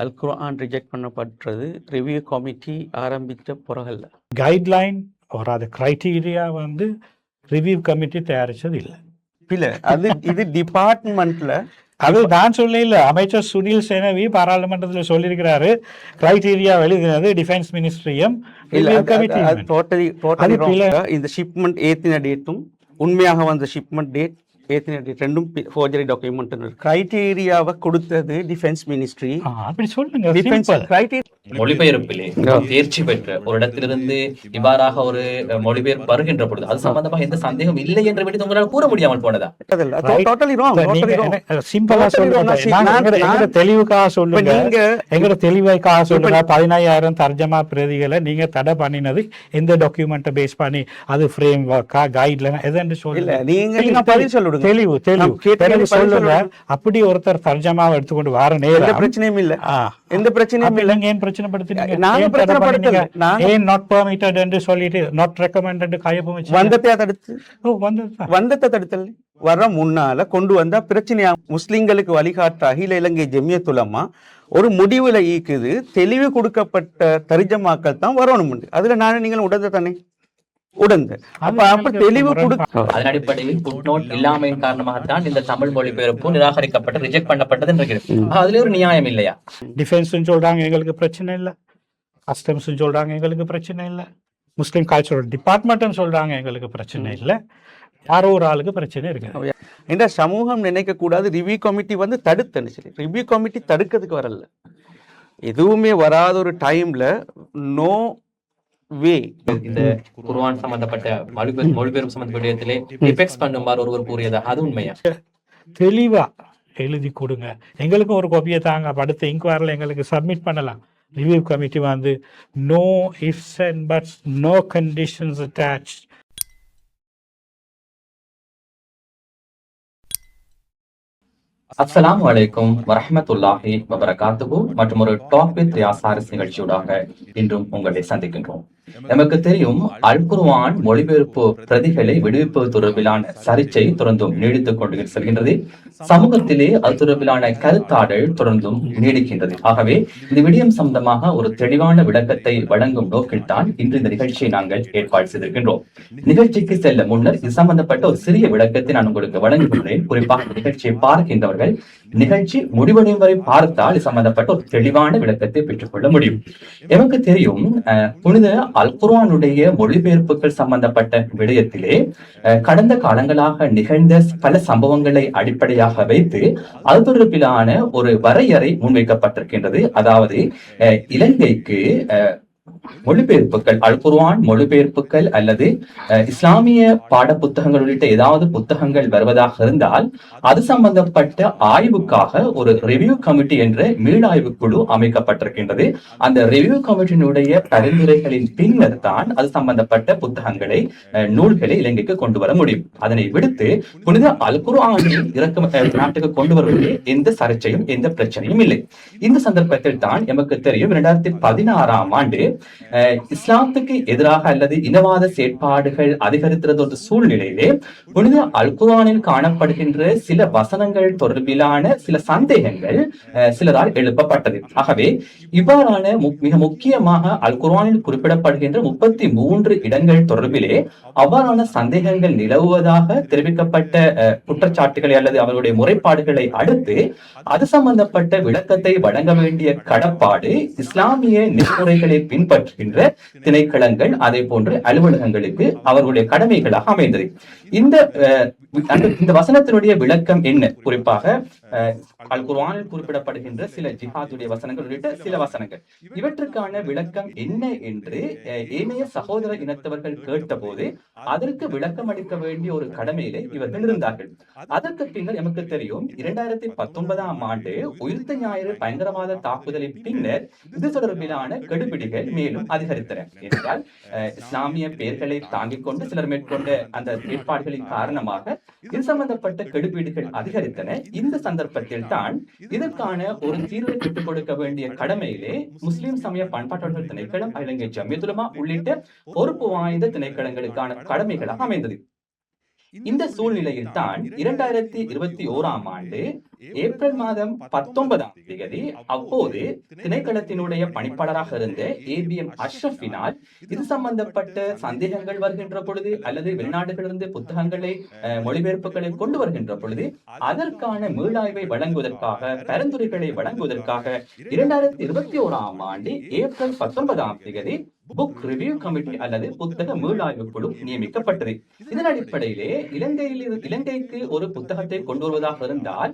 அல் குர்ஆன் reject பண்ணப்பட்டது review committee ஆரம்பித்த பிறகல்ல. Guideline ஒரு அது கிரைட்டீரியா வந்து ரிவ்யூ கமிட்டி தயாரிச்சது இல்லை. இல்ல இது டிபார்ட்மெண்ட்ல அது நான் சொல்ல இல்லை, அமைச்சர் சுனில் சேனவி பாராளுமன்றத்தில் சொல்லியிருக்கிறாரு. கிரைட்டீரியா எழுதினது டிஃபென்ஸ் மினிஸ்ட்ரியும் இந்த ஷிப்மெண்ட் ஏத்தின டேட்டும் உண்மையாக வந்த ஷிப்மெண்ட் டேட் ஏத்தின டேட் ரெண்டும் ஃபோர்ஜரி டாக்குமெண்ட். கிரைட்டீரியாவை கொடுத்தது டிஃபென்ஸ் மினிஸ்ட்ரி. அப்படி சொல்லுங்க. மொழிபெயர்ப்பிலே தேர்ச்சி பெற்ற ஒரு இடத்திலிருந்து இவ்வாறாக ஒரு மொழிபெயர்ப்பு வருகின்ற பொழுது அது சம்பந்தமாக எந்த சந்தேகம் இல்லை என்று விட்டு உங்களால் கூற முடியாமல் போனதா? தெளிவுக்காக சொல்லுங்க, எங்களோட தெளிவுக்காக சொல்லுங்க. 15,000 தர்ஜமா பிரதிகளை நீங்க தடை பண்ணினது எந்த டாக்குமெண்ட்டை பேஸ் பண்ணி? அது ஃப்ரேம் ஒர்க்கா, கைட்லைன் எதுன்னு சொல்லுங்க. தெளிவு சொல்லுங்க. அப்படி ஒருத்தர் தர்ஜமாவை எடுத்துக்கொண்டு வர நேரம் பிரச்சனையும் இல்ல, எந்த பிரச்சனையும் இல்ல. ஏன் பிரச்சனை படுத்துறீங்க? ஏன் நாட் பெர்மிட்டட் என்று சொல்லிட்டு நாட் ரெக்கமெண்டட் கையொப்பம் வச்சு வந்தத்தை தடுத்தல் வர முன்னால கொண்டு வந்தா பிரச்சனையா? முஸ்லிம்களுக்கு வழிகாட்ட அகில இலங்கை ஜமியத் உலமா ஒரு முடிவுல ஈக்குது, தெளிவு கொடுக்கப்பட்ட தர்ஜமாக்கள் தான் வரணும். அதுல நானே நீங்கள் உடந்த தானே தெளிவு அதன் அடிப்படையில் ஃபுட்நோட் இல்லாமையின் காரணமாகத்தான் இந்த தமிழ் மொழிபெயர்ப்பு நிராகரிக்கப்பட்டு ரிஜெக்ட் பண்ணப்பட்டது என்று அதுல ஒரு நியாயம் இல்லையா? டிஃபென்ஸ் சொல்றாங்க எங்களுக்கு பிரச்சனை இல்லை, கஸ்டம்ஸ் சொல்றாங்க எங்களுக்கு பிரச்சனை இல்லை, முஸ்லிம் கல்ச்சரல் டிபார்ட்மெண்ட் சொல்றாங்க எங்களுக்கு பிரச்சனை இல்லை, யாரோ ஒரு ஆளுக்கு பிரச்சனை இருக்கு. இந்த சமூகம் நினைக்க கூடாது ரிவ்யூ கமிட்டி வந்து தடுத்தனு சொல்லி. ரிவ்யூ கமிட்டி தடுக்கிறதுக்கு வரல, எதுவுமே வராத ஒரு டைம்ல நோ இந்த குர்ஆன் சம்பந்தப்பட்ட மொழிபெயர்ப்பு சம்பந்தப்பட்ட இடத்திலே எஃபெக்ட்ஸ் பண்ணுமாறு ஒருவர் கூறியதா? அது உண்மையா? தெளிவா எழுதி கொடுங்க, எங்களுக்கும் ஒரு காப்பியை தாங்க, அடுத்த இன்குவரியில் எங்களுக்கு சப்மிட் பண்ணலாம். ரிவ்யூ கமிட்டி வந்து no ifs and buts, no conditions attached. அஸ்ஸலாமு அலைக்கும் வரஹ்மத்துல்லாஹி வபரகாத்துஹு. மற்றும் ஒரு டாக் வித் யாசாரிஸ் நிகழ்ச்சியூடாக இன்றும் உங்களை சந்திக்கின்றோம். நமக்கு தெரியும், அல் குர்ஆன் மொழிபெயர்ப்பு பிரதிகளை விடுவிப்பது தொடர்பிலான சர்ச்சை தொடர்ந்தும் நீடித்துக் கொண்டு செல்கின்றது. சமூகத்திலே அது தொடர்பிலான கருத்தாடல் தொடர்ந்தும் நீடிக்கின்றது. ஆகவே இந்த விடயம் சம்பந்தமாக ஒரு தெளிவான விளக்கத்தை வழங்கும் நோக்கில் தான் இன்று இந்த நிகழ்ச்சியை நாங்கள் ஏற்பாடு செய்திருக்கின்றோம். நிகழ்ச்சிக்கு செல்ல முன்னர் இது சம்பந்தப்பட்ட ஒரு சிறிய விளக்கத்தை நான் உங்களுக்கு வழங்குகின்றேன். குறிப்பாக நிகழ்ச்சியை பார்க்கின்றவர்கள் நிகழ்ச்சி முடிவடையும் வரை பார்த்தால் இது சம்பந்தப்பட்ட ஒரு தெளிவான விளக்கத்தை பெற்றுக் கொள்ள முடியும். எமக்கு தெரியும், புனித அல் குர்ஆனுடைய மொழிபெயர்ப்புகள் சம்பந்தப்பட்ட விடயத்திலே கடந்த காலங்களாக நிகழ்ந்த பல சம்பவங்களை அடிப்படையாக வைத்து அது தொடர்பிலான ஒரு வரையறை முன்வைக்கப்பட்டிருக்கின்றது. அதாவது இலங்கைக்கு மொழிபெயர்ப்புகள், அல் குர்ஆன் மொழிபெயர்ப்புகள் அல்லது இஸ்லாமிய பாட புத்தகங்கள் உள்ளிட்ட ஏதாவது புத்தகங்கள் வருவதாக இருந்தால் அது சம்பந்தப்பட்ட ஆய்வுக்காக ஒரு ரிவ்யூ கமிட்டி என்ற மீளாய்வு குழு அமைக்கப்பட்டிருக்கின்றது. அந்த ரிவ்யூ கமிட்டியினுடைய பரிந்துரைகளின் பின்னர் தான் அது சம்பந்தப்பட்ட புத்தகங்களை, நூல்களை இலங்கைக்கு கொண்டு வர முடியும். அதனை விடுத்து புனித அல் குர்ஆனை நாட்டுக்கு கொண்டு வருவதில் எந்த சர்ச்சையும் எந்த பிரச்சனையும் இல்லை. இந்த சந்தர்ப்பத்தில் தான் எமக்கு தெரியும், 2016ஆம் ஆண்டு இஸ்லாத்துக்கு எதிராக அல்லது இனவாத செயற்பாடுகள் அதிகரித்திருந்த ஒரு சூழ்நிலையிலே புனித அல் குர்ஆனில் காணப்படுகின்ற சில வசனங்கள் தொடர்பிலான சில சந்தேகங்கள் சிலரால் எழுப்பப்பட்டது. ஆகவே இவ்வாறான மிக முக்கியமாக அல் குர்ஆனில் குறிப்பிடப்படுகின்ற 33 இடங்கள் தொடர்பிலே அவ்வாறான சந்தேகங்கள் நிலவுவதாக தெரிவிக்கப்பட்ட குற்றச்சாட்டுகளை அல்லது அவருடைய முறைப்பாடுகளை அடுத்து அது சம்பந்தப்பட்ட விளக்கத்தை வழங்க வேண்டிய கடப்பாடு இஸ்லாமிய நெறிமுறைகளை பின்பற்றுகின்ற திணைக்களங்கள், அதே போன்று அலுவலகங்களுக்கு அவர்களுடைய கடமைகளாக அமைந்தது. இந்த வசனத்தினுடைய விளக்கம் என்ன? குறிப்பாக அல் குர்ஆனில் குறிப்பிடப்படுகின்ற சில ஜிஹாதுடைய வசனங்கள் உள்ளிட்ட சில வசனங்கள், இவற்றுக்கான விளக்கம் என்ன என்று ஏனைய சகோதர இனத்தவர்கள் கேட்டபோது அதற்கு விளக்கம் அளிக்க வேண்டிய ஒரு கடமையிலே இவர்கள் இருந்தார்கள். அதற்கு பின்னர் நமக்கு தெரியும், 2019ஆம் ஆண்டு உயிர்த்த ஞாயிறு பயங்கரவாத தாக்குதலின் பின்னர் இது தொடர்பிலான கெடுபிடிகள் மேலும் அதிகரித்தன. என்றால் இஸ்லாமிய பெயர்களை தாங்கிக் கொண்டு சிலர் மேற்கொண்ட அந்த ஏற்பாடுகளின் காரணமாக இது சம்பந்தப்பட்ட கெடுபீடுகள் அதிகரித்தன. இந்த சந்தர்ப்பத்தில் தான் இதற்கான ஒரு தீர்வை பெற்றுக் கொடுக்க வேண்டிய கடமையிலே முஸ்லிம் சமய பண்பாட்டாளர்கள் திணைக்களம், இலங்கை ஜமியத் உலமா உள்ளிட்ட பொறுப்பு வாய்ந்த திணைக்களங்களுக்கான கடமைகளாக அமைந்தது. இந்த சூழ்நிலையில் தான் 2021ஆம் ஆண்டு ஏப்ரல் மாதம் 19ஆம் தேதி அப்போது திணைக்களத்தினுடைய பணிப்பாளராக இருந்த ABM அஷ்ரஃபினால் இது சம்பந்தப்பட்ட சந்தேகங்கள் வருகின்ற பொழுது அல்லது வெளிநாடுகளிலிருந்து புத்தகங்களை மொழிபெயர்ப்புகளை கொண்டு வருகின்ற பொழுது அதற்கான மீளாய்வை வழங்குவதற்காக பரிந்துரைகளை வழங்குவதற்காக 2021ஆம் ஆண்டு ஏப்ரல் 19ஆம் தேதி புக் ரிவ்யூ கமிட்டி அல்லது புத்தக மீளாய்வு குழு நியமிக்கப்பட்டது. இதன் அடிப்படையிலே இலங்கைக்கு ஒரு புத்தகத்தை கொண்டு வருவதாக இருந்தால்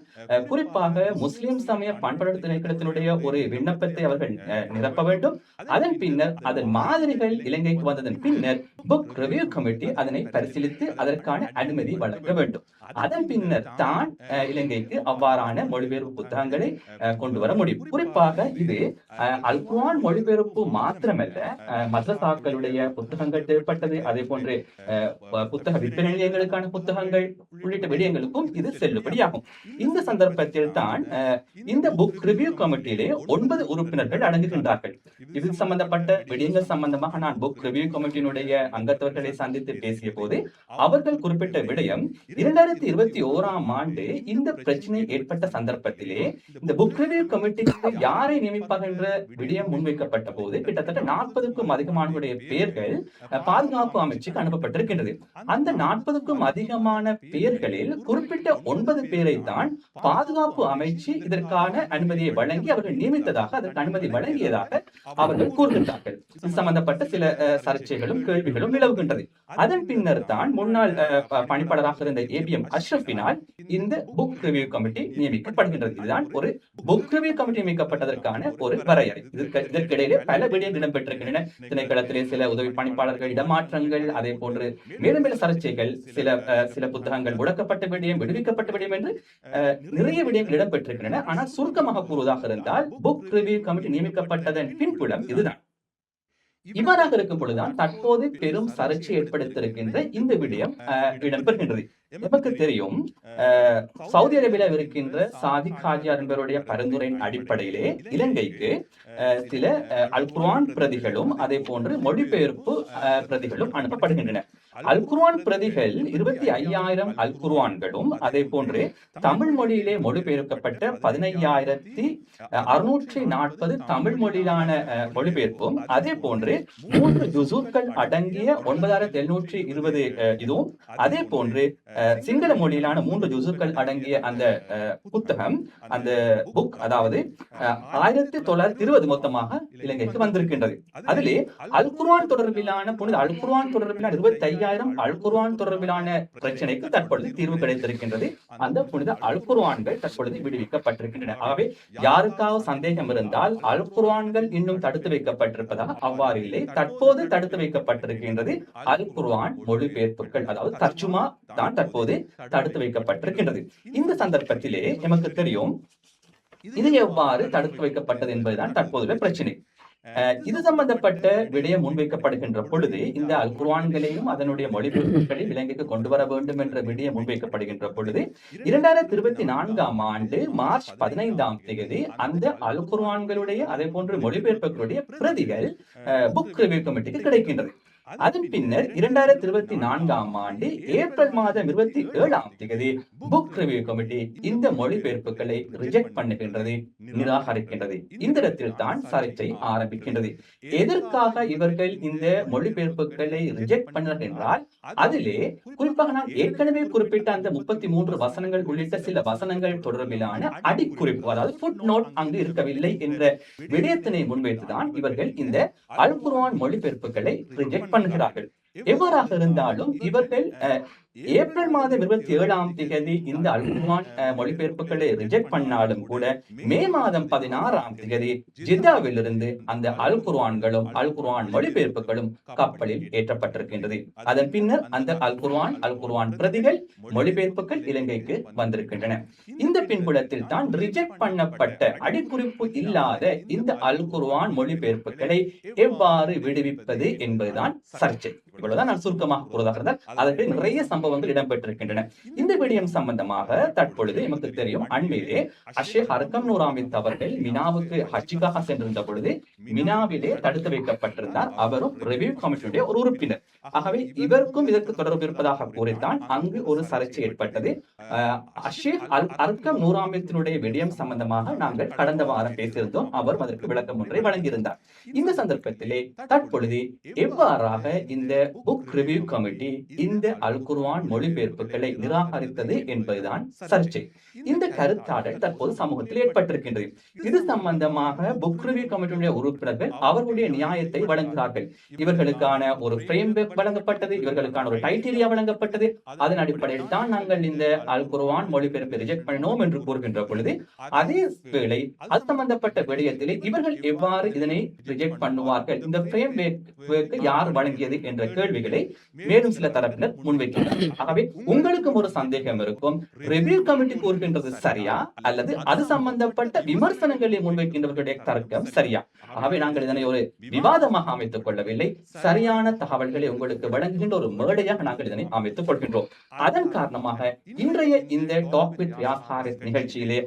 குறிப்பாக முஸ்லிம் சமய பண்பாடு திணைக்களத்தினுடைய ஒரு விண்ணப்பத்தை அவர்கள் நிரப்ப வேண்டும். அதன் பின்னர் அதன் மாதிரிகள் இலங்கைக்கு வந்ததன் பின்னர் புக் ரிவ்யூ கமிட்டி அதனை பரிசீலித்து அதற்கான அனுமதி வழங்க வேண்டும். அதன் பின்னர் தான் இலங்கைக்கு அவ்வாறான மொழிபெயர்ப்பு புத்தகங்களை கொண்டு வர முடியும். குறிப்பாக இது அல் குர்ஆன் மொழிபெயர்ப்பு மாத்திரமல்ல, மதரசாக்களுடைய புத்தகங்கள் தேவைப்பட்டது, அதே போன்று புத்தக விற்பனை நிலையங்களுக்கான புத்தகங்கள் உள்ளிட்ட விடயங்களுக்கும் இது செல்லுபடியாகும். இந்த சந்தர்ப்பத்தில் தான் இந்த புக் ரிவ்யூ கமிட்டியிலே 9 உறுப்பினர்கள் அடங்குகின்றார்கள். இது சம்பந்தப்பட்ட விடயங்கள் சம்பந்தமாக நான் புக் ரிவ்யூ கமிட்டியினுடைய அங்கத்தவர்களை சந்தித்து பேசிய போது அவர்கள் குறிப்பிட்ட விடயம் 2021ஆம் ஆண்டு இந்த பிரச்சனை ஏற்பட்ட சந்தர்ப்பத்திலே இந்த புக் ரிவ்யூ கமிட்டிக்கு யாரை நியமிப்பார்கள் என்ற விடயம் முன்வைக்கப்பட்ட போது கிட்டத்தட்ட 40க்கும் அதிகமானவருடைய பெயர்கள் பாதுகாப்பு அமைச்சுக்கு அனுப்பப்பட்டிருக்கின்றது. அந்த 40க்கும் அதிகமான பெயர்களில் குறிப்பிட்ட 9 பேரை தான் பாதுகாப்பு அமைச்சு இதற்கான அனுமதியை வழங்கி அவர்கள் நியமித்ததாக, அதற்கு அனுமதி வழங்கியதாக அவர்கள் கூறுகின்றார்கள். இது சம்பந்தப்பட்ட சில சர்ச்சைகளும் கேள்விகளும் நிலவுகின்றது. அதன் பின்னர் தான் முன்னாள் பணிப்பாளராக இருந்த ABM அஷ்ரஃபினால் இந்த புக் ரிவ்யூ கமிட்டி நியமிக்கப்படுகின்றது. இதுதான் ஒரு புக் ரிவ்யூ கமிட்டி நியமிக்கப்பட்டதற்கான ஒரு வரையறை. இதற்கிடையிலே பல விடயங்கள் இடம்பெற்றிருக்கின்றன. திணைக்களத்திலே சில உதவி பணிப்பாளர்கள் இடமாற்றங்கள், அதே போன்று மேலும் மேலும் சர்ச்சைகள், சில புத்தகங்கள் முடக்கப்பட்ட விடயம், விடுவிக்கப்பட்ட விடயம் என்று நிறைய விடயங்கள் இடம்பெற்றிருக்கின்றன. ஆனால் சுருக்கமாக கூறுவதாக இருந்தால் புக் ரிவ்யூ கமிட்டி நியமிக்கப்பட்டதன் பின்புலம் இதுதான். இவ்வாறாக இருக்கும் பொழுதுதான் தற்போது பெரும் சர்ச்சை ஏற்படுத்தியிருக்கின்ற இந்த விடயம் இடம்பெறுகின்றது. நமக்கு தெரியும், சவுதி அரேபியாவில் இருக்கின்ற சாதிக் ஹாஜியார் என்பவருடைய பரிந்துரையின் அடிப்படையிலே இலங்கைக்கு சில அல் குர்ஆன் பிரதிகளும் அதே போன்று மொழிபெயர்ப்பு பிரதிகளும் அனுப்பப்படுகின்றன. அல் குர்ஆன் பிரதிகள் 25,000 அல் குர்ஆன்களும் அதே போன்று தமிழ் மொழியிலே மொழிபெயர்க்கப்பட்ட 15,640 தமிழ் மொழியிலான மொழிபெயர்ப்பும் அதே போன்று 3 ஜுசூக்கள் அடங்கிய 9,720 இதுவும் அதே போன்று சிங்கள மொழியிலான 3 ஜுசுக்கள் அடங்கிய அந்த புத்தகம், அந்த புக், அதாவது 1920 மொத்தமாக இலங்கைக்கு வந்திருக்கின்றது. அதிலே அல் குர்ஆன் தொடர்பிலான புனித அல் குர்ஆன் தொடர்பிலான 25,000 அல் குர்ஆன் தொடர்பிலான பிரச்சனைக்கு தற்பொழுது தீர்வு கிடைத்திருக்கின்றது. அந்த புனித அல் குர்ஆன்கள் தற்பொழுது விடுவிக்கப்பட்டிருக்கின்றன. ஆகவே யாருக்காவது சந்தேகம் இருந்தால் அல் குர்ஆன்கள் இன்னும் தடுத்து வைக்கப்பட்டிருப்பதாக, அவ்வாறு இல்லை, தற்போது தடுத்து வைக்கப்பட்டிருக்கின்றது அல் குர்ஆன் மொழிபெயர்ப்புகள், அதாவது தர்ஜுமா தான் தற்போது தடுத்து வைக்கப்பட்டிருக்கின்றது. இந்த சந்தர்ப்பத்திலே நமக்கு தெரியும் இது எவ்வாறு தடுத்து வைக்கப்பட்டது என்பதுதான் தற்போதுள்ள பிரச்சனை. இது சம்பந்தப்பட்ட விடயம் முன்வைக்கப்படுகின்ற பொழுது இந்த அல் குர்ஆன்களையும் அதனுடைய மொழிபெயர்ப்புகளை இலங்கைக்கு கொண்டு வர வேண்டும் என்ற விடயம் முன்வைக்கப்படுகின்ற பொழுது 2024ஆம் ஆண்டு மார்ச் 15ஆம் தேதி அந்த அல் குர்ஆன்களுடைய அதே போன்று மொழிபெயர்ப்புகளுடைய பிரதிகள் புக் ரிவ்யூ கமிட்டிக்கு கிடைக்கின்றது. அதன் பின்னர் 2024ஆம் ஆண்டு ஏப்ரல் மாதம் 27ஆம் தேதி புக் ரிவ்யூ கமிட்டி இந்த மொழிபெயர்ப்புகளை ரிஜெக்ட் பண்ணுகின்றது, நிராகரிக்கின்றது. இந்த இடத்தில் தான் சர்ச்சை ஆரம்பிக்கின்றது. எதற்காக இவர்கள் இந்த மொழிபெயர்ப்புகளை ரிஜெக்ட் பண்ணார்கள் என்றால், அதிலே குறிப்பாக நான் ஏற்கனவே குறிப்பிட்ட அந்த 33 வசனங்கள் உள்ளிட்ட சில வசனங்கள் தொடர்பிலான அடிக்குறிப்பு, அதாவது ஃபுட் நோட் அங்கு இருக்கவில்லை என்ற விடயத்தினை முன்வைத்துதான் இவர்கள் இந்த அல் குர்ஆன் மொழிபெயர்ப்புகளை ரிஜெக்ட் பண்ணுகிறார்கள். எவ்வாறாக இருந்தாலும் இவர்கள் ஏப்ரல் மாதம் 27ஆம் தேதி இந்த அல் குர்ஆன் மொழிபெயர்ப்புகளை ரிஜெக்ட் பண்ணாலும் கூட மே மாதம் 16ஆம் தேதி ஜித்தாவில் இருந்து அந்த அல் குர்ஆன்களும் அல் குர்ஆன் மொழிபெயர்ப்புகளும் கப்பலில் ஏற்றப்பட்டிருக்கின்றது. அதன் பின்னர் அந்த அல் குர்ஆன் பிரதிகள் மொழிபெயர்ப்புகள் இலங்கைக்கு வந்திருக்கின்றன. இந்த பின்புலத்தில் தான் ரிஜெக்ட் பண்ணப்பட்ட அடிக்குறிப்பு இல்லாத இந்த அல் குர்ஆன் மொழிபெயர்ப்புகளை எவ்வாறு விடுவிப்பது என்பதுதான் சர்ச்சை. இவ்வளவுதான் நான் சுருக்கமாக கூறுவதாக இருந்தால் அதற்கு நிறைய சம்பவங்கள் இடம்பெற்றிருக்கின்றன. இந்த விடயம் சம்பந்தமாக தற்பொழுது எமக்கு தெரியும், அண்மையிலே அஷேக் அர்கம் நூர் ஆமீத் அவர்கள் மினாவுக்கு ஹஜ்ஜுக்காக சென்றிருந்த பொழுது மினாவிலே தடுத்து வைக்கப்பட்டிருந்தார். அவரும் ரிவ்யூ கமிட்டியுடைய ஒரு உறுப்பினர். ஆகவே இவருக்கும் இதற்கு தொடர்பு இருப்பதாக கூறித்தான் அங்கு ஒரு சர்ச்சை ஏற்பட்டது. அஷேக் அர்கம் நூர் ஆமீத்தினுடைய விடயம் சம்பந்தமாக நாங்கள் கடந்த வாரம் பேசியிருந்தோம். அவர் அதற்கு விளக்கம் ஒன்றை வழங்கியிருந்தார். இந்த சந்தர்ப்பத்திலே தற்பொழுது எவ்வாறாக இந்த புக் ரிவ்யூ கமிட்டி இந்த அல் குர்ஆன் மொழிபெயர்ப்புகளை நிராகரித்தது என்பதுதான் சர்ச்சை. இந்த கருத்தாடல் தற்போது சமூகத்தில் ஏற்பட்டிருக்கின்றது. இது சம்பந்தமாக புக் ரிவ்யூ கமிட்டியுடைய உறுப்பினர்கள் அவர்களுடைய நியாயத்தை வழங்குகிறார்கள். இவர்களுக்கான ஒரு ஃப்ரேம்வொர்க் வழங்கப்பட்டது, இவர்களுக்கான ஒரு டைட்டீரியா வழங்கப்பட்டது. அதன் அடிப்படையில் தான் நாங்கள் இந்த அல் குர்ஆன் மொழிபெயர்ப்பை ரிஜெக்ட் பண்ணினோம் என்று கூறுகின்ற பொழுது, அதே வேளை அது சம்பந்தப்பட்ட விடயத்திலே இவர்கள் எவ்வாறு இதனை ரிஜெக்ட் பண்ணுவார்கள், இந்த ஃப்ரேம்வொர்க் யார் வழங்கியது என்ற கேள்விகளை மேலும் சில தரப்பினர் முன்வைக்கின்றனர். ஆகவே உங்களுக்கும் ஒரு சந்தேகம் இருக்கும், ரிவ்யூ கமிட்டி கூறுகின்றது சரியா அல்லது அது சம்பந்தப்பட்ட விமர்சனங்களை முன்வைக்கின்றவர்களுடைய தர்க்கம் சரியா? ஆகவே நாங்கள் இதனை ஒரு விவாதமாக அமைத்துக் கொள்ளவில்லை, சரியான தகவல்களை உங்களுக்கு வழங்குகின்ற ஒரு மேடையாக நாங்கள் இதனை அமைத்துக் கொள்கின்றோம். அதன் காரணமாக இன்றைய இந்த டாக் வித் ரியாஸ் ஹாரிஸ் நிகழ்ச்சியிலே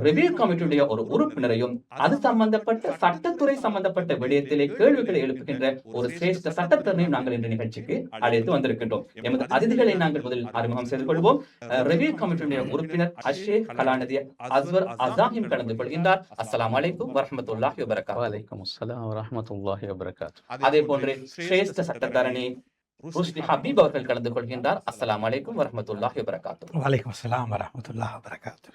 ரிவ்யூ கமிட்டியுடைய ஒரு உறுப்பினரையும் அது சம்பந்தப்பட்ட சட்டத்துறை சம்பந்தப்பட்ட விடயத்திலே கேள்விகளை எழுப்புகின்ற ஒரு சிரேஷ்ட சட்டத்தரனையும் நாங்கள் இந்த நிகழ்ச்சிக்கு அழைத்து வந்திருக்கின்றோம். எமது அதிதிகளை நாங்கள் முதலில் அறிமுகம் செய்து கொள்வோம். ரிவ்யூ கமிட்டியுடைய உறுப்பினர் அஷேக் கலாநிதி அஸ்வர் அஸாஹிம் கலந்து கொள்கின்றார். அஸ்ஸலாமு அலைக்கும் வரஹ்மத்துல்லாஹி வபரகாத்துஹு. வலைக்கும் அஸ்ஸலாம் வரஹ்மத்துல்லாஹி வபரகாத்துஹு. அதே போன்று சிரேஷ்ட சட்டத்தரணி ருஷ்டி ஹபீப் அவர்கள் கலந்து கொள்கின்றார். அஸ்ஸலாமு அலைக்கும் வரஹ்மத்துல்லாஹி வபரகாத்துஹு. வலைக்கும் அஸ்ஸலாம் வரஹ்மத்துல்லாஹி வபரகாத்துஹு.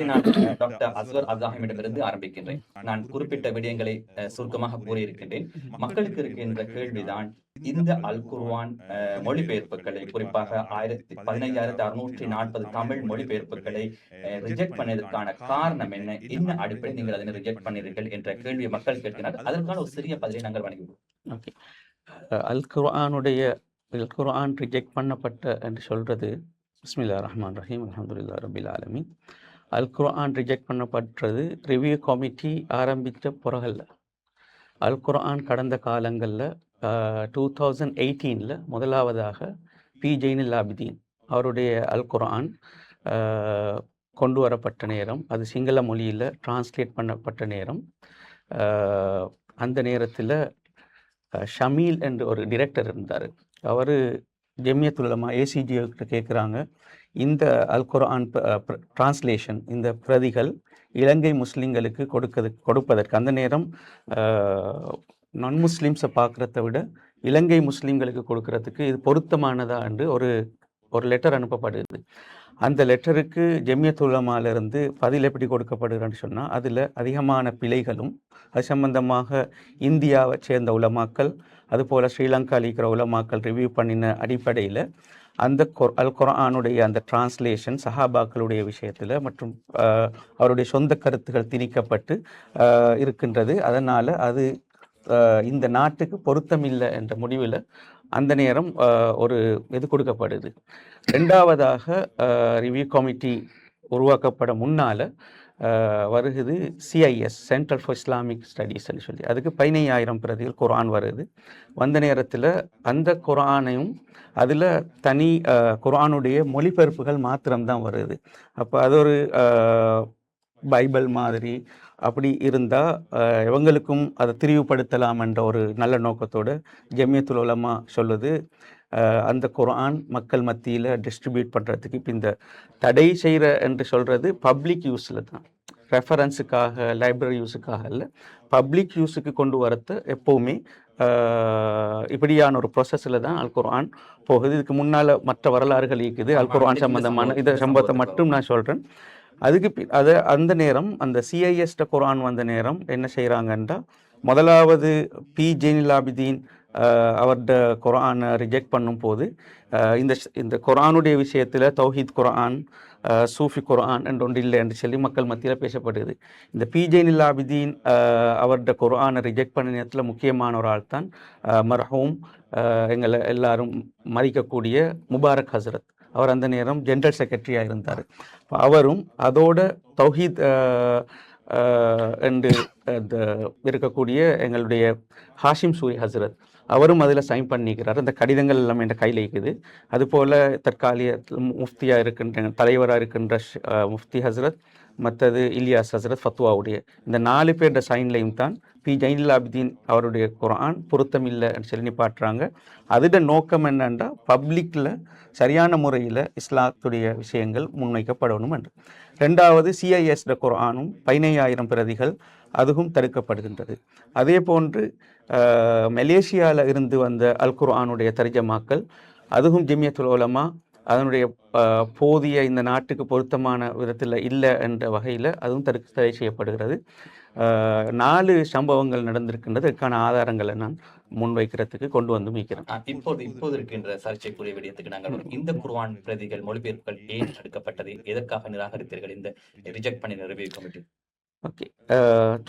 நான் டாக்டர் அஸ்வர் அஸாஹிமிடமிருந்து ஆரம்பிக்கின்றேன். நான் குறிப்பிட்ட விடயங்களை சுருக்கமாக கூறியிருக்கின்றேன். மக்களுக்கு இருக்கின்ற கேள்விதான், இந்த அல் குர்ஆன் மொழிபெயர்ப்புகளை, குறிப்பாக 15,640 தமிழ் மொழிபெயர்ப்புகளை ரிஜெக்ட் பண்ணதற்கான காரணம் என்ன, என்ன அடிப்படை நீங்கள் அதனை ரிஜெக்ட் பண்ணீர்கள் என்ற கேள்வியை மக்கள் கேட்கிறார்கள். அதற்கான ஒரு சிறிய பதிலை நாங்கள் வழங்குவோம். ஓகே, அல் குர்ஆன் ரிஜெக்ட் பண்ணப்பட்ட என்று சொல்றது, பிஸ்மில்லாஹிர் ரஹ்மானிர் ரஹீம், அல்ஹம்துலில்லாஹி ரப்பில் ஆலமீன். அல் குர்ஆன் ரிஜெக்ட் பண்ணப்பட்டது ரிவ்யூ கமிட்டி ஆரம்பித்த பிறகல்ல. அல் குர்ஆன் கடந்த காலங்களில் 2018 முதலாவதாக பி ஜெயினுல் ஆபிதீன் அவருடைய அல் குர்ஆன் கொண்டு வரப்பட்ட நேரம், அது சிங்கள மொழியில் டிரான்ஸ்லேட் பண்ணப்பட்ட நேரம். அந்த நேரத்தில் ஷமீல் என்ற ஒரு டிரெக்டர் இருந்தார். அவர் ஜெமியத்துல் உலமா ஏசிஜி கேட்குறாங்க, இந்த அல் குர்ஆன் டிரான்ஸ்லேஷன், இந்த பிரதிகள் இலங்கை முஸ்லீம்களுக்கு கொடுப்பதற்கு, அந்த நேரம் நான் முஸ்லீம்ஸை பார்க்குறத விட இலங்கை முஸ்லீம்களுக்கு கொடுக்கறதுக்கு இது பொருத்தமானதா என்று ஒரு லெட்டர் அனுப்பப்படுது. அந்த லெட்டருக்கு ஜெமியத்துல் உலமாவிலிருந்து பதில் எப்படி கொடுக்கப்படுதுன்னு சொன்னால், அதில் அதிகமான பிழைகளும், அது சம்பந்தமாக இந்தியாவை சேர்ந்த உலமாக்கள், அதுபோல் ஸ்ரீலங்காவில் இருக்கிற உலமாக்கள் ரிவ்யூ பண்ணின அடிப்படையில் அந்த அல் குர்ஆனுடைய அந்த டிரான்ஸ்லேஷன் சஹாபாக்களுடைய விஷயத்தில் மற்றும் அவருடைய சொந்த கருத்துக்கள் திணிக்கப்பட்டு இருக்கின்றது. அதனால் அது இந்த நாட்டுக்கு பொருத்தமில்லை என்ற முடிவில் அந்த நேரம் ஒரு இது கொடுக்கப்படுது. ரெண்டாவதாக ரிவ்யூ கமிட்டி உருவாக்கப்பட முன்னால் வருகுது CIS, சென்ட்ரல் ஃபார் இஸ்லாமிக் ஸ்டடீஸ்ன்னு சொல்லி, அதுக்கு 15,000 பிரதிகள் குர்ஆன் வருது. வந்த நேரத்தில் அந்த குர்ஆனையும் அதில் தனி குர்ஆனுடைய மொழிபெயர்ப்புகள் மாத்திரம்தான் வருது. அப்போ அது ஒரு பைபிள் மாதிரி அப்படி இருந்தால் இவங்களுக்கும் அதை திரிவுபடுத்தலாம் என்ற ஒரு நல்ல நோக்கத்தோடு ஜெமியத்துல் உலமா சொல்லுது, அந்த குர்ஆன் மக்கள் மத்தியில் டிஸ்ட்ரிபியூட் பண்ணுறதுக்கு இப்போ இந்த தடை செய்கிற என்று சொல்கிறது பப்ளிக் யூஸில் தான், ரெஃபரன்ஸுக்காக லைப்ரரி யூஸுக்காக இல்லை, பப்ளிக் யூஸுக்கு கொண்டு வரது எப்போவுமே இப்படியான ஒரு ப்ரொசஸில் தான் அல் குர்ஆன் போகுது. இதுக்கு முன்னால் மற்ற வரலாறுகள் இருக்குது. அல் குர்ஆன் சம்பந்தமான இதை சம்பவத்தை மட்டும் நான் சொல்கிறேன். அதுக்கு அந்த நேரம் அந்த CIS குர்ஆன் வந்த நேரம் என்ன செய்கிறாங்கன்றா, முதலாவது பி ஜெயினுல் ஆபிதீன் அவர்ட குர்ஆனை ரிஜெக்ட் பண்ணும் போது இந்த குர்ஆனுடைய விஷயத்தில் தௌஹீத் குர்ஆன், சூஃபி குர்ஆன் என்று ஒன்று இல்லை என்று சொல்லி மக்கள் மத்தியில் பேசப்படுது. இந்த பி ஜெயினுல் ஆபிதீன் அவர்ட குர்ஆனை ரிஜெக்ட் பண்ண நேரத்தில் முக்கியமான ஒரு ஆள் தான் மர்ஹூம் எங்களை எல்லாரும் மதிக்கக்கூடிய முபாரக் ஹசரத். அவர் அந்த நேரம் ஜெனரல் செக்ரட்டரியாக இருந்தார். அவரும் அதோட தௌஹீத் என்று அந்த இருக்கக்கூடிய எங்களுடைய ஹாஷிம் சூரி ஹசரத் அவரும் அதில் சைன் பண்ணிக்கிறார். அந்த கடிதங்கள் எல்லாமே என் கையில் இருக்குது. அதுபோல் தற்காலிக முஃப்தியாக இருக்கின்ற தலைவராக இருக்கின்ற முஃப்தி ஹசரத், மற்றது இலியாஸ் ஹசரத் ஃபத்வாவுடைய இந்த 4 பேருடைய சைன்லையும் தான் பி ஜைனுல் ஆபிதீன் அவருடைய குர்ஆன் பொருத்தமில்லைன்னு சொல்லி நிப்பாட்டுறாங்க. அதோட நோக்கம் என்னென்னா பப்ளிக்கில் சரியான முறையில் இஸ்லாத்துடைய விஷயங்கள் முன்வைக்கப்படணும் என்று. 2வது சிஐஎஸ்ட குர்ஆனும் 15,000 பிரதிகள் அதுவும் தடுக்கப்படுகின்றது. அதே போன்று மலேசியாவில் இருந்து வந்த அல் குர்ஆனுடைய தர்ஜமாக்கள் அதுவும் ஜமியத்துல் உலமா அதனுடைய போதிய இந்த நாட்டுக்கு பொருத்தமான விதத்தில் இல்லை என்ற வகையில் அதுவும் தடை செய்யப்படுகிறது. 4 சம்பவங்கள் நடந்திருக்கின்றது. இதற்கான ஆதாரங்களை நான் முன்வைக்கிறதுக்கு கொண்டு வந்து வைக்கிறேன். இப்போது இருக்கின்ற சர்ச்சைக்குரிய விடயத்துக்கு நாங்கள் இந்த குர்ஆன் பிரதிகள் மொழிபெயர்ப்புகள் ஏன் எடுக்கப்பட்டது, எதற்காக நிராகரித்தீர்கள் இந்த ரிஜெக்ட் பண்ணி ரிவ்யூ கமிட்டி? ஓகே,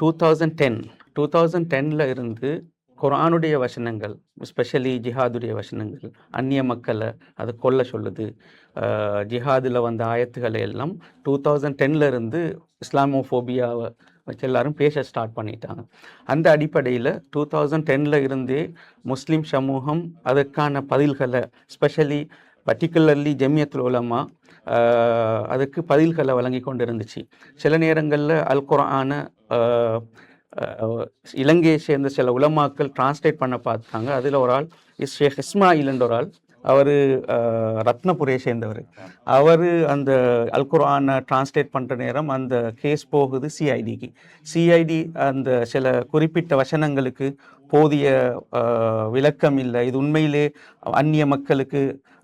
2010 இருந்து குர்ஆனுடைய வசனங்கள், எஸ்பெஷலி ஜிஹாதுடைய வசனங்கள், அந்நிய மக்களை அதை கொல்ல சொல்லுது, ஜிஹாதில் வந்த ஆயத்துக்களை எல்லாம் 2010 இருந்து இஸ்லாமோஃபோபியாவை வச்சு எல்லாரும் பேச ஸ்டார்ட் பண்ணிட்டாங்க. அந்த அடிப்படையில் 2010 இருந்தே முஸ்லீம் சமூகம் அதற்கான பதில்களை, ஸ்பெஷலி பர்டிகுலர்லி ஜமியத்துல் உலமா அதுக்கு பதில்களை வழங்கி கொண்டு இருந்துச்சு. சில நேரங்களில் அல் குர்ஆனை இலங்கையை சேர்ந்த சில உலமாக்கள் டிரான்ஸ்லேட் பண்ண பார்த்தாங்க. அதில் ஒரு ஆள் ஷேக் இஸ்மாயில் என்ற ஒரு ஆள், அவர் ரத்னபுரியை சேர்ந்தவர். அவர் அந்த அல் குர்ஆனை டிரான்ஸ்லேட் பண்ணுற நேரம் அந்த கேஸ் போகுது சிஐடிக்கு. சிஐடி அந்த சில குறிப்பிட்ட வசனங்களுக்கு போதிய விளக்கம் இல்லை, இது உண்மையிலே அந்நிய மக்களுக்கு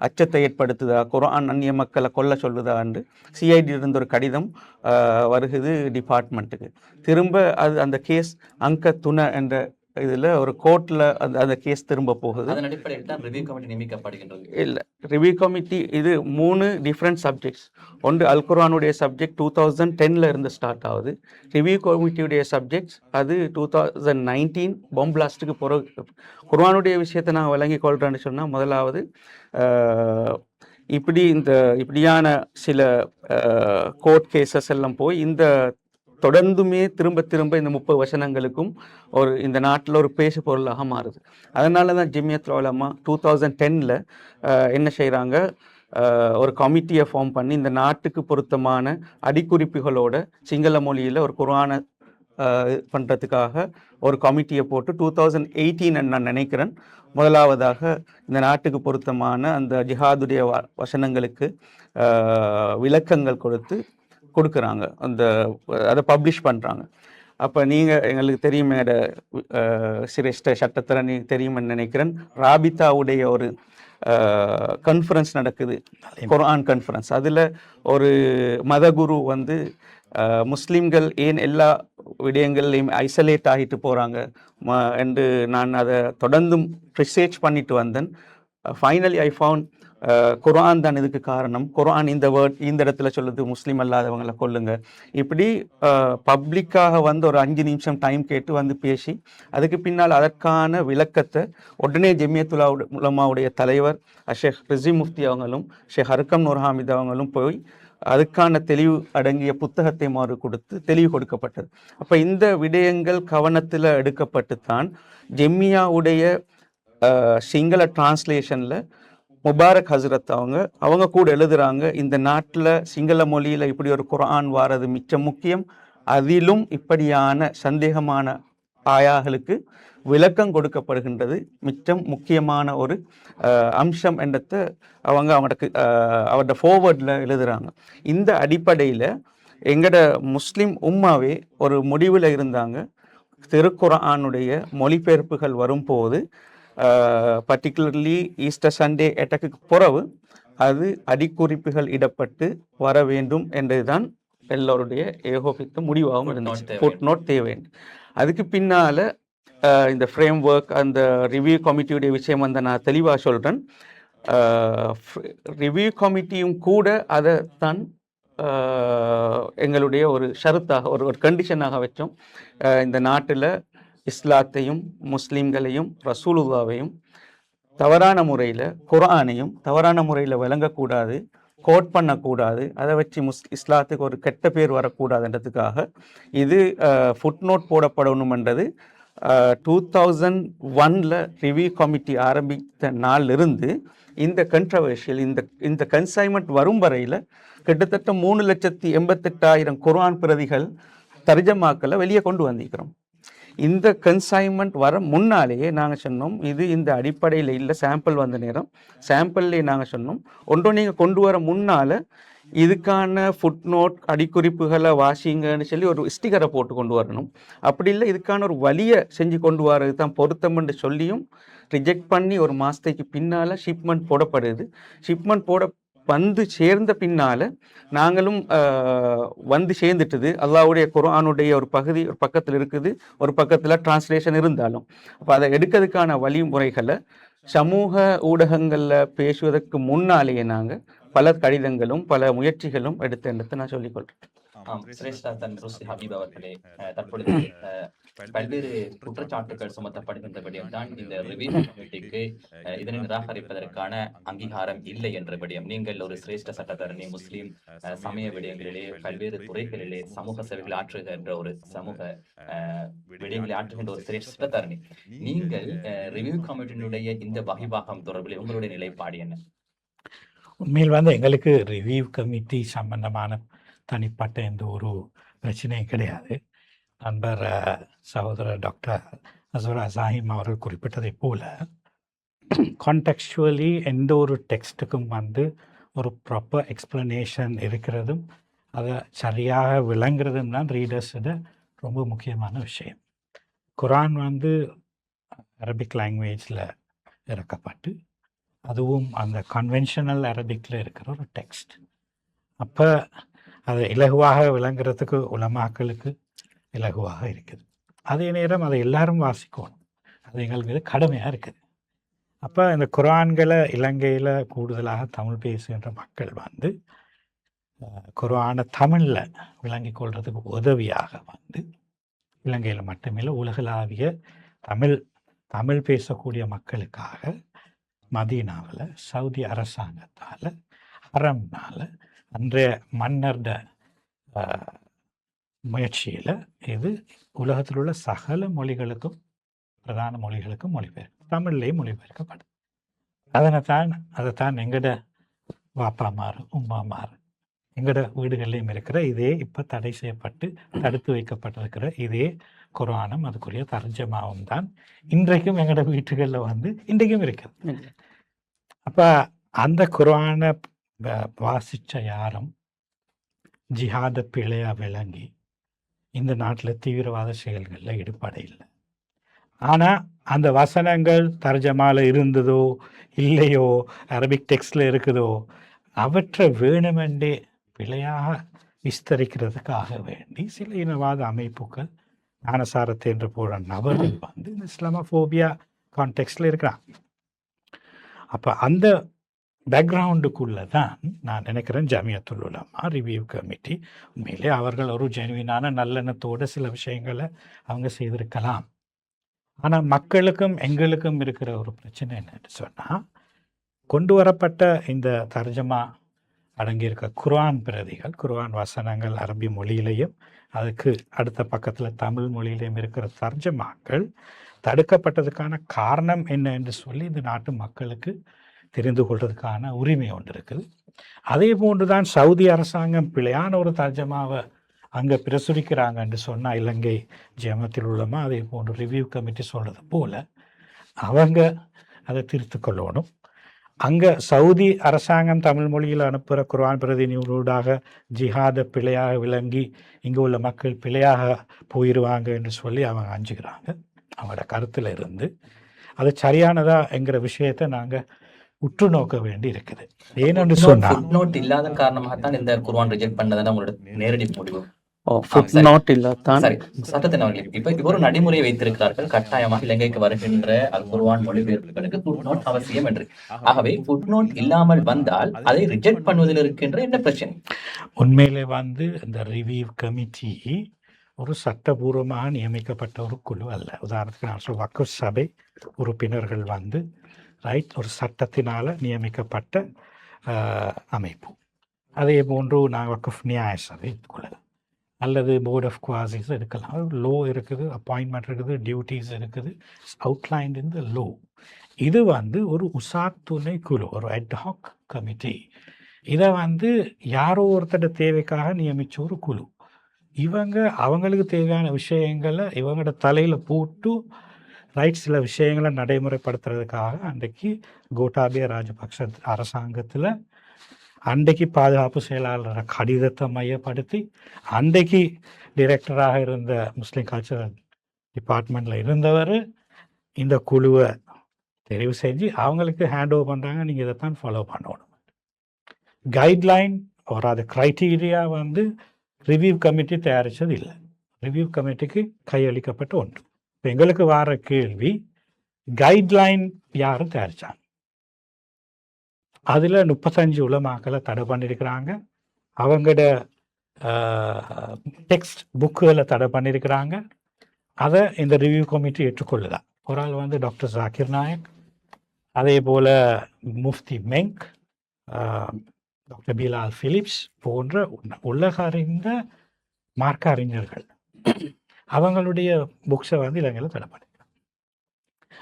அச்சத்தை ஏற்படுத்துதா, குர்ஆன் அந்நிய மக்களை கொல்ல சொல்லுதா என்று சிஐடி இருந்த ஒரு கடிதம் வருகுது டிபார்ட்மெண்ட்டுக்கு. திரும்ப அது அந்த கேஸ் அங்க துணை என்ற இதில் ஒரு கோர்ட்டில் அந்த கேஸ் திரும்ப போகுது. அதன் அடிப்படையில் தான் ரிவ்யூ கமிட்டி நியமிக்கப்படுகின்றது. இல்லை, ரிவ்யூ கமிட்டி இது 3 டிஃப்ரெண்ட் சப்ஜெக்ட்ஸ். ஒன்று அல் குர்ஆனுடைய சப்ஜெக்ட் 2010 இருந்து ஸ்டார்ட் ஆகுது. ரிவ்யூ கமிட்டியுடைய சப்ஜெக்ட்ஸ் அது 2019 பாம் பிளாஸ்ட்டுக்கு பிறகு. குர்ஆனுடைய விஷயத்தை நான் விளங்கி கொள்கிறேன்னு சொன்னால், முதலாவது இப்படியான சில கோர்ட் கேசஸ் எல்லாம் போய் இந்த தொடர்ந்துமே திரும்ப இந்த 30 வசனங்களுக்கும் இந்த நாட்டில் ஒரு பேசு பொருளாக மாறுது. அதனால தான் ஜமியத்துல் உலமா 2010 என்ன செய்கிறாங்க, ஒரு கமிட்டியை ஃபார்ம் பண்ணி இந்த நாட்டுக்கு பொருத்தமான அடிக்குறிப்புகளோட சிங்கள மொழியில் ஒரு குர்ஆனை பண்ணுறதுக்காக ஒரு கமிட்டியை போட்டு 2018 நான் நினைக்கிறேன் முதலாவதாக இந்த நாட்டுக்கு பொருத்தமான அந்த ஜிஹாதுடைய வசனங்களுக்கு விளக்கங்கள் கொடுக்குறாங்க, அதை பப்ளிஷ் பண்ணுறாங்க. அப்போ நீங்கள் எங்களுக்கு தெரியும், சிரேஷ்ட சட்டத்தில் நீங்கள் தெரியும்னு நினைக்கிறேன், ராபிதாவுடைய ஒரு கான்ஃபரன்ஸ் நடக்குது, குர்ஆன் கான்ஃபரன்ஸ். அதில் ஒரு மதகுரு முஸ்லீம்கள் ஏன் எல்லா விடயங்கள்லையும் ஐசோலேட் ஆகிட்டு போகிறாங்க என்று நான் அதை தொடர்ந்தும் ரிசர்ச் பண்ணிட்டு வந்தேன். ஃபைனலி ஐ ஃபவுண்ட் குர்ஆன் தான் இதுக்கு காரணம். குர்ஆன் இந்த இடத்துல சொல்லுது முஸ்லீம் அல்லாதவங்களை கொல்லுங்க. இப்படி பப்ளிக்காக ஒரு 5 நிமிஷம் டைம் கேட்டு பேசி அதுக்கு பின்னால் அதற்கான விளக்கத்தை உடனே ஜமியத்துல் உலமாவுடைய தலைவர் ஷேக் ரிஸ்வி முஃப்தி அவங்களும் ஷேக் ஹர்கம் நூர் ஹாமித் அவங்களும் போய் அதுக்கான தெளிவு அடங்கிய புத்தகத்தை கொடுத்து தெளிவு கொடுக்கப்பட்டது. அப்போ இந்த விடயங்கள் கவனத்தில் எடுக்கப்பட்டு தான் ஜெம்மியாவுடைய சிங்கள டிரான்ஸ்லேஷனில் முபாரக் ஹசரத் அவங்க கூட எழுதுறாங்க, இந்த நாட்டில் சிங்கள மொழியில் இப்படி ஒரு குர்ஆன் வாரது மிச்சம் முக்கியம், அதிலும் இப்படியான சந்தேகமான ஆயாகளுக்கு விளக்கம் கொடுக்கப்படுகின்றது மிச்சம் முக்கியமான ஒரு அம்சம் என்றதை அவரோட ஃபோர்வர்டில் எழுதுகிறாங்க. இந்த அடிப்படையில் எங்களோட முஸ்லீம் உம்மாவே ஒரு முடிவில் இருந்தாங்க, திருக்குர்ஆனுடைய மொழிபெயர்ப்புகள் வரும்போது பர்டிகுலர்லி ஈஸ்டர் சண்டே அட்டாக்கு பிறகு அது அடிக்குறிப்புகள் இடப்பட்டு வர வேண்டும் என்றுதான் எல்லோருடைய ஏகோபித்த முடிவாகவும் இருந்துச்சு. ஃபுட் நோட் தேவை. அதுக்கு பின்னால் இந்த ஃப்ரேம் ஒர்க், அந்த ரிவ்யூ கமிட்டியுடைய விஷயம் நான் தெளிவாக சொல்கிறேன். ரிவ்யூ கமிட்டியும் கூட அதை தான் எங்களுடைய ஒரு ஷரத்தாக ஒரு கண்டிஷனாக வச்சோம். இந்த நாட்டில் இஸ்லாத்தையும் முஸ்லீம்களையும் ரசூலுல்லாவையும் தவறான முறையில் குர்ஆனையும் தவறான முறையில் விளங்கக்கூடாது, கோட் பண்ணக்கூடாது, அதை வச்சு இஸ்லாத்துக்கு ஒரு கெட்ட பேர் வரக்கூடாதுன்றதுக்காக இது ஃபுட்நோட் போடப்படணுமென்றது 2001 ரிவ்யூ கமிட்டி ஆரம்பித்த நாளிலிருந்து இந்த கண்ட்ரவர்ஷியல் இந்த கன்சைன்மெண்ட் வரும் வரையில் கிட்டத்தட்ட 3,88,000 குர்ஆன் பிரதிகள் தர்ஜமாக்களை வெளியே கொண்டு வந்திருக்கிறோம். இந்த கன்சைன்மெண்ட் வர முன்னாலேயே நாங்கள் சொன்னோம், இது இந்த அடிப்படையில் இல்லை, சாம்பிள் வந்த நேரம் சாம்பிள்லேயே நாங்கள் சொன்னோம், ஒன்றும் நீங்கள் கொண்டு வர முன்னால் இதுக்கான ஃபுட்நோட் அடிக்குறிப்புகளை வாசிங்கன்னு சொல்லி ஒரு ஸ்டிக்கரை போட்டு கொண்டு வரணும். அப்படி இல்லை இதுக்கான ஒரு வழியை செஞ்சு கொண்டு வர்றது தான் பொருத்தம்னு சொல்லியும் ரிஜெக்ட் பண்ணி ஒரு மாதத்துக்கு பின்னால் ஷிப்மெண்ட் போடப்படுது. ஷிப்மெண்ட் வந்து சேர்ந்த பின்னால் நாங்களும் வந்து சேர்ந்துட்டுது. அல்லாஹ்வுடைய குர்ஆனுடைய ஒரு பகுதி ஒரு பக்கத்தில் இருக்குது, ஒரு பக்கத்தில் டிரான்ஸ்லேஷன் இருந்தாலும் அப்போ அதை எடுக்கிறதுக்கான வழிமுறைகளை சமூக ஊடகங்களில் பேசுவதற்கு முன்னாலேயே நாங்கள் பல கடிதங்களும் பல முயற்சிகளும் எடுத்து நான் சொல்லிக்கொள்கிறேன். சிரேஷ்டா தன் ருஸ்டி ஹபீப் அவர்களே, தற்பொழுது பல்வேறு குற்றச்சாட்டுகள் சுமத்தப்படுகின்ற விடயம் தான் இந்த ரிவ்யூ கமிட்டிக்கு இதனை நிராகரிப்பதற்கான அங்கீகாரம் இல்லை என்ற விடயம். நீங்கள் ஒரு சிரேஷ்ட சட்டத்தரணி, முஸ்லீம் சமய விடயங்களிலே பல்வேறு துறைகளிலே சமூக சேவைகள் ஆற்றுகின்ற ஒரு சமூக விடயங்களை ஆற்றுகின்ற ஒரு சிரேஷ்ட சட்டத்தரணி, நீங்கள் ரிவ்யூ கமிட்டியினுடைய இந்த வகைபாகம் தொடர்பில் உங்களுடைய நிலைப்பாடு என்ன? உண்மையில் எங்களுக்கு ரிவ்யூ கமிட்டி சம்பந்தமான தனிப்பட்ட எந்த ஒரு பிரச்சனையும் கிடையாது. நண்பர் சகோதரர் டாக்டர் அஸ்வரா சாஹிம் அவர்கள் குறிப்பிட்டதை போல கான்டெக்சுவலி எந்த ஒரு டெக்ஸ்ட்டுக்கும் ஒரு ப்ராப்பர் எக்ஸ்பிளனேஷன் இருக்கிறதும் அதை சரியாக விளங்குறதும் தான் ரீடர்ஸோட ரொம்ப முக்கியமான விஷயம். குர்ஆன் அரபிக் லாங்குவேஜில் இறக்கப்பட்டு அதுவும் அந்த கன்வென்ஷனல் அரபிக்கில் இருக்கிற ஒரு டெக்ஸ்ட். அப்போ அதை இலகுவாக விளங்குறதுக்கு உலமாக்களுக்கு இலகுவாக இருக்குது. அதே நேரம் அதை எல்லாரும் வாசிக்கணும், அது எங்களுக்கு மீது கடமையாக இருக்குது. அப்போ இந்த குர்ஆன்களை இலங்கையில் கூடுதலாக தமிழ் பேசுகின்ற மக்கள் குர்ஆனை தமிழில் விளங்கி கொள்றதுக்கு உதவியாக இலங்கையில் மட்டுமில்லை உலகளாவிய தமிழ் பேசக்கூடிய மக்களுக்காக மதீனாவில் சவுதி அரசாங்கத்தால் ஹரம்னால் அன்றைய மன்னர்ட முயற்சியில் இது உலகத்தில் உள்ள சகல மொழிகளுக்கும் பிரதான மொழிகளுக்கும் மொழிபெயர்க்கும், தமிழ்லேயும் மொழிபெயர்க்கப்படும். அதைத்தான் எங்கட வாப்பாமார் உம்மாமார் எங்கட வீடுகள்லையும் இருக்கிற இதே இப்போ தடை செய்யப்பட்டு தடுத்து வைக்கப்பட்டிருக்கிற இதே குர்ஆனும் அதுக்குரிய தர்ஜமாவும் தான் இன்றைக்கும் எங்கட வீட்டுகளில் இன்றைக்கும் இருக்குது. அப்போ அந்த குர்ஆனை வாசித்த யாரும் ஜிஹாத பிழையா விளங்கி இந்த நாட்டில் தீவிரவாத செயல்களில் ஈடுபட இல்லை. ஆனால் அந்த வசனங்கள் தர்ஜமால இருந்ததோ இல்லையோ அரபிக் டெக்ஸ்டில் இருக்குதோ அவற்றை வேணுமென்றே பிழையாக விஸ்தரிக்கிறதுக்காக வேண்டி சில இனவாத அமைப்புகள் ஞானசாரத்தை என்று போகிற நபர்கள் இந்த இஸ்லாமோபியா கான்டெக்ஸ்டில் இருக்கிறாங்க. அப்போ அந்த பேக்ரவுண்டுக்குள்ளே தான் நான் நினைக்கிறேன் ஜமியத்துல் உலமா ரிவ்யூ கமிட்டி உண்மையிலே அவர்கள் ஒரு ஜெனுவினான நல்லெண்ணத்தோடு சில விஷயங்களை அவங்க செய்திருக்கலாம். ஆனால் மக்களுக்கும் எங்களுக்கும் இருக்கிற ஒரு பிரச்சனை என்னன்னு சொன்னால், கொண்டு வரப்பட்ட இந்த தர்ஜமா அடங்கியிருக்க குர்ஆன் பிரதிகள், குர்ஆன் வசனங்கள் அரபி மொழியிலையும் அதுக்கு அடுத்த பக்கத்தில் தமிழ் மொழியிலையும் இருக்கிற தர்ஜமாக்கள் தடுக்கப்பட்டதுக்கான காரணம் என்ன என்று சொல்லி இந்த நாட்டு மக்களுக்கு தெரிந்து கொள்றதுக்கான உரிமை ஒன்று இருக்குது. அதே போன்று தான் சவுதி அரசாங்கம் பிழையான ஒரு தர்ஜமாவை அங்கே பிரசுரிக்கிறாங்கன்னு சொன்னால் இலங்கை ஜமியத்துல் உலமா அதே போன்று ரிவ்யூ கமிட்டி சொல்கிறது போல் அவங்க அதை திருத்து கொள்ளணும். அங்கே சவுதி அரசாங்கம் தமிழ் மொழியில் அனுப்புகிற குர்ஆன் பிரதிநிதிகளூடாக ஜிஹாதை பிழையாக விளங்கி இங்கே உள்ள மக்கள் பிழையாக போயிடுவாங்க என்று சொல்லி அவங்க அஞ்சுக்கிறாங்க. அவங்களோட கருத்தில் இருந்து அது சரியானதா என்கிற விஷயத்தை நாங்கள் உற்று நோக்க வேண்டி இருக்குது. ஏன்னு சொன்னால் ஃபுட்நோட் இல்லாத காரணமாகத்தான் இந்த குர்ஆன் ரிஜெக்ட் பண்ணதான் உங்களோட நேரடி முடிவு. சட்டத்தின் அவர்கள் இப்ப ஒரு நடைமுறையை வைத்திருக்கிறார்கள், கட்டாயமாக இலங்கைக்கு வருகின்ற அல் குர்ஆன் மொழிபெயர்ப்புகளுக்கு ஃபுட்நோட் அவசியம் என்று. ஆகவே ஃபுட்நோட் இல்லாமல் வந்தால் அதை ரிஜெக்ட் பண்ணுவதில் இருக்கின்ற என்ன பிரச்சனை? உண்மையிலே இந்த ரிவ்யூ கமிட்டி ஒரு சட்டபூர்வமாக நியமிக்கப்பட்ட ஒரு குழு அல்ல. உதாரணத்துக்கு நான் சொல்ல வக்ஃப் சபை உறுப்பினர்கள் ஒரு சட்டத்தினால் நியமிக்கப்பட்ட அமைப்பு. அதே போன்று நாங்கள் வக்கஃப் நியாஸ் அதை எடுத்துக்கொள்ளலாம், அல்லது போர்ட் ஆஃப் குவாசிஸ் எடுக்கலாம். லோ இருக்குது, அப்பாயின்மெண்ட் இருக்குது, டியூட்டிஸ் இருக்குது, அவுட்லைன்ட் இன் த லோ. இது ஒரு உசாத் துணை குழு, ஒரு அட்ஹாக் கமிட்டி. இதை யாரோ ஒருத்தட தேவைக்காக நியமித்த ஒரு குழு. இவங்க அவங்களுக்கு தேவையான விஷயங்களை இவங்களோட தலையில் போட்டு சில விஷயங்களை நடைமுறைப்படுத்துறதுக்காக அன்றைக்கு கோட்டாபய ராஜபக்ஷ அரசாங்கத்தில் அன்றைக்கு பாதுகாப்பு செயலாளர் கடிதத்தை மையப்படுத்தி அன்றைக்கு டைரக்டராக இருந்த முஸ்லீம் கல்ச்சரல் டிபார்ட்மெண்ட்டில் இருந்தவர் இந்த குழுவை தெரிவு செஞ்சு அவங்களுக்கு ஹேண்ட் ஓவர் பண்ணுறாங்க. நீங்கள் இதைத்தான் ஃபாலோ பண்ணணும். கைட்லைன் ஒரு அது க்ரைட்டீரியா ரிவ்யூ கமிட்டி தயாரித்தது இல்லை. ரிவ்யூ கமிட்டிக்கு கையளிக்கப்பட்ட ஒன்று. இப்போ எங்களுக்கு வர கேள்வி, கைட்லைன் யாரும் தயாரித்தாங்க? அதில் 35 உலமாக்களை தடை பண்ணியிருக்கிறாங்க. அவங்களோட டெக்ஸ்ட் புக்குகளை தடை பண்ணியிருக்கிறாங்க. அதை இந்த ரிவ்யூ கமிட்டி ஏற்றுக்கொள்ளுதா? ஒரு ஆள் டாக்டர் ஜாக்கிர் நாயக், அதே போல் முஃப்தி மெங்க், டாக்டர் பிலால் பிலிப்ஸ் போன்ற உலக அறிந்த மார்க்க அறிஞர்கள் அவங்களுடைய புக்ஸை இலங்கையில் தடை பண்ணியிருக்காங்க.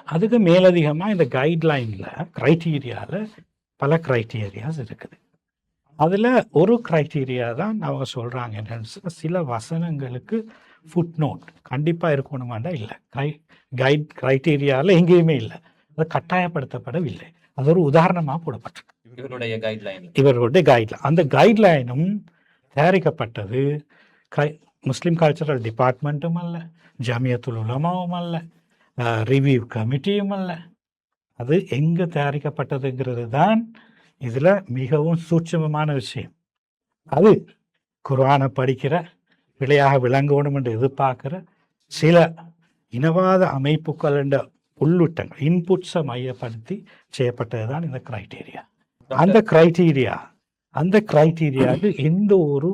அதுக்கு மேலதிகமாக இந்த கைட்லைனில் க்ரைட்டீரியாவில் பல க்ரைட்டீரியாஸ் இருக்குது. அதில் ஒரு க்ரைட்டீரியா தான் அவங்க சொல்கிறாங்க என்னன்னு, சில வசனங்களுக்கு ஃபுட் நோட் கண்டிப்பாக இருக்கணுமாண்டா இல்லை. க்ரைட்டீரியாவில் எங்கேயுமே இல்லை, அது கட்டாயப்படுத்தப்படவில்லை. அது ஒரு உதாரணமாக போடப்பட்டிருக்கு இவருடைய கைட்லைன். அந்த கைட்லைனும் தயாரிக்கப்பட்டது முஸ்லீம் கல்ச்சரல் டிபார்ட்மெண்ட்டும் அல்ல, ஜமியத்துல் உலமாவும் அல்ல, ரிவ்யூ கமிட்டியும் அல்ல. அது எங்கே தயாரிக்கப்பட்டதுங்கிறது தான் இதில் மிகவும் சூட்சமமான விஷயம். அது குர்ஆனை படிக்கிற, பிழையாக விளங்கணும் என்று எதிர்பார்க்கிற சில இனவாத அமைப்புகள் என்ற உள்ளுட்டங்கள், இன்புட்ஸை மையப்படுத்தி செய்யப்பட்டது தான் இந்த க்ரைட்டீரியா. அந்த க்ரைட்டீரியாவுக்கு எந்த ஒரு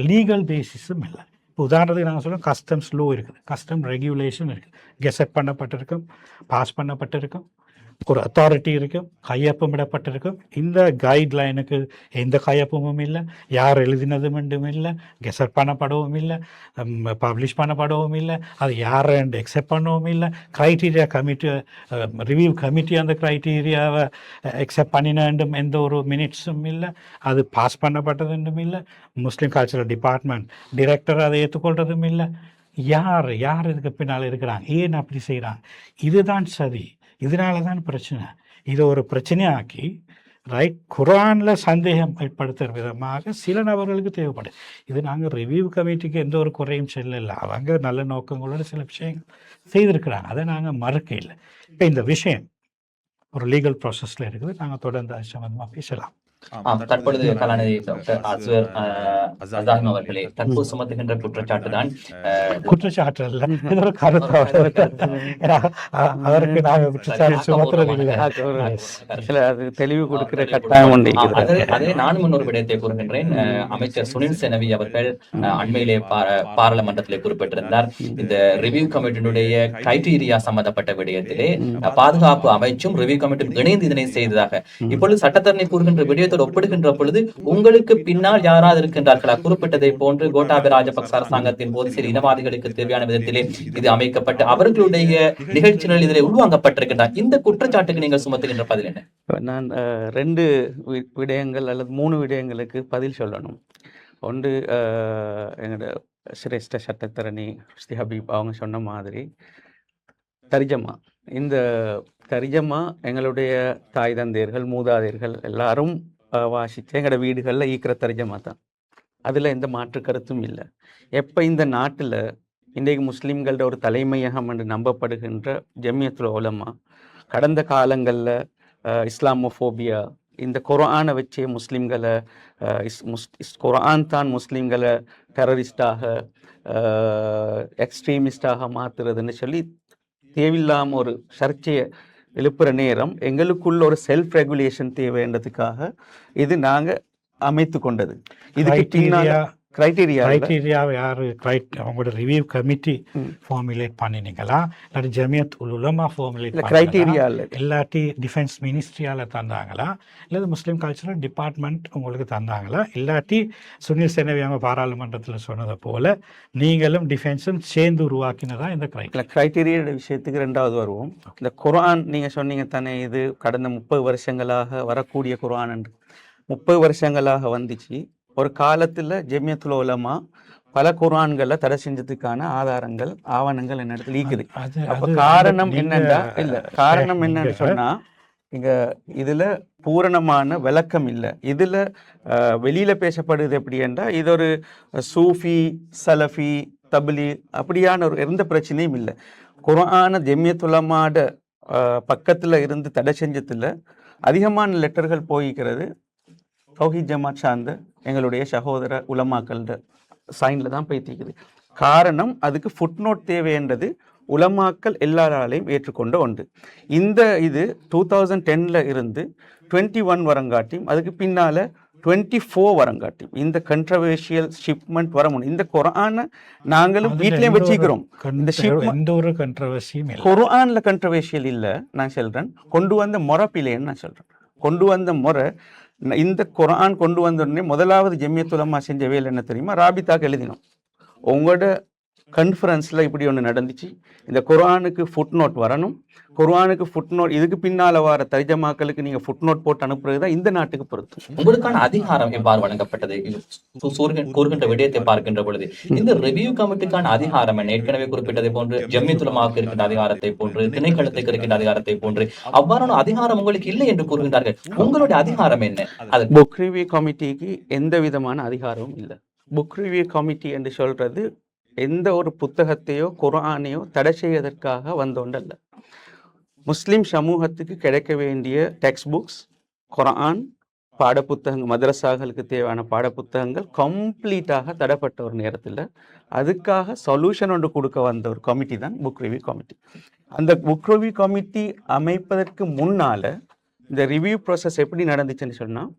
லீகல் பேசிஸும் இல்லை. இப்போ உதாரணத்துக்கு நாங்கள் சொல்லுவோம், கஸ்டம்ஸ் லோ இருக்குது, கஸ்டம் ரெகுலேஷன் இருக்குது, கெசட் பண்ணப்பட்டிருக்கும், பாஸ் பண்ணப்பட்டிருக்கும், ஒரு அத்தாரிட்டி இருக்கும், கையொப்பமிடப்பட்டிருக்கும். இந்த கைட்லைனுக்கு எந்த கையொப்பமும் இல்லை, யார் எழுதினதும் இல்லை, கெசட் பண்ணப்படவும் இல்லை, பப்ளிஷ் பண்ணப்படவும் இல்லை, அது யார் எக்ஸெப்ட் பண்ணவும் இல்லை. க்ரைட்டீரியா கமிட்டி, ரிவ்யூ கமிட்டி அந்த க்ரைட்டீரியாவை எக்ஸெப்ட் பண்ணினும் எந்த ஒரு மினிட்ஸும் இல்லை, அது பாஸ் பண்ணப்பட்டதும் இல்லை. முஸ்லீம் கல்ச்சரல் டிபார்ட்மெண்ட் டைரக்டர் அதை ஏற்றுக்கொள்றதும் இல்லை. யார் இதுக்கு பின்னால் இருக்கிறாங்க, ஏன் அப்படி செய்கிறாங்க? இதுதான் சரி, இதனால தான் பிரச்சனை. இதை ஒரு பிரச்சனையாக்கி குர்ஆனில் சந்தேகம் ஏற்படுத்துகிற விதமாக சில நபர்களுக்கு தேவைப்படுது. இது நாங்கள் ரிவ்யூ கமிட்டிக்கு எந்த ஒரு குறையும் சொல்லலை, அவங்க நல்ல நோக்கங்களோட சில விஷயங்கள் செய்திருக்கிறாங்க, அதை நாங்கள் மறுக்க இல்லை. இப்போ இந்த விஷயம் ஒரு லீகல் ப்ராசஸில் இருக்குது, நாங்கள் தொடர்ந்து அது சம்பந்தமாக பேசலாம். தற்பொழுது கலாநிதி டாக்டர் அஸ்வர் அஸாஹிம் அவர்களே, தற்போது சுமத்துகின்ற குற்றச்சாட்டு தான் குற்றச்சாட்டு அல்ல, இது ஒரு கருத்து. அவருக்கு நாங்கள் குற்றச்சாட்டு சுமத்துறதில்லை, அது தெளிவு கொடுக்கிற கட்டாயம் உண்டு. அதே நானும் இன்னொரு விடயத்தை கூறுகின்றேன். அமைச்சர் சுனில் செனவி அவர்கள் அண்மையிலே பாராளுமன்றத்திலே குறிப்பிட்டிருந்தார், இந்த ரிவ்யூ கமிட்டியினுடைய கிரைட்டீரியா சம்பந்தப்பட்ட விடயத்திலே பாதுகாப்பு அமைச்சும் ரிவ்யூ கமிட்டியும் இணைந்து இதனை செய்ததாக. இப்பொழுது சட்டத்தரணி கூறுகின்ற விடயத்தை ஒப்பிடுகின்ற பொழுது உங்களுக்கு பின்னால் யாராவது இருக்கின்றார்களா? குறிப்பிட்டதை போன்று கோட்டாபய ராஜபக்ச அரசாங்கத்தின் போது சில இனவாதிகளுக்கு தேவையான விதத்திலே இது அமைக்கப்பட்டு அவர்களுடைய நிகழ்ச்சிகள் இதில் உள்வாங்கப்பட்டிருக்கின்றன. இந்த குற்றச்சாட்டுக்கு நீங்கள் சுமத்துகின்ற பதில் என்ன? நான் 2 விடயங்கள் அல்லது 3 விடயங்களுக்கு பதில் சொல்லணும். ஒன்று, எங்களோட சிரேஷ்ட சட்டத்தரணி ருஷ்டி ஹபீப் அவங்க சொன்ன மாதிரி தர்ஜமா, இந்த தர்ஜமா எங்களுடைய தாய் தந்தையர்கள் மூதாதையர்கள் எல்லாரும் வாசித்து எங்களோட வீடுகளில் ஈக்கிற தர்ஜமா தான். அதில் எந்த மாற்று கருத்தும் இல்லை. எப்போ இந்த நாட்டில் இன்றைக்கு முஸ்லீம்களோட ஒரு தலைமையகம் என்று நம்பப்படுகின்ற ஜமியத்துல் உலமா கடந்த காலங்களில் இஸ்லாமோஃபோபியா, இந்த குர்ஆனை வச்சே முஸ்லீம்களை குர்ஆன் தான் முஸ்லீம்களை டெரரிஸ்டாக எக்ஸ்ட்ரீமிஸ்டாக மாற்றுறதுன்னு சொல்லி தேவையில்லாமல் ஒரு சர்ச்சையை எழுப்புற நேரம் எங்களுக்குள்ள ஒரு செல்ஃப் ரெகுலேஷன் தேவைன்றதுக்காக இது நாங்கள் அமைத்து கொண்டது. இதுக்கு கிரைட்டீரியாவை யாரு அவங்களோட ரிவ்யூ கமிட்டி ஃபார்முலேட் பண்ணினீங்களா இல்லாட்டி ஜமியத் உலமா ஃபார்முலேட் கிரைட்டீரியா இல்லாட்டி டிஃபென்ஸ் மினிஸ்ட்ரியால தந்தாங்களா இல்லாட்டி முஸ்லீம் கல்ச்சரல் டிபார்ட்மெண்ட் உங்களுக்கு தந்தாங்களா இல்லாட்டி சுனில் செனவி அவங்க பாராளுமன்றத்தில் சொன்னதை போல நீங்களும் டிஃபென்ஸும் சேர்ந்து உருவாக்கினதா இந்த கிரைட்டீரியோட விஷயத்துக்கு ரெண்டாவது வருவோம். இந்த குர்ஆன் நீங்க சொன்னீங்க தானே, இது கடந்த 30 வருஷங்களாக வரக்கூடிய குர்ஆன் என்று. 30 வருஷங்களாக வந்துச்சு. ஒரு காலத்துல ஜமியத்துல் உலமா பல குர்ஆன்களை தடை செஞ்சதுக்கான ஆதாரங்கள் ஆவணங்கள் என்ன இடத்துல இருக்குது. அப்ப காரணம் என்னன்னா காரணம் என்னன்னு சொன்னா இங்க இதுல பூரணமான விளக்கம் இல்லை. இதுல வெளியில பேசப்படுது எப்படி என்றா இது ஒரு சூஃபி சலஃபி தபிலி அப்படியான ஒரு எந்த பிரச்சனையும் இல்லை. குர்ஆன ஜமியத்துல் உலமாட பக்கத்துல இருந்து தடை செஞ்சதுல அதிகமான லெட்டர்கள் போய்க்கிறது தௌஹீத் ஜமாத் சார்ந்த எங்களுடைய சகோதர உலமாக்கள சைன்ல தான் போய்த்திக்குது. காரணம் அதுக்கு ஃபுட்நோட் தேவைன்றது உலமாக்கள் எல்லாராலையும் ஏற்றுக்கொண்ட ஒன்று. இந்த இது 2010 இருந்து 21 வரங்காட்டியும் அதுக்கு பின்னால 24 வரங்காட்டியும் இந்த கண்ட்ரவர்ஷியல் ஷிப்மெண்ட் வர முடியும். இந்த குர்ஆனை நாங்களும் வீட்லயும் வச்சுக்கிறோம். குர்ஆன்ல கண்ட்ரவர்ஷியல் இல்லை நான் சொல்றேன். கொண்டு வந்த முறை பிள்ளைன்னு நான் சொல்றேன். கொண்டு வந்த முறை இந்த குர்ஆன் கொண்டு வந்த உடனே முதலாவது ஜமியத்துல் உலமா செஞ்ச வேலை என்ன தெரியுமா? ராபித்தாக்கு எழுதினோம். உங்களோட கான்ஃபரன்ஸில் இப்படி ஒன்று நடந்துச்சு, இந்த குர்ஆனுக்கு ஃபுட் நோட் வரணும். குர்ஆனுக்கு ஃபுட் நோட் இதுக்கு பின்னால வர தர்ஜமாக்களுக்கு நீங்க ஃபுட் நோட் போட்டு அனுப்புறது தான் இந்த நாட்டுக்கு பொறுத்து. உங்களுக்கான அதிகாரம் எவ்வாறு வழங்கப்பட்டது? கூறுகின்ற விடயத்தை பார்க்கின்ற பொழுது இந்த ரிவ்யூ கமிட்டிக்கான அதிகாரம் என்ன? ஏற்கனவே குறிப்பிட்டதை போன்று ஜமியத்துல் உலமாவுக்கு இருக்கின்ற அதிகாரத்தை போன்று திணைக்களத்துக்கு இருக்கின்ற அதிகாரத்தை போன்று அவ்வாறான அதிகாரம் உங்களுக்கு இல்லை என்று கூறுகின்றார்கள். உங்களுடைய அதிகாரம் என்ன? அது புக் ரிவ்யூ கமிட்டிக்கு எந்த விதமான அதிகாரமும் இல்லை. புக் ரிவ்யூ கமிட்டி என்று சொல்றது எந்த ஒரு புத்தகத்தையோ குர்ஆனையோ தடை செய்வதற்காக வந்தோண்டல்ல. முஸ்லிம் சமூகத்துக்கு கிடைக்க வேண்டிய டெக்ஸ்ட் புக்ஸ், குர்ஆன், பாடப்புத்தகங்கள், மதரசாக்களுக்கு தேவையான பாடப்புத்தகங்கள் கம்ப்ளீட்டாக தடைப்பட்ட ஒரு நேரத்தில் அதுக்காக சொல்யூஷன் ஒன்று கொடுக்க வந்த ஒரு கமிட்டி தான் புக் ரிவ்யூ கமிட்டி. அந்த புக் ரிவ்யூ கமிட்டி அமைப்பதற்கு முன்னால இந்த ரிவ்யூ ப்ராசஸ் எப்படி நடந்துச்சுன்னு சொன்னால்,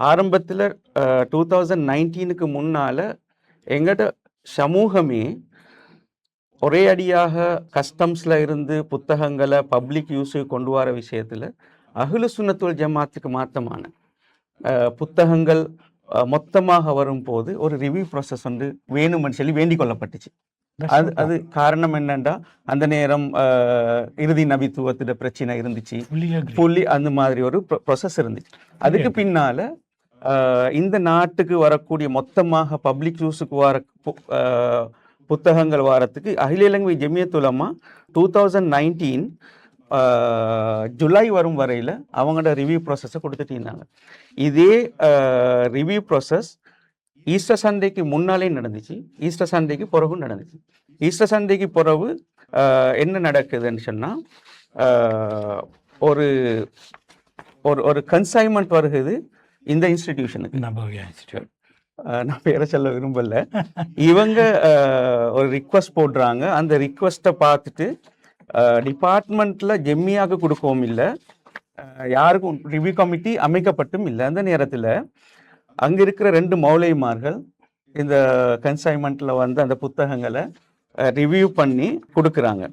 ஆரம்பத்தில் 2019க்கு முன்னால எங்கள்கிட்ட சமூகமே ஒரே அடியாக கஸ்டம்ஸில் இருந்து புத்தகங்களை பப்ளிக் யூஸுக்கு கொண்டு வர விஷயத்தில் அஹ்லு சுன்னத் வல் ஜமாத்துக்கு மாற்றமான புத்தகங்கள் மொத்தமாக வரும்போது ஒரு ரிவ்யூ ப்ராசஸ் வந்து வேணும்னு சொல்லி வேண்டிக் கொள்ளப்பட்டுச்சு. அது காரணம் என்னன்னா அந்த நேரம் இறுதி நபித்துவத்திட பிரச்சனை இருந்துச்சு, புள்ளி அந்த மாதிரி ஒரு ப்ராசஸ் இருந்துச்சு. அதுக்கு பின்னால இந்த நாட்டுக்கு வரக்கூடிய மொத்தமாக பப்ளிக் யூஸுக்கு வர புத்தகங்கள் வாரத்துக்கு அகில இலங்கை ஜமியத்துல் உலமா 2019 ஜூலை வரும் வரையில் அவங்களோட ரிவ்யூ ப்ராசஸை கொடுத்துட்டு இருந்தாங்க. இதே ரிவ்யூ ப்ராசஸ் ஈஸ்டர் சண்டேக்கு முன்னாலே நடந்துச்சு, ஈஸ்டர் சண்டேக்கு பிறகும் நடந்துச்சு. ஈஸ்டர் சண்டேக்கு பிறகு என்ன நடக்குதுன்னு சொன்னால் ஒரு ஒரு கன்சைன்மெண்ட் வருகுது இந்த இன்ஸ்டிடியூஷனுக்கு. நான் பேரை சொல்ல விரும்பல. இவங்க ஒரு ரிக்வஸ்ட் போடுறாங்க. அந்த ரிக்வஸ்ட்டை பார்த்துட்டு டிபார்ட்மெண்ட்ல ஜெம்மியாக கொடுக்கவும் இல்லை, யாருக்கும் ரிவ்யூ கமிட்டி அமைக்கப்பட்டும் இல்லை. அந்த நேரத்தில் அங்க இருக்கிற 2 மௌலைமார்கள் இந்த கன்சைன்மெண்ட்ல வந்து அந்த புத்தகங்களை ரிவ்யூ பண்ணி கொடுக்குறாங்க.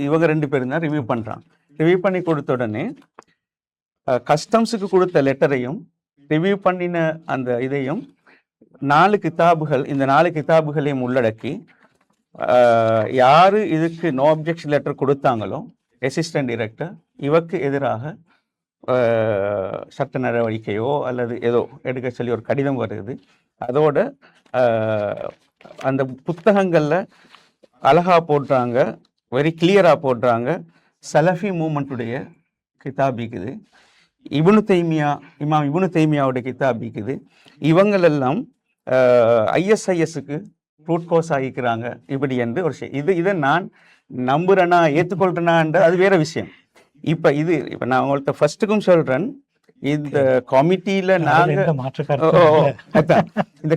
இவங்க 2 பேரும் தான் ரிவ்யூ பண்றாங்க. ரிவ்யூ பண்ணி கொடுத்த உடனே கஸ்டம்ஸுக்கு கொடுத்த லெட்டரையும் ரிவ்யூ பண்ணின அந்த இதையும் 4 கிதாபுகள், இந்த 4 கிதாபுகளையும் உள்ளடக்கி யாரு இதுக்கு நோ அப்ஜெக்ஷன் லெட்டர் கொடுத்தாங்களோ அசிஸ்டன்ட் டைரக்டர் இவருக்கு எதிராக சட்ட நடவடிக்கையோ அல்லது ஏதோ எடுக்க சொல்லி ஒரு கடிதம் வருது. அதோட அந்த புத்தகங்கள்ல அழகா போடுறாங்க, வெரி கிளியரா போடுறாங்க. சலஃபி மூமெண்ட்டுடைய கிதாபிக்குது, இமாம் இப்னு தைமியாவுடைய கிதாபிக்குது. இவங்களெல்லாம் ஐஎஸ்ஐஎஸ்க்கு ரூட் கோர்ஸ் ஆகிக்கிறாங்க இப்படி என்று ஒரு இதை நான் நம்புறேனா ஏற்றுக்கொள்றேனான்ற அது வேற விஷயம். இப்ப நான் உங்கள்கிட்ட ஃபர்ஸ்ட்டுக்கும் சொல்றேன், இந்த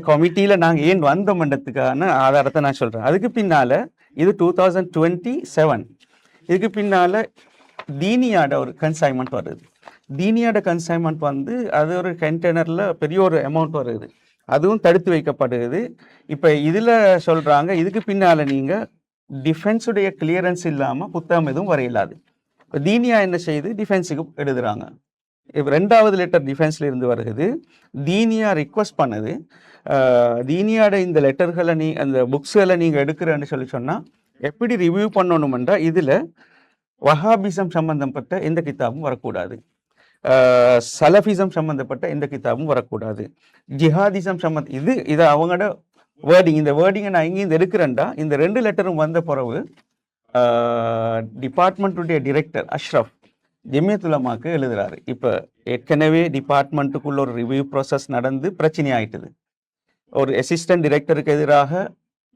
கமிட்டியில நாங்க ஏன் வந்தோம்ன்றதுக்கான ஆதாரத்தை நான் சொல்றேன். அதுக்கு பின்னால இது 2027, இதுக்கு பின்னால தீனியாட ஒரு கன்சைன்மெண்ட் வருது. தீனியாட கன்சைன்மெண்ட் வந்து அது ஒரு கண்டெய்னர்ல பெரிய ஒரு அமௌண்ட் வருது. அதுவும் தடுத்து வைக்கப்படுகிறது. இப்போ இதில் சொல்கிறாங்க இதுக்கு பின்னால் நீங்கள் டிஃபென்ஸுடைய கிளியரன்ஸ் இல்லாமல் புத்தகம் எதுவும் வரையலாது. இப்போ தீனியா என்ன செய்யுது, டிஃபென்ஸுக்கு எழுதுகிறாங்க. இப்போ 2வது லெட்டர் டிஃபென்ஸில் இருந்து வருகிறது. தீனியா ரிக்வஸ்ட் பண்ணுது, தீனியாட இந்த லெட்டர்களை அந்த புக்ஸ்களை நீங்கள் எடுக்கிறேன்னு சொன்னால் எப்படி ரிவ்யூ பண்ணணுமென்றா இதில் வஹாபிசம் சம்பந்தப்பட்ட எந்த கிதாபும் வரக்கூடாது, சலஃபிசம் சம்பந்தப்பட்ட எந்த கிதாபும் வரக்கூடாது, ஜிஹாதிசம் இது அவங்களோட வேர்டிங். இந்த வேர்டிங்கை நான் இங்கேருந்து எடுக்கிறேன்டா இந்த 2 லெட்டரும் வந்த பிறகு டிபார்ட்மெண்ட்டுடைய டிரெக்டர் அஷ்ரஃப் ஜமியத்துல் உலமாக்கு எழுதுறாரு. இப்போ ஏற்கனவே டிபார்ட்மெண்ட்டுக்குள்ள ஒரு ரிவ்யூ ப்ராசஸ் நடந்து பிரச்சனை ஆயிட்டுது. ஒரு அசிஸ்டன்ட் டிரெக்டருக்கு எதிராக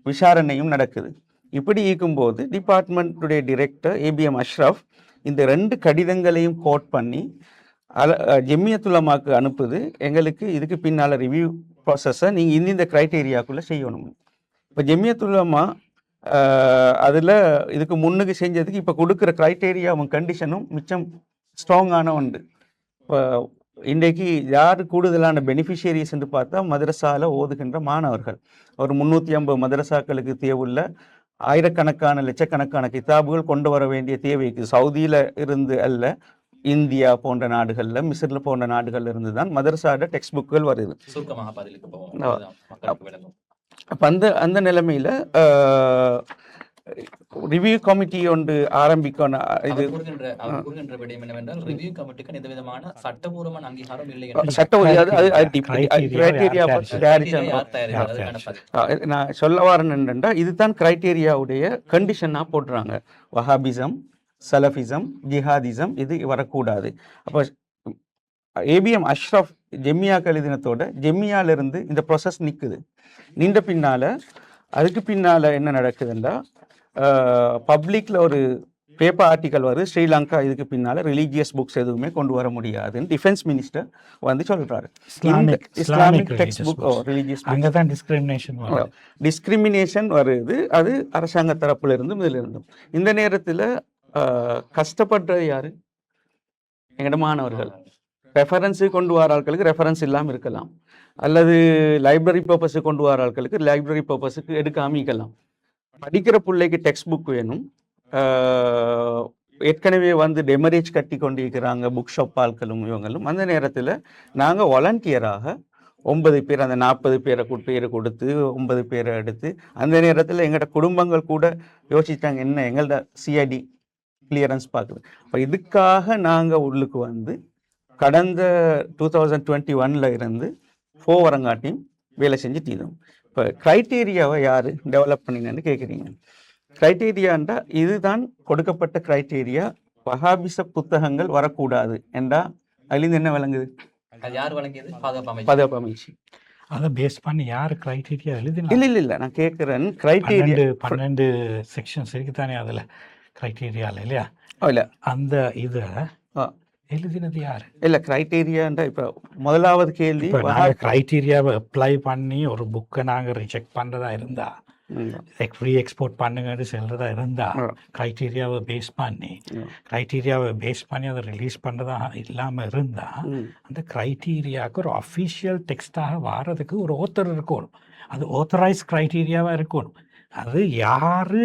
விசாரணையும் நடக்குது. இப்படி இருக்கும்போது டிபார்ட்மெண்ட்டுடைய டிரெக்டர் ஏபிஎம் அஷ்ரஃப் இந்த 2 கடிதங்களையும் கோட் பண்ணி ஜமியத்துல் உலமாக்கு அனுப்புது, எங்களுக்கு இதுக்கு பின்னால் ரிவ்யூ ப்ராசஸை நீங்கள் இந்த க்ரைட்டீரியாக்குள்ளே செய்யணும். இப்போ ஜமியத்துல் உலமா அதில் இதுக்கு முன்னுக்கு செஞ்சதுக்கு இப்போ கொடுக்குற க்ரைட்டீரியாவும் கண்டிஷனும் மிச்சம் ஸ்ட்ராங்கான உண்டு. இப்போ இன்றைக்கு யார் கூடுதலான பெனிஃபிஷியரிஸ்ன்னு பார்த்தா மதரசாவில் ஓதுகின்ற மாணவர்கள். ஒரு 350 மதரசாக்களுக்கு தேவையுள்ள ஆயிரக்கணக்கான லட்சக்கணக்கான கிதாபுகள் கொண்டு வர வேண்டிய தேவைக்கு சவுதியில் இருந்து அல்ல, இந்தியா போன்ற நாடுகளில், மிஸ்ரில் போன்ற நாடுகளில் இருந்து தான் மதரசாவோட டெக்ஸ்ட் புக்குகள் வருது. அப்போ அந்த நிலைமையில் ரிவ்யூ கமிட்டி ஒன்று ஆரம்பிக்கணும். இது நான் சொல்ல வரேன் என்னென்னா இதுதான் கிரைட்டீரியாவுடைய கண்டிஷனாக போட்டுறாங்க. வஹாபிசம், சலஃபிசம், ஜிஹாதிசம் இது வரக்கூடாது. அப்போ ஏபிஎம் அஷ்ரஃப் ஜெமியாக்கு எழுதினத்தோட ஜெமியாலிருந்து இந்த ப்ராசஸ் நிற்குது. நின்ற பின்னால் அதுக்கு பின்னால் என்ன நடக்குதுன்னா பப்ளிக்கில் ஒரு பேப்பர் ஆர்டிக்கல் வருது, ஸ்ரீலங்கா இதுக்கு பின்னால் ரிலீஜியஸ் புக்ஸ் எதுவுமே கொண்டு வர முடியாதுன்னு டிஃபென்ஸ் மினிஸ்டர் வந்து சொல்கிறாரு. Islamic text book religious discrimination வருது, அது அரசாங்க தரப்புல இருந்தும் இதில் இருந்தும். இந்த நேரத்தில் கஷ்டப்படுறது யாரு? எங்கட மாணவர்கள். ரெஃபரன்ஸு கொண்டு வர ஆட்களுக்கு ரெஃபரன்ஸ் இல்லாமல் இருக்கலாம், அல்லது லைப்ரரி பர்பஸுக்கு கொண்டு வர ஆட்களுக்கு லைப்ரரி பர்பஸுக்கு எடுக்காமல் இருக்கலாம். படிக்கிற பிள்ளைக்கு டெக்ஸ்ட் புக் வேணும். ஏற்கனவே வந்து டெமரேஜ் கட்டி கொண்டு இருக்கிறாங்க புக் ஷாப் ஆட்களும் இவங்களும். அந்த நேரத்தில் நாங்கள் வாலண்டியராக 9 பேர், அந்த 40 பேரை கொடுத்து 9 பேரை எடுத்து, அந்த நேரத்தில் எங்களோட குடும்பங்கள் கூட யோசித்தாங்க என்ன எங்களோட சிஐடி கிளியரன்ஸ் பார்க்குது. அப்போ இதுக்காக நாங்கள் உள்ளுக்கு வந்து கடந்த 2021 இருந்து 4 வரங்காட்டியும் வேலை செஞ்சு தீரும். இப்போ க்ரைட்டீரியாவை யார் டெவலப் பண்ணிங்கன்னு கேட்குறீங்க. க்ரைட்டீரியாண்டா இதுதான் கொடுக்கப்பட்ட க்ரைட்டீரியா. வஹாபிச புத்தகங்கள் வரக்கூடாது என்றா அதுலேருந்து என்ன விளங்குது? பாதுகாப்பு அமைச்சு அதை பேஸ் பண்ணி யார் க்ரைட்டீரியா எழுதினா? இல்லை நான் கேட்குறேன். க்ரைட்டீரியா 12 செக்ஷன்ஸ் இருக்குதானே அதில் க்ரைட்டீரியாவில் இல்லையா? இல்லை அந்த இதை எழுதினது யார்? இல்லை க்ரைட்டீரியாண்டா இப்போ முதலாவது கேள்வி, க்ரைட்டீரியாவை அப்ளை பண்ணி ஒரு புக்கை நாங்கள் ரிஜெக்ட் பண்ணுறதா இருந்தா, ஃப்ரீ எக்ஸ்போர்ட் பண்ணுங்கன்னு சொல்கிறதா இருந்தா, க்ரைட்டீரியாவை பேஸ் பண்ணி அதை ரிலீஸ் பண்ணுறதா இல்லாமல் இருந்தால், அந்த க்ரைட்டீரியாவுக்கு ஒரு அஃபிஷியல் டெக்ஸ்டாக வாரதுக்கு ஒரு ஓத்தர் இருக்கணும். அது ஆத்தரைஸ் க்ரைட்டீரியாவாக இருக்கணும். அது யார்?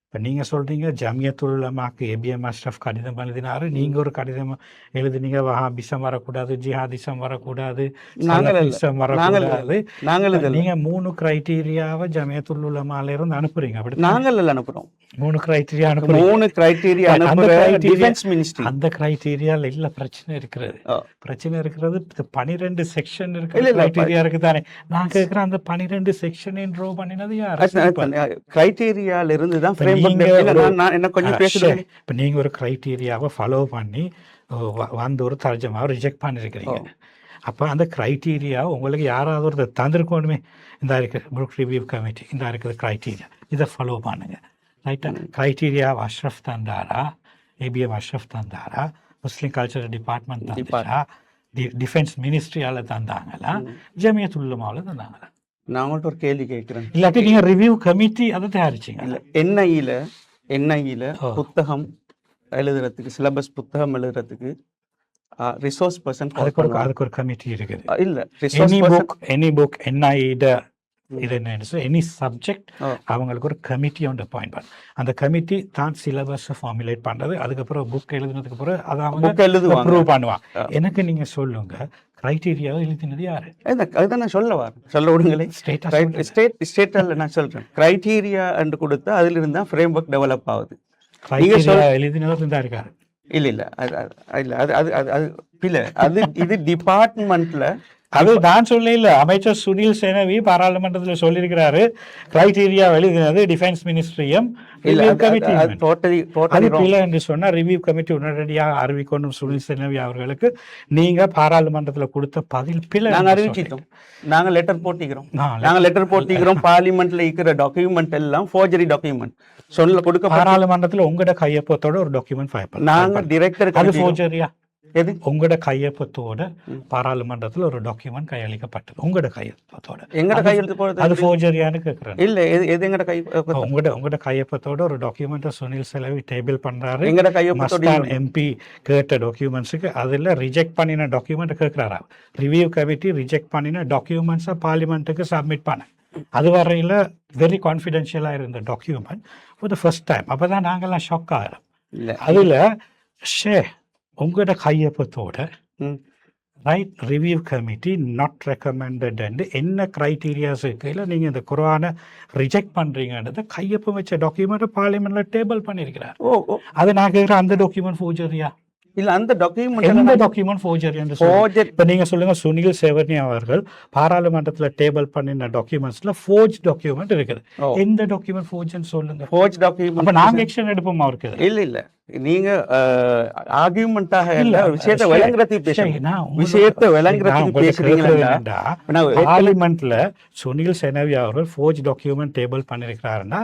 இப்போ நீங்கள் சொல்கிறீங்க ஜமியத்துல் உலமாக்கு ஏபிஎம் அஷ்ரஃப் கடிதம் எழுதினாரு, நீங்கள் ஒரு கடிதம் எழுதினீங்க வஹாபிசம் வரக்கூடாது, ஜிஹாதிசம் வரக்கூடாது, சலஃபிசம் வரக்கூடாது. நீங்கள் 3 க்ரைட்டீரியாவை ஜமியத்துல் உலமாலேருந்து அனுப்புறீங்க. அப்படி நாங்கள் அனுப்புகிறோம். 3 க்ரைட்டீரியா அனுப்புறோம். 3 க்ரைட்டீரியா அந்த க்ரைட்டீரியாவில் இல்லை பிரச்சனை இருக்கிறது. 12 செக்ஷன் இருக்கு, க்ரைட்டீரியா இருக்கு தானே. நான் கேட்குறேன் அந்த 12 செக்ஷனையும் ட்ரா பண்ணினது யார்? க்ரைட்டீரியால இருந்து தான் இப்போ நீங்கள் ஒரு க்ரைட்டீரியாவை ஃபாலோ பண்ணி வந்து ஒரு தர்ஜமாவை ரிஜெக்ட் பண்ணியிருக்கிறீங்க. அப்போ அந்த க்ரைட்டீரியா உங்களுக்கு யாராவது ஒரு தந்திருக்கணுமே. இந்த இருக்குது புக் ரிவ்யூ கமிட்டி, இந்த இருக்குது க்ரைட்டீரியா, இதை ஃபாலோ பண்ணுங்க. ரைட்டா? க்ரைட்டீரியா அஷ்ரஃப் தந்தாரா, ஏபிஎம் அஷ்ரஃப் தந்தாரா, முஸ்லீம் கல்ச்சரல் டிபார்ட்மெண்ட் தந்தாரா, டிஃபென்ஸ் மினிஸ்ட்ரியால் தந்தாங்களா, ஜமியத்துல் உலமாவில் தந்தாங்களா? நான் உங்கள்கிட்ட ஒரு கேள்வி கேட்குறேன். இல்லாட்டி நீங்கள் ரிவ்யூ கமிட்டி அதை தயாரிச்சிங்க. என்ஐயில் புத்தகம் எழுதுறதுக்கு, சிலபஸ் புத்தகம் எழுதுறதுக்கு ரிசோர்ஸ் பர்சன் அதுக்கு ஒரு கமிட்டி இருக்குது. இல்ல ரிசோர்ஸ் எனி புக் என்ஐட இது என்ன எனி சப்ஜெக்ட் அவங்களுக்கு ஒரு கமிட்டி ஒன்று அப்பாயிண்ட் பண்ண. அந்த கமிட்டி தான் சிலபஸை ஃபார்முலேட் பண்ணுறது. அதுக்கப்புறம் புக் எழுதுனதுக்கு அப்புறம் அதை அவங்க அப்ரூவ் பண்ணுவாங்க. எனக்கு நீங்கள் சொல்லுங்க, கிரைட்டீரியாவை எழுதினது யாரு? அதுதான் நான் சொல்ல விடுங்களே. ஸ்டேட்டில் நான் சொல்கிறேன், கிரைட்டீரியா என்று கொடுத்தா அதில் இருந்தால் ஃப்ரேம் ஒர்க் டெவலப் ஆகுது. எழுதினவர் இருந்தா இருக்காரு. இல்ல அது இல்ல அது இது டிபார்ட்மெண்ட்ல. அது நான் சொல்ல இல்ல, அமைச்சர் சுனில் சேனவி பாராளுமன்றத்தில் சொல்லியிருக்கிறாரு, கிரைட்டீரியா எழுதினது டிஃபென்ஸ் மினிஸ்ட்ரியும் என்று சொன்னா ரிவ்யூ கமிட்டி உடனடியாக அறிவிக்கணும் சுனில் சேனவி அவர்களுக்கு. நீங்க பாராளுமன்றத்தில் கொடுத்த பதில் பிள்ளை. நாங்க அறிவிச்சிட்டோம், நாங்க லெட்டர் போட்டிக்கிறோம். பார்லிமெண்ட்ல இருக்கிற டாக்குமெண்ட் எல்லாம் ஃபோர்ஜரி டாக்குமெண்ட் சொல்ல கொடுக்க. பாராளுமன்றத்தில் உங்களோட கையொப்பத்தோட ஒரு டாக்குமெண்ட் ஃபைல் நாங்க டைரக்டர். அது ஃபோர்ஜரியா? எது? உங்களோட கையொப்பத்தோட பாராளுமன்றத்தில் ஒரு டாக்குமெண்ட் கையளிக்கப்பட்டது உங்களோட கையொப்பத்தோட. எங்கட கையெழுத்து போறது அது ஃபோர்ஜரியான்னு கேக்குறேன். இல்ல எது எங்கட கை உங்களோட கையொப்பத்தோட ஒரு டாக்குமெண்ட் சுனில் செலவி டேபிள் பண்றாரு. எங்கட கையொப்பத்தோட எம்பி கேட்ட டாக்குமெண்ட்ஸுக்கு அதுல ரிஜெக்ட் பண்ணின டாக்குமெண்ட் கேட்கிறாரா? ரிவ்யூ கமிட்டி ரிஜெக்ட் பண்ணின டாக்குமெண்ட்ஸை பார்லிமெண்ட்டுக்கு சப்மிட் பண்ண. அது வரையில வெரி கான்ஃபிடென்ஷியலா இருந்த document for the first time. அப்பதான் நாங்கெல்லாம் ஷாக் ஆகிறோம். அதுல உங்களோட கையொப்பத்தோட right review committee not recommended என்ன கிரைட்டீரியாஸ் இருக்கையில் நீங்கள் இந்த குர்ஆனை ரிஜெக்ட் பண்ணுறீங்கன்றத கையொப்பம் வச்ச டாக்குமெண்ட் பார்லிமெண்ட்ல டேபிள் பண்ணியிருக்கிறார். அதை நான் கேட்குறேன், அந்த டாக்குமெண்ட் ஃபோர்ஜரியா? இல்ல அந்த டாக்குமெண்ட் எந்த டாக்குமெண்ட் ஃபோர்ஜரி என்று இப்ப நீங்க சொல்லுங்க. சுனில் சேவர்னி அவர்கள் பாராளுமன்றத்துல டேபிள் பண்ணின டாக்குமெண்ட்ஸ்ல ஃபோர்ஜ் டாக்குமெண்ட் இருக்குது. எந்த டாக்குமெண்ட் ஃபோர்ஜ்னு சொல்லுங்க. ஃபோர்ஜ் டாக்குமெண்ட் நாங்க ஆக்ஷன் எடுப்போம் அவருக்கு. இல்ல நீங்க ஆர்கியூமெண்டாக இல்ல விஷயத்தை விளங்குறதுக்கு பேசுறீங்க. விஷயத்தை விளங்குறதுக்கு பேசுறீங்களா? பார்லிமெண்ட்ல சுனில் சேனவி அவர்கள் ஃபோர்ஜ் டாக்குமெண்ட் டேபிள் பண்ணிருக்கிறாருன்னா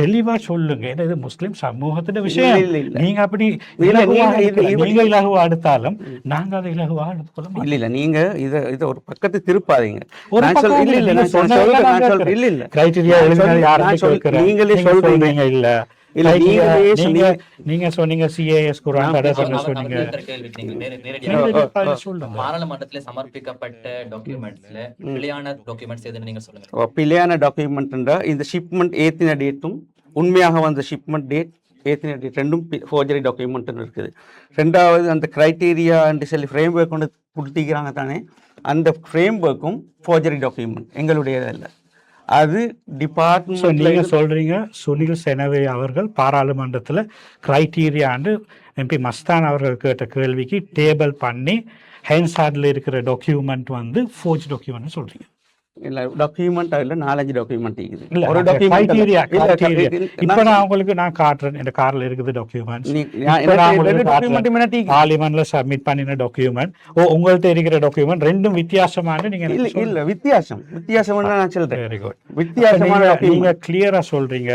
தெளிவா சொல்லுங்க. ஏன்னா இது முஸ்லிம் சமூகத்தோட விஷயம். நீங்க அப்படி நீங்க இலகுவா எடுத்தாலும் நாங்க அதை இலகுவா எடுத்துக்கொள்ள இல்ல நீங்க இத ஒரு பக்கத்து திருப்பாதீங்க. கிரைட்டீரியா நீங்களே சொல்றீங்க. இல்ல நீங்க சொன்னீங்க சிஏஎஸ் குர்ஆன் தடை சொன்னீங்க. பாராளுமன்றத்தில் சமர்ப்பிக்கப்பட்ட டாக்குமெண்ட்ஸ்ல பிழையான டாக்குமெண்ட்ஸ் எதுன்னு நீங்க சொல்லுங்க. பிழையான டாக்குமெண்ட்ன்றா இந்த ஷிப்மெண்ட் ஏத்தின டேட்டும் உண்மையாக வந்த ஷிப்மெண்ட் டேட் ஏத்தின டேட் ரெண்டும் ஃபோர்ஜரி டாக்குமெண்ட் இருக்குது. ரெண்டாவது அந்த கிரைட்டீரியா சொல்லி ஃப்ரேம் ஒர்க் கொண்டு கொடுத்திக்கிறாங்க தானே, அந்த ஃப்ரேம் ஒர்க்கும் ஃபோர்ஜரி டாக்குமெண்ட் எங்களுடைய இல்லை. அது டிபார்ட்மெண்ட். நீங்க சொல்றீங்க சுனில் சேனவி அவர்கள் பாராளுமன்றத்தில் கிரைட்டீரியான்னு எம்பி மஸ்தான் அவர்கள் கேட்ட கேள்விக்கு டேபிள் பண்ணி ஹேண்ட்ஸார்டில் இருக்கிற டாக்குமெண்ட் வந்து ஃபோர்ஜ் டாக்குமெண்ட் சொல்றீங்க. இல்ல டாக்குமெண்ட் இல்ல 4-5 டாக்குமெண்ட் இருக்குது. ஒரு டாக்குமெண்ட் இப்ப நான் உங்களுக்கு நான் காட்டுறேன். இந்த கார்ல இருக்குது டாக்குமெண்ட். பார்லிமெண்ட்ல சப்மிட் பண்ணின டாக்குமெண்ட் உங்கள்ட்ட இருக்கிற டாக்குமெண்ட் ரெண்டும் வித்தியாசமான. நீங்க இல்ல வித்தியாசம் நான் சொல்றேன். Very good. வித்தியாசமான நீங்க கிளியரா சொல்றீங்க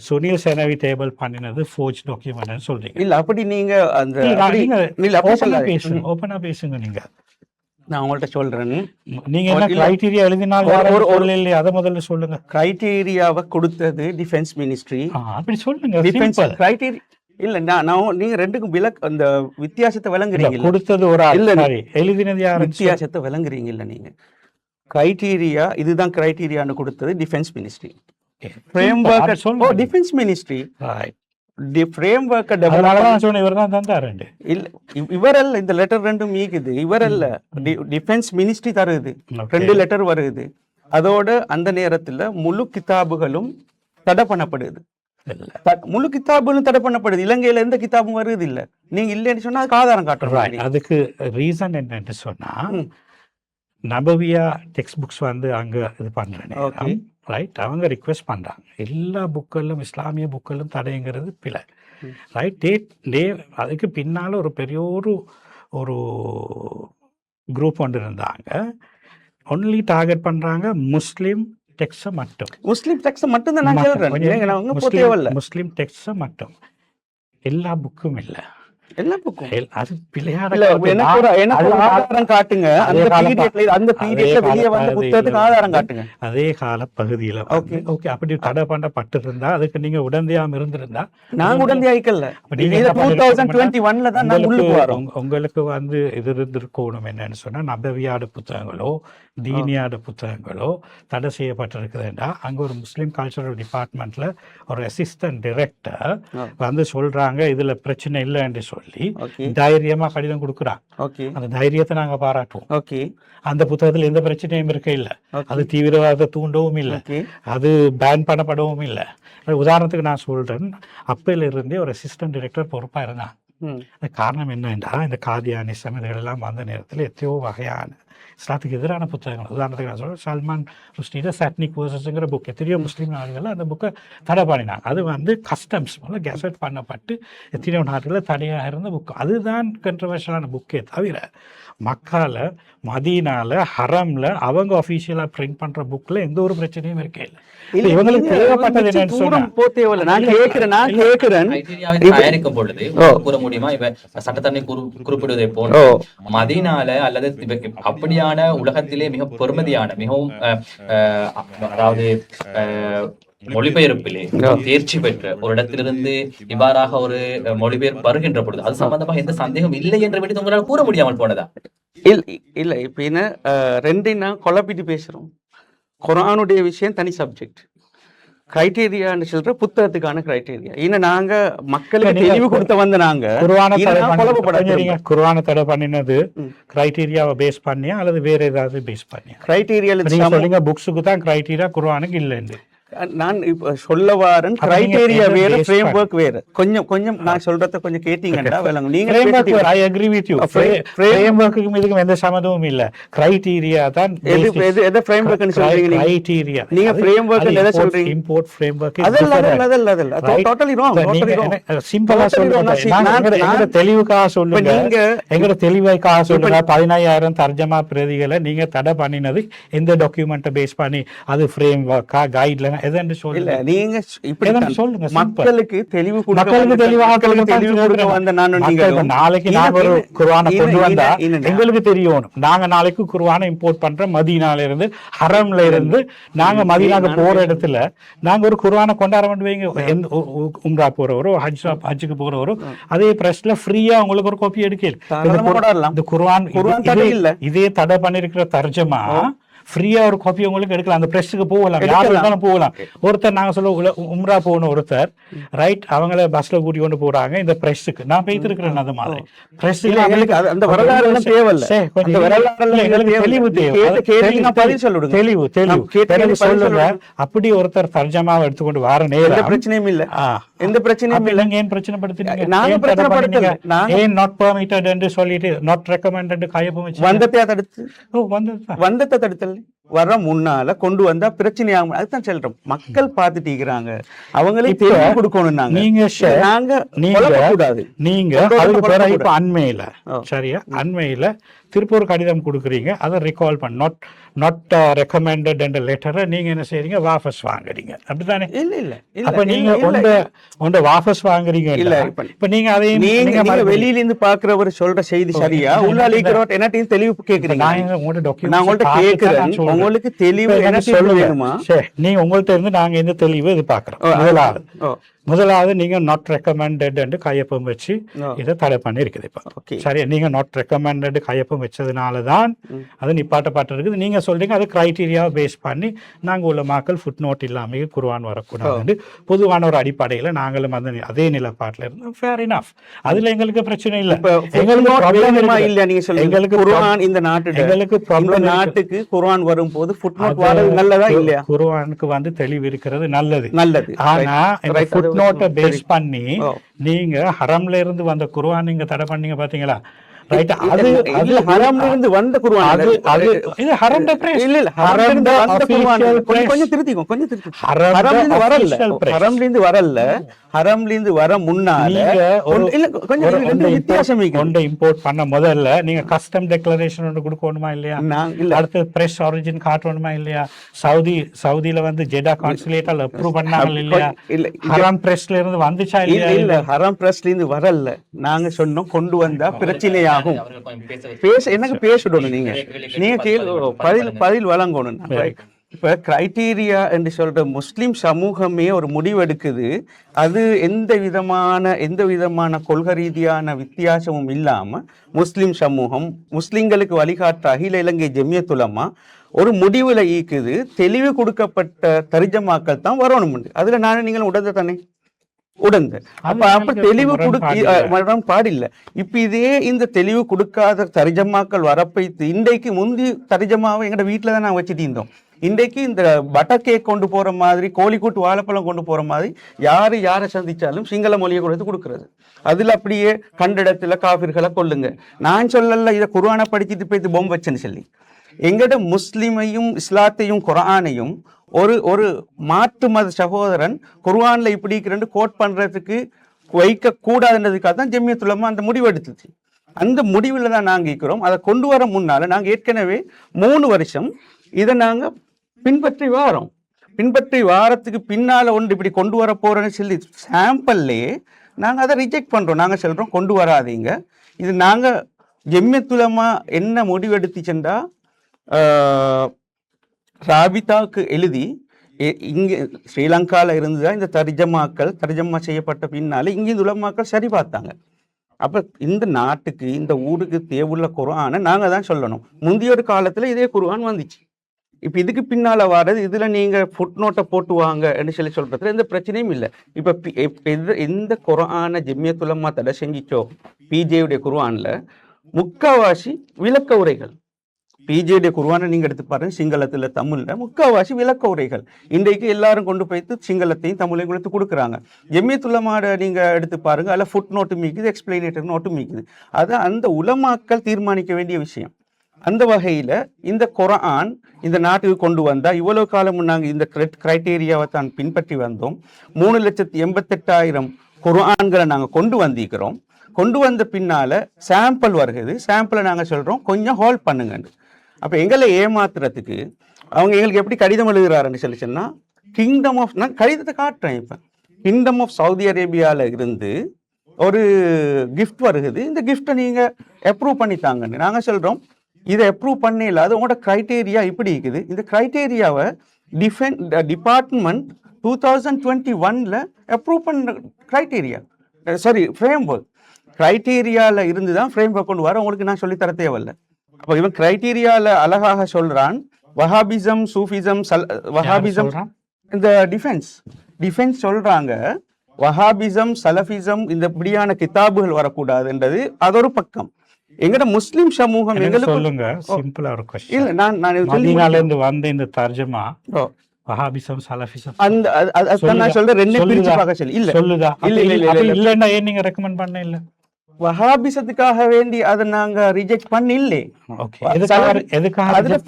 சுனில் சேனவி டேபிள் பண்ணினது ஃபோர்ஜ் டாக்குமெண்ட் சொல்றீங்க. இல்ல அப்படி நீங்க அந்த ஓபனா பேசுங்க. நீங்க நான் உங்கள்ட்ட சொல்றேன். நீங்க என்ன கிரைட்டீரியா எழுதினால் இல்லையா அதை முதல்ல சொல்லுங்க. கிரைட்டீரியாவை கொடுத்தது டிஃபென்ஸ் மினிஸ்ட்ரி. அப்படி சொல்லுங்க. டிஃபென்ஸ் கிரைட்டீரியா இல்ல நான் நீங்க ரெண்டுக்கும் அந்த வித்தியாசத்தை விளங்குறீங்க. கொடுத்தது ஒரு இல்ல எழுதினது யார்? வித்தியாசத்தை விளங்குறீங்க இல்ல நீங்க. கிரைட்டீரியா இதுதான் கிரைட்டீரியான்னு கொடுத்தது defence ministry. Framework defence ministry. Framework இவரல்ல இந்த லெட்டர் ரெண்டும் ஈக்குது. இவரல்ல டிஃபென்ஸ் மினிஸ்ட்ரி தருது. 2 லெட்டர் வருது. அதோட அந்த நேரத்துல முழு கிதாபுகளும் தடை பண்ணப்படுது. முழு கிதாபுகளும் தடை பண்ணப்படுது. இலங்கையில எந்த கிதாபும் வருது இல்ல. நீங்க இல்லைன்னு சொன்னா அதுக்கு ஆதாரம் காட்டுறோம். அதுக்கு ரீசன் என்னன்னு சொன்னா நபவியா டெக்ஸ்ட் புக்ஸ் வந்து அங்க இது பண்றேன் ரைட். அவங்க ரிக்வெஸ்ட் பண்ணுறாங்க எல்லா புக்களும் இஸ்லாமிய புக்களும் தடைங்கிறது பிழை ரைட். அதுக்கு பின்னால் ஒரு பெரிய ஒரு குரூப் ஒன்று இருந்தாங்க. ஒன்லி டார்கெட் பண்ணுறாங்க முஸ்லீம் டெக்ஸ்ட்டை மட்டும். முஸ்லீம் டெக்ஸ்ட்டை மட்டும் தான் நான் சொல்கிறேன். முஸ்லீம் டெக்ஸ்ட்டை மட்டும். எல்லா புக்கும் இல்லை. எல்லா புக்கும் அது பிள்ளையாட இல்ல, எனக்கு ஒரு ஆதாரம் காட்டுங்க. அந்த பீரியட்ல வெளியே வந்த புத்தகத்துக்கு ஆதாரம் காட்டுங்க. அதே கால பகுதியில ஓகே அப்படி தடை பண்ணப்பட்டு இருந்தா அதுக்கு நீங்க உடந்தையாம இருந்திருந்தா நாங்க உடந்தையாய்க்கல. 2021ல தான் நாங்க உள்ளுக்கு வரோம். உங்களுக்கு வந்து இது இருந்திருக்கணும் என்னன்னு சொன்னா நபவியாட புத்தகங்களோ தீனியாட புத்தகங்களோ தடை செய்யப்பட்டிருக்குதுன்னா அங்க ஒரு முஸ்லீம் கல்ச்சரல் டிபார்ட்மெண்ட்ல ஒரு அசிஸ்டன்ட் டைரக்டர் வந்து சொல்றாங்க இதுல பிரச்சனை இல்லைன்னு சொல்லி தைரியமா கடிதம் கொடுக்குறான். அந்த தைரியத்தை நாங்க பாராட்டுவோம். அந்த புத்தகத்துல எந்த பிரச்சனையும் இருக்க இல்ல, அது தீவிரவாதத்தை தூண்டவும் இல்லை, அது பேன் பண்ணப்படவும் இல்லை. உதாரணத்துக்கு நான் சொல்றேன், அப்பையில இருந்தே ஒரு அசிஸ்டன்ட் டைரக்டர் பொறுப்பா இருந்தான். காரணம் என்னன்னா இந்த காதியானிசம் இதெல்லாம் வந்த நேரத்தில் எத்தனையோ வகையான இஸ்லாத்துக்கு எதிரான புத்தகங்கள், உதாரணத்துக்கு நான் சொல்றேன் சல்மான் ருஷ்டியோட சாட்னிக் வேர்சஸ்ங்கிற புக் எத்தனையோ முஸ்லீம் நாடுகளில் அந்த புக்கை தடை பண்ணினாங்க. அது வந்து கஸ்டம்ஸ் மூலம் கெசட் பண்ணப்பட்டு எத்தனையோ நாடுகளில் தடையாக இருந்த புக். அதுதான் கண்ட்ரவர்ஷியலான புக்கே தவிர மக்கால மதீனால ஹரம்ல அவங்க அஃபீஷியலா பிரிண்ட் பண்ற புக்ல எந்த ஒரு பிரச்சனையும் இருக்கே இல்லை. இவங்களுக்கு தேவைப்பட்டது என்னன்னு சொன்னா தயாரிக்கும் பொழுது கூற முடியுமா இப்ப சட்டத்தரணி குறிப்பிடுவதை போல மதீனால அல்லது அப்படியான உலகத்திலே மிக பெருமதியான மிகவும் அதாவது மொழிபெயர்ப்பிலே தேர்ச்சி பெற்ற ஒரு இடத்திலிருந்து இவ்வாறாக ஒரு மொழிபெயர்ப்பு வருகின்ற பொழுது அது சம்பந்தமாக எந்த சந்தேகம் இல்லை என்ற விட உங்களால் கூற முடியாமல் போனதா? இல்ல இப்ப என்ன ரெண்டையும் நான் குழப்பிட்டு பேசுறோம். குர்ஆனுடைய விஷயம் தனி சப்ஜெக்ட், கிரைட்டீரியான்னு சொல்ற புத்தகத்துக்கான கிரைட்டீரியா. இன்னும் நாங்க மக்களுக்கு தெளிவு கொடுத்த வந்த நாங்க குர்ஆனை தடை பண்ணினது கிரைட்டீரியாவை பேஸ் பண்ணியா அல்லது வேற ஏதாவது பேஸ் பண்ணியா? கிரைட்டீரியா புக்ஸுக்கு தான் கிரைட்டீரியா, குர்ஆனுக்கு இல்லைன்னு நான் இப்ப சொல்ல வாரன். கிரைட்டீரியா வேற, ஃப்ரேம் ஒர்க் வேற. கொஞ்சம் நான் சொல்றத கொஞ்சம் கேட்டீங்கன்னா நீங்க ஐ அக்ரி வித் யூ. ஃப்ரேம் ஒர்க்குக்கும் இதுக்கும் எந்த சம்மதமும் இல்ல. கிரைட்டீரியா தான் எது ஃப்ரேம் ஒர்க்னு சொல்றீங்க? கிரைட்டீரியா நீங்க ஃப்ரேம் ஒர்க் எதை சொல்றீங்க? இம்போர்ட் ஃப்ரேம் ஒர்க் அதல்ல டோட்டலி ராங். சிம்பிளா சொல்லுங்க, எங்க தெளிவுக்காக சொல்லுங்க. நீங்க எங்க தெளிவுக்காக சொல்லுங்க. 15000 தர்ஜமா பிரதிகளை நீங்க தடை பண்ணினது எந்த டாக்குமெண்ட்டை பேஸ் பண்ணி? அது ஃப்ரேம் ஒர்க்கா கைட்லைன் எதென்று சொல்லுங்க. நீங்க இப்படி சொல்லுங்க, மக்களுக்கு தெளிவு நாளைக்கு நாங்க ஒரு குர்ஆனை கொண்டு வந்தா எங்களுக்கு தெரியணும். நாங்க நாளைக்கு குர்ஆனை இம்போர்ட் பண்ற மதீனால இருந்து ஹரம்ல இருந்து நாங்க மதீனாக்கு போற இடத்துல நாங்க ஒரு குர்ஆனை கொண்டாட வேண்டும். உம்ரா போறவரோ ஹஜ்ஜுக்கு போறவரோ அதே பிரஸ்ல ஃப்ரீயா உங்களுக்கு ஒரு காப்பி எடுக்கலாம். இந்த குர்ஆன் இதே தடை பண்ணிருக்கிற தர்ஜமா ஃப்ரீயா ஒரு காப்பி உங்களுக்கு எடுக்கலாம். அந்த பிரஸ்ஸுக்கு போகலாம், யாரு வேணாலும் போகலாம். ஒருத்தர் நாங்க சொல்ல உம்ரா போன ஒருத்தர் ரைட், அவங்கள பஸ்ல கூட்டி கொண்டு போறாங்க இந்த பிரஸ்ஸுக்கு. நான் போய்த்திருக்கிறேன் அந்த மாதிரி பிரஸ்ஸுக்கு. அந்த வரலாறு தேவையில்லை, தெளிவு சொல்லுங்க. அப்படி ஒருத்தர் தர்ஜமாவை எடுத்துக்கொண்டு வர நேரம் பிரச்சனையும் இல்ல, எந்த பிரச்சனையும் இல்ல. ஏன் பிரச்சனை படுத்துறீங்க? ஏன் நாட் பெர்மிட்டட் என்று சொல்லிட்டு நாட் ரெக்கமெண்டட் கையொப்பம் வச்சு வந்தத்தை தடுத்து வர முன்னால கொண்டு வந்தா பிரச்சனையாகும். அதுதான் சொல்றோம், மக்கள் பார்த்துட்டீங்கிறாங்க, அவங்களே தெளிவு கொடுக்கணும். நீங்க அண்மையில சரியா அண்மையில திருப்பி ஒரு கடிதம் கொடுக்குறீங்க, அதை ரிகால் பண்ண நாட் ரெக்கமெண்டட் என்ற லெட்டரை நீங்க என்ன செய்றீங்க? வாபஸ் வாங்குறீங்க, அப்படித்தானே? இல்ல அப்ப நீங்க வாபஸ் வாங்குறீங்க. இல்ல இப்ப நீங்க அதையும் நீங்க வெளியில இருந்து பாக்குறவர் சொல்ற செய்தி சரியா உள்ளாலிக்கிறோம் என்னத்தையும் தெளிவு கேக்குறீங்க. நான் உங்கள்ட்ட கேக்குறேன், உங்களுக்கு தெளிவு என்ன சொல்லுவேணுமா? சரி, நீங்க உங்கள்ட்ட இருந்து நாங்க எந்த தெளிவு இது பாக்குறோம். முதலாவது நீங்க நாட் ரெக்கமெண்டட் என்று கையொப்பம் வச்சு இதை தடை பண்ணி இருக்குது. இப்ப சரி, நீங்க நாட் ரெக்கமெண்டட் கையொப்பம் வச்சதுனாலதான் அது நிப்பாட்டப்பட்டிருக்குது. நீங்க சொல்றீங்க அது கிரைட்டீரியாவை பேஸ் பண்ணி நாங்க உள்ள மக்கள் ஃபுட் நோட் இல்லாம குர்ஆன் வரக்கூடாது பொதுவான ஒரு அடிப்படையில நாங்களும் அதே நிலப்பாட்டுல இருந்தோம். ஃபேர் இனஃப், அதுல எங்களுக்கு பிரச்சனை இல்லை. எங்களுக்கு குர்ஆன் இந்த நாட்டுக்கு குர்ஆன் வரும்போது ஃபுட் நோட் வரது நல்லதா இல்லையா? குர்ஆனுக்கு வந்து தெளிவு இருக்கிறது நல்லது. ஆனா நோட்டை பேஸ் பண்ணி நீங்க ஹரம்ல இருந்து வந்த குர்ஆன் நீங்க தடை பண்ணீங்க பாத்தீங்களா? ரைட் அது அது ஹராம்ல இருந்து வந்த குர்ஆன் அது அது இது ஹரம் த பிரஸ் இல்ல ஹராம்ல இருந்து வந்த குர்ஆன் கொஞ்சம் திருத்திக்கோ ஹராம்ல இருந்து வரல ஹராம்ல இருந்து வர முன்னால இல்ல கொஞ்சம் ரெண்டு வித்தியாசம் கொண்டு இம்போர்ட் பண்ண முதல்ல நீங்க கஸ்டம் டிக்ளரேஷன் ஒன்று கொடுக்கணுமா இல்லையா அடுத்து பிரஸ் ஆரிஜின் காட்டணுமா இல்லையா சவுதியில வந்து ஜெடா கான்சுலேட்டால் அப்ரூவ் பண்ணாங்க இல்லையா ஹராம் பிரஸ்ல இருந்து வந்துச்சா இல்லையா இல்ல ஹராம் பிரஸ்ல இருந்து வரல நாங்க சொன்னோம் கொண்டு வந்தா பிரச்சனையாகும் எனக்கு பேசணும் நீங்க பதில் வழங்கணும் இப்ப கிரைட்டீரியா என்று சொல்ற முஸ்லிம் சமூகமே ஒரு முடிவெடுக்குது அது எந்த விதமான கொள்கை ரீதியான வித்தியாசமும் இல்லாம முஸ்லிம் சமூகம் முஸ்லிம்களுக்கு வழிகாட்ட அகில இலங்கை ஜெமியத் உலமா ஒரு முடிவுல ஈக்குது தெளிவு கொடுக்கப்பட்ட தர்ஜமாக்கள் தான் வரணும் அதுல நானும் நீங்களும் உடந்த தானே உடந்து அப்ப தெளிவு கொடுக்க பாடில்லை இப்ப இதே இந்த தெளிவு கொடுக்காத தர்ஜமாக்கள் வரப்பைத்து இன்றைக்கு முந்தி தர்ஜமாவை எங்கட வீட்டுல தான் நான் வச்சுட்டு இருந்தோம் இன்றைக்கு இந்த பட்டர் கேக் கொண்டு போற மாதிரி கோழிக்கூட்டு வாழைப்பழம் கொண்டு போற மாதிரி யாரை சந்திச்சாலும் சிங்கள மொழியை கொடுக்கிறது அதுல அப்படியே கண்ட இடத்துல காபிர்களை கொல்லுங்க நான் சொல்லல இதை குர்ஆனை படிச்சுட்டு போய் இது பொம்பு வச்சேன்னு சொல்லி எங்கட முஸ்லிமையும் இஸ்லாத்தையும் குர்ஆனையும் ஒரு மாற்று மத சகோதரன் குர்ஆன்ல இப்படி ரெண்டு கோட் பண்றதுக்கு வைக்க கூடாதுன்றதுக்காக தான் ஜெமியத் உலமா அந்த முடிவு எடுத்துச்சு அந்த முடிவில் தான் நாங்கள் இருக்கிறோம் அதை கொண்டு வர முன்னால நாங்கள் ஏற்கனவே 3 வருஷம் இதை நாங்கள் பின்பற்றி வாரத்துக்கு பின்னால ஒன்று இப்படி கொண்டு வர போறேன்னு சொல்லி சாம்பிள்லேயே நாங்கள் அதை ரிஜெக்ட் பண்றோம் நாங்கள் சொல்றோம் கொண்டு வராதீங்க இது நாங்கள் ஜெமியத் உலமா என்ன முடிவெடுத்துச்சுண்டா ராபிதாவுக்கு எழுதி இங்கே ஸ்ரீலங்காவில் இருந்துதான் இந்த தர்ஜமா செய்யப்பட்ட பின்னால இங்கே இந்த உலமாக்கள் சரி பார்த்தாங்க அப்போ இந்த நாட்டுக்கு இந்த ஊருக்கு தேவையுள்ள குர்ஆனை நாங்கள் தான் சொல்லணும் முந்தைய ஒரு காலத்தில் இதே குர்ஆன் வந்துச்சு இப்போ இதுக்கு பின்னால் வர்றது இதில் நீங்கள் ஃபுட் நோட்டை போட்டு வாங்கன்னு சொல்கிறதுல எந்த பிரச்சனையும் இல்லை இப்போ எந்த குர்ஆனை ஜெமியத் உலமா தடை செஞ்சிச்சோ பிஜேயுடைய குர்ஆனில் முக்காவாசி விளக்க உரைகள் பிஜேடைய குர்ஆனை நீங்க எடுத்து பாருங்க சிங்களத்துல தமிழ்ல முக்காவாசி விளக்க உரைகள் இன்றைக்கு எல்லாரும் கொண்டு போய்த்து சிங்களத்தையும் தமிழையும் கொடுத்து கொடுக்குறாங்க ஜெமியத் உலமாட நீங்க எடுத்து பாருங்க அதில் ஃபுட் நோட்டு மீக்குது எக்ஸ்பிளனேட்டரி நோட்டு மீக்குது அது அந்த உலமாக்கள் தீர்மானிக்க வேண்டிய விஷயம் அந்த வகையில இந்த குர்ஆன் இந்த நாட்டுக்கு கொண்டு வந்தா இவ்வளவு காலம் நாங்கள் இந்த கிரைட்டீரியாவை தான் பின்பற்றி வந்தோம் 3,88,000 குர்ஆன்களை நாங்கள் கொண்டு வந்திருக்கிறோம் கொண்டு வந்த பின்னால சாம்பிள் வருகிறது சாம்பிளை நாங்கள் சொல்றோம் கொஞ்சம் ஹோல்ட் பண்ணுங்க அப்போ எங்களை ஏமாத்துறதுக்கு அவங்க எங்களுக்கு எப்படி கடிதம் எழுதுறாருன்னு சொன்னா கிங்டம் ஆஃப் நான் கடிதத்தை காட்டுறேன் இப்போ கிங்டம் ஆஃப் சவுதி அரேபியாவில் இருந்து ஒரு கிஃப்ட் வருகுது இந்த கிஃப்டை நீங்கள் அப்ரூவ் பண்ணித்தாங்கன்னு நாங்கள் சொல்கிறோம் இதை அப்ரூவ் பண்ணல அது உங்களோட க்ரைட்டீரியா இப்படி இருக்குது இந்த க்ரைட்டீரியாவை டிபார்ட்மெண்ட் 2021 அப்ரூவ் பண்ண க்ரைட்டீரியா ஃப்ரேம் ஒர்க் க்ரைட்டீரியாவில் இருந்து தான் ஃப்ரேம் ஒர்க் கொண்டு வர உங்களுக்கு நான் சொல்லித்தர தேவையில்லை அப்போ இவன் கிரைட்டீரியால அழகாக சொல்றான் வஹாபிசம் சூஃபிசம் வஹாபிசம் இந்த டிஃபென்ஸ் சொல்றாங்க வஹாபிசம் சலஃபிசம் இந்த இப்படியான கிதாபுகள் வரக்கூடாதுன்றது அது ஒரு பக்கம் எங்கட முஸ்லிம் சமூகம் எங்களுக்கு சொல்லுங்க சிம்பிளா ஒரு क्वेश्चन இல்ல நான் மதீனால இருந்து வந்த இந்த தர்ஜமா வஹாபிசம் சலஃபிசம் அந்த நான் சொல்றேன் ரெண்டே பிரிச்சு பார்க்க சொல்லி இல்ல சொல்லுதா இல்லன்னா ஏன் நீங்க ரெக்கமெண்ட் பண்ண இல்ல வஹாபிசத்துக்காக வேண்டி அதை நாங்க ரிஜெக்ட் பண்ணல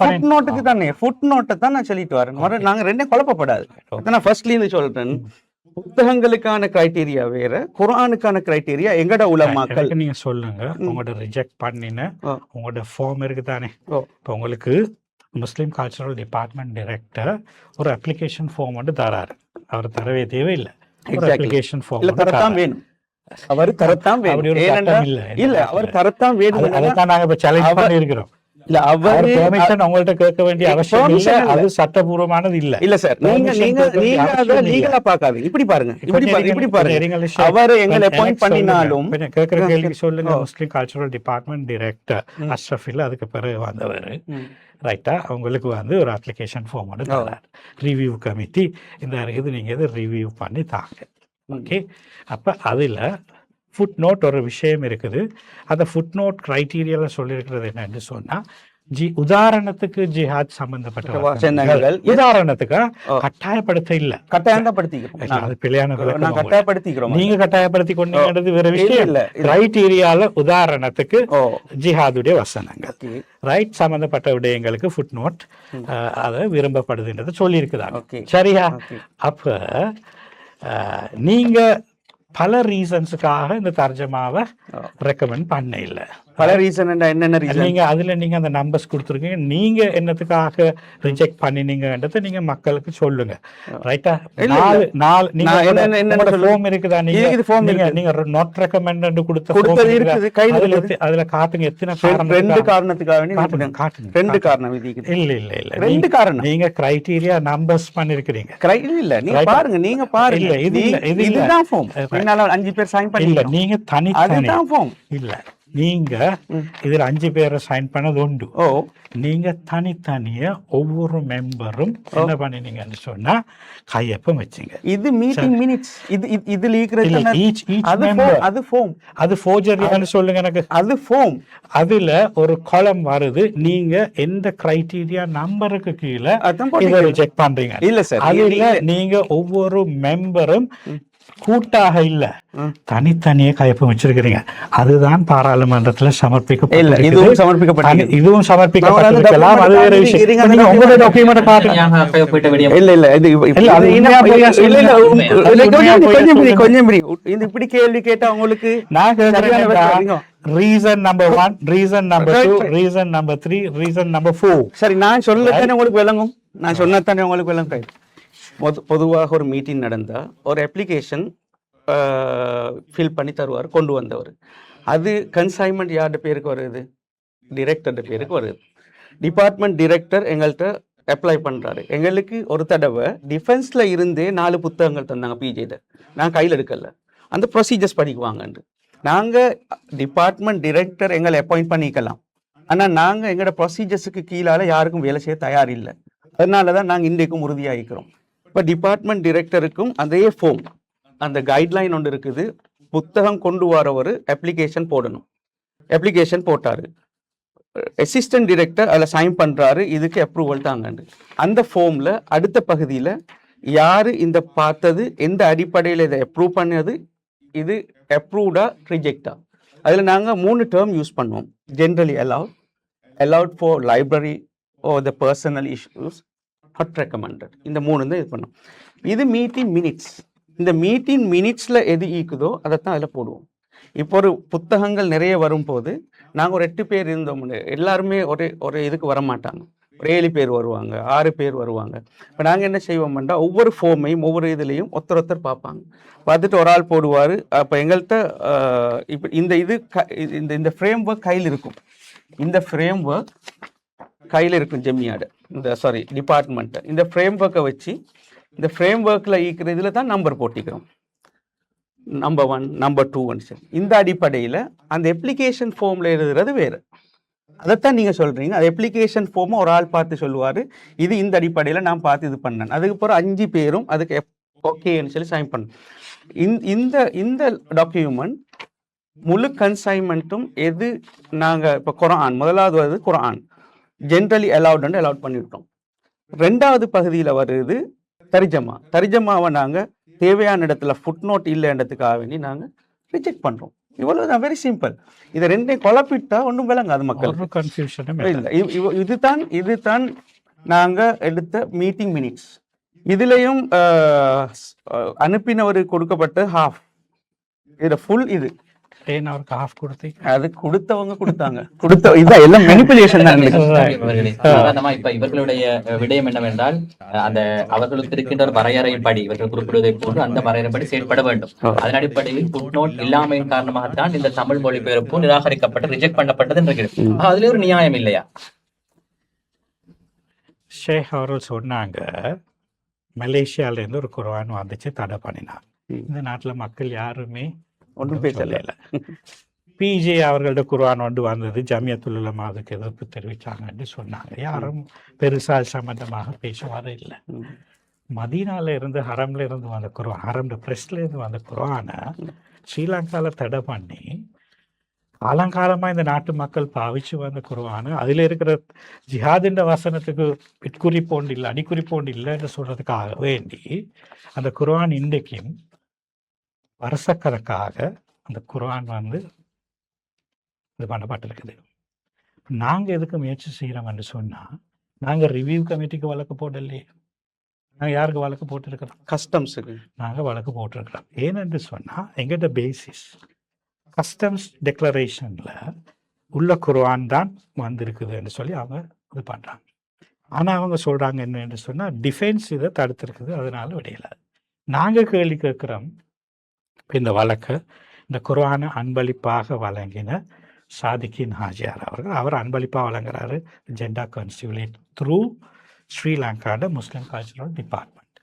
ஃபுட் நோட்டுக்கு தானே ஃபுட் நோட்டை தான் நான் சொல்லிட்டு வரேன் நாங்க ரெண்டே குழப்பப்படாது நான் ஃபர்ஸ்ட்ல இருந்து சொல்றேன் புத்தகங்களுக்கான கிரைட்டீரியா வேற குர்ஆனுக்கான கிரைட்டீரியா எங்கட உலமாக்கள் நீங்க சொல்லுங்க உங்களோட ரிஜெக்ட் பண்ணின உங்களோட ஃபார்ம் இருக்கு தானே இப்போ உங்களுக்கு முஸ்லிம் கல்ச்சரல் டிபார்ட்மெண்ட் டைரக்டர் ஒரு அப்ளிகேஷன் ஃபார்ம் வந்து தராரு அவர் தரவே தேவையில்லை அப்ளிகேஷன் ஃபார்ம் தரத்தான் வேணும் அவர் தரத்தான் வேணும் இல்ல அவர் தரத்தான் வேணும் அதான் நாங்க இப்ப சேலஞ்ச் பண்ணி இருக்கிறோம் இல்ல அவர் பெர்மிஷன் உங்கள்ட்ட கேட்க வேண்டிய அவசியம் இல்ல அது சட்டபூர்வமானது இல்ல இல்ல சார் நீங்க அத லீகலா பார்க்காதீங்க இப்படி பாருங்க அவர் எங்களை அப்பாயிண்ட் பண்ணினாலும் கேக்குற கேள்விக்கு சொல்லுங்க முஸ்லிம் கல்ச்சரல் டிபார்ட்மெண்ட் டைரக்டர் அஷ்ரஃபில் அதுக்கு பிறகு வந்தவர் ரைட்டா அவங்களுக்கு வந்து ஒரு அப்ளிகேஷன் ஃபார்ம் வந்து தராரு ரிவ்யூ கமிட்டி இந்த இது நீங்க எது ரிவ்யூ பண்ணி தாங்க ஓகே அப்போ அதில் ஃபுட் நோட் ஒரு விஷயம் இருக்குது அந்த ஃபுட் நோட் க்ரைட்டீரியாவில் சொல்லியிருக்கிறது என்னன்னு சொன்னால் உதாரணத்துக்கு ஜிஹாத் சம்பந்தப்பட்ட வசனங்கள். உதாரணத்துக்கு கட்டாயப்படுத்த இல்ல, கட்டாயப்படுத்திக்கிறோம். அது பிழையான நான் கட்டாயப்படுத்திக்கிறோம். நீங்க கட்டாயப்படுத்தி கொண்டீங்கிறது வேற விஷயம் இல்ல. கிரைட்டீரியால உதாரணத்துக்கு ஜிஹாதுடைய வசனங்கள் ரைட் சம்பந்தப்பட்ட விடயங்களுக்கு ஃபுட் நோட் அது விரும்பப்படுதுன்றது சொல்லி இருக்குதாங்க. சரியா? அப்ப நீங்க பல ரீசன்ஸுக்காக இந்த தர்ஜமாவை ரெக்கமெண்ட் பண்ண இல்ல. பல ரீசன் என்னென்ன ரீசன்? நீங்க அதுல நீங்க அந்த நம்பர்ஸ் கொடுத்துருக்கீங்க. நீங்க என்னத்துக்காக ரிஜெக்ட் பண்ணினீங்கன்றதை நீங்க மக்களுக்கு சொல்லுங்க. ரைட்டா? ஃபார்ம் இருக்குதா? நீங்க நாட் ரெக்கமெண்ட் கொடுத்த அதுல காட்டுங்க எத்தனை காரணத்துக்காக. ரெண்டு காரணம் இல்ல நீங்க கிரைட்டீரியா நம்பர்ஸ் பண்ணிருக்கீங்க. இல்ல நீங்க பாருங்க, நீங்க பாருங்க. இதுதான் ஃபார்ம். 5 பேர் சைன் பண்ணி இல்ல, நீங்க தனித்தனி இல்ல, நீங்க இதுல 5 பேரை சைன் பண்ணது உண்டு. நீங்க தனித்தனியா ஒவ்வொரு மெம்பரும் என்ன பண்ணினீங்கன்னு சொன்னா கையொப்பம் வச்சுங்க. இது மீட்டிங் மினிட்ஸ். இது லீக்கிறது அது ஃபார்ம். அது ஃபோர்ஜரின்னு சொல்லுங்க எனக்கு. அது ஃபார்ம். அதுல ஒரு காலம் வருது. நீங்க எந்த கிரைட்டீரியா நம்பருக்கு கீழே இதை ரிஜெக்ட் பண்றீங்க. இல்ல சார், அதுல நீங்க ஒவ்வொரு மெம்பரும் கூட்டாக இல்ல தனித்தனியே கையொப்பம் வச்சிருக்கிறீங்க. அதுதான் பாராளுமன்றத்துல சமர்ப்பிக்கப்பட்டிருக்கிறது. இதுவும் சமர்ப்பிக்கப்பட்டிருக்கலாம். அது வேற விஷயம். நீங்க உங்களுடைய டாக்குமெண்ட் காட்டுங்க. இப்படி கேள்வி கேட்டா உங்களுக்கு நான் reason number 1, reason number 2, reason number 3, reason number 4. சரி, நான் சொல்லத்தானே உங்களுக்கு விளங்கும். நான் சொன்னதானே உங்களுக்கு விளங்கும். பொதுவாக ஒரு மீட்டிங் நடந்தா ஒரு அப்ளிகேஷன் ஃபில் பண்ணி தருவார் கொண்டு வந்தவர். அது கன்சைன்மெண்ட் யார்ட பேருக்கு வருது? டிரெக்டர் பேருக்கு வருது. டிபார்ட்மெண்ட் டிரெக்டர் எங்கள்கிட்ட அப்ளை பண்றாரு. எங்களுக்கு ஒரு தடவை டிஃபென்ஸ்ல இருந்தே 4 புத்தகங்கள் தந்தாங்க பிஜேட. நான் கையில் எடுக்கல. அந்த ப்ரொசீஜர்ஸ் படிக்குவாங்கன்று. நாங்க டிபார்ட்மெண்ட் டிரெக்டர் எங்களை அப்பாயிண்ட் பண்ணிக்கலாம். ஆனா நாங்க எங்களோட ப்ரொசீஜர்ஸுக்கு கீழால யாருக்கும் வேலை செய்ய தயார் இல்லை. அதனாலதான் நாங்க இன்றைக்கும் உறுதியாகிக்கிறோம். இப்போ டிபார்ட்மெண்ட் டிரெக்டருக்கும் அதே ஃபார்ம், அந்த கைட்லைன் ஒன்று இருக்குது. புத்தகம் கொண்டு வரவர் அப்ளிகேஷன் போடணும். அப்ளிகேஷன் போட்டாரு. அசிஸ்டன்ட் டிரெக்டர் அதில் சைன் பண்றாரு, இதுக்கு அப்ரூவல் தாங்கண்டு. அந்த ஃபார்ம்ல அடுத்த பகுதியில் யாரு இந்த பார்த்தது, எந்த அடிப்படையில் இதை அப்ரூவ் பண்ணது, இது அப்ரூவ்டா ரிஜெக்டா. அதில் நாங்கள் 3 டேர்ம் யூஸ் பண்ணுவோம். Generally allowed for library or the personal issues, not recommended. இந்த 3 தான் இது பண்ணோம். இது மீட்டிங் மினிட்ஸ். இந்த மீட்டிங் மினிட்ஸ்ல எது ஈக்குதோ அதைத்தான் அதில் போடுவோம். இப்போ ஒரு புத்தகங்கள் நிறைய வரும்போது நாங்கள் ஒரு 8 பேர் இருந்தோம். எல்லாருமே ஒரு இதுக்கு வர மாட்டாங்க. ஒரு 7 பேர் வருவாங்க, 6 பேர் வருவாங்க. இப்போ நாங்கள் என்ன செய்வோம்னா ஒவ்வொரு ஃபார்மையும் ஒவ்வொரு இதுலேயும் ஒருத்தர் பார்ப்பாங்க. பார்த்துட்டு ஒரு ஆள் போடுவார். அப்போ எங்கள்கிட்ட இப்போ இந்த ஃப்ரேம் ஒர்க் கையில் இருக்கும். இந்த ஃப்ரேம் ஒர்க் கையில் இருக்கும் ஜெமியாட, டிபார்ட்மெண்ட்டை. இந்த ஃப்ரேம் ஒர்க்கை வச்சு இந்த ஃப்ரேம் ஒர்க்கில் ஈக்கிற இதில் தான் நம்பர் போட்டிக்கிறோம். Number 1, number 2. இந்த அடிப்படையில் அந்த அப்ளிகேஷன் ஃபார்மில் எழுதுறது வேறு. அதைத்தான் நீங்கள் சொல்கிறீங்க. அது அப்ளிகேஷன் ஃபார்மை ஒரு ஆள் பார்த்து சொல்லுவார், இது இந்த அடிப்படையில் நான் பார்த்து இது பண்ணேன். அதுக்கப்புறம் 5 பேரும் அதுக்கு ஓகேன்னு சொல்லி சைன் பண்ணணும். இந்த டாக்குமெண்ட் முழு கன்சைன்மெண்ட்டும் எது நாங்கள் இப்போ குர்ஆன் முதலாவது வருது. குர்ஆன் ஜென்ரலி அலவுட் பண்ணிவிட்டோம். 2வது பகுதியில் வருது தரிஜமாவை நாங்கள் தேவையான இடத்துல ஃபுட் நோட் இல்லைன்றதுக்காக வேண்டி நாங்கள் ரிஜெக்ட் பண்ணுறோம். இவ்வளவுதான், வெரி சிம்பிள். இதை 2ஐயும் குழப்பிட்டா ஒன்றும் விளங்காது மக்களுக்கு. கன்ஃபியூஷன் இல்லை. இதுதான் நாங்கள் எடுத்த மீட்டிங் மினிட்ஸ். இதுலேயும் அனுப்பினவருக்கு கொடுக்கப்பட்ட ஹாஃப், இதில் ஃபுல். இது அது கொடுத்தவங்க கொடுத்தாங்க. இதான் எல்லாம் மேனிபுலேஷன் தான். இப்ப இவர்களுடைய விடயம் என்னவென்றால், அந்த அவர்களுக்கு இருக்கின்ற வரையறைப்படி இவர்கள் குறிப்பிடுவதை போன்று அந்த வரையறைப்படி செயல்பட வேண்டும். அதன் அடிப்படையில் ஃபுட்நோட் இல்லாமையின் காரணமாகத்தான் இந்த தமிழ் மொழிபெயர்ப்பு நிராகரிக்கப்பட்டு ரிஜெக்ட் பண்ணப்பட்டது என்று. அதுல ஒரு நியாயம் இல்லையா? ஷேக் அவர்கள் சொன்னாங்க, மலேசியால இருந்து ஒரு குர்ஆன் வந்துச்சு, தடை பண்ணினாங்க. இந்த நாட்டுல மக்கள் யாருமே ஒன்றும் பேசல. பிஜே அவர்களோட குர்ஆன் வந்தது, ஜமியத்துல் உலமா அதுக்கு எதிர்ப்பு தெரிவிச்சாங்கன்னு சொன்னாங்க. யாரும் பெருசா சம்பந்தமாக பேசுவாரே இல்லை. மதீனால இருந்து ஹரம்ல இருந்து வந்த குர்ஆன், ஹரம்ல பிரஸ்ல இருந்து வந்த குர்ஆனை ஸ்ரீலங்கால தடை பண்ணி காலங்காலமா இந்த நாட்டு மக்கள் பாவிச்சு வந்த குர்ஆன் அதுல இருக்கிற ஜிஹாதின் வசனத்துக்கு பிற்குறிப்போண்டு இல்லை அடிக்குறிப்போண்டு இல்லைன்னு சொல்றதுக்காக வேண்டி அந்த குர்ஆன் இன்றைக்கும் வருஷக்கணக்காக அந்த குர்ஆன் வந்து இது பண்ணப்பட்டிருக்குது. நாங்க எதுக்கு முயற்சி செய்யறோம்னு சொன்னா, நாங்க ரிவ்யூ கமிட்டிக்கு வழக்கு போடலையே. நாங்க யாருக்கு வழக்கு போட்டிருக்கிறோம்? கஸ்டம்ஸுக்கு நாங்க வழக்கு போட்டிருக்கிறோம். ஏனென்று சொன்னா எங்கிட்ட பேசிஸ் கஸ்டம்ஸ் டெக்ளரேஷன்ல உள்ள குர்ஆன் தான் வந்திருக்குதுன்னு சொல்லி அவங்க இது பண்றாங்க. ஆனா அவங்க சொல்றாங்க என்னன்னு சொன்னா டிஃபென்ஸ் இதை தடுத்திருக்குது, அதனால விடையல. நாங்க கேள்வி கேட்கிறோம், இந்த வழக்கு இந்த குர்ஆனை அன்பளிப்பாக வழங்கின சாதிக்கின் ஹாஜியார் அவர்கள், அவர் அன்பளிப்பாக வழங்குறாரு ஜெண்டா கன்சியூலேட் த்ரூ ஸ்ரீலங்காட முஸ்லிம் கல்ச்சரல் டிபார்ட்மெண்ட்.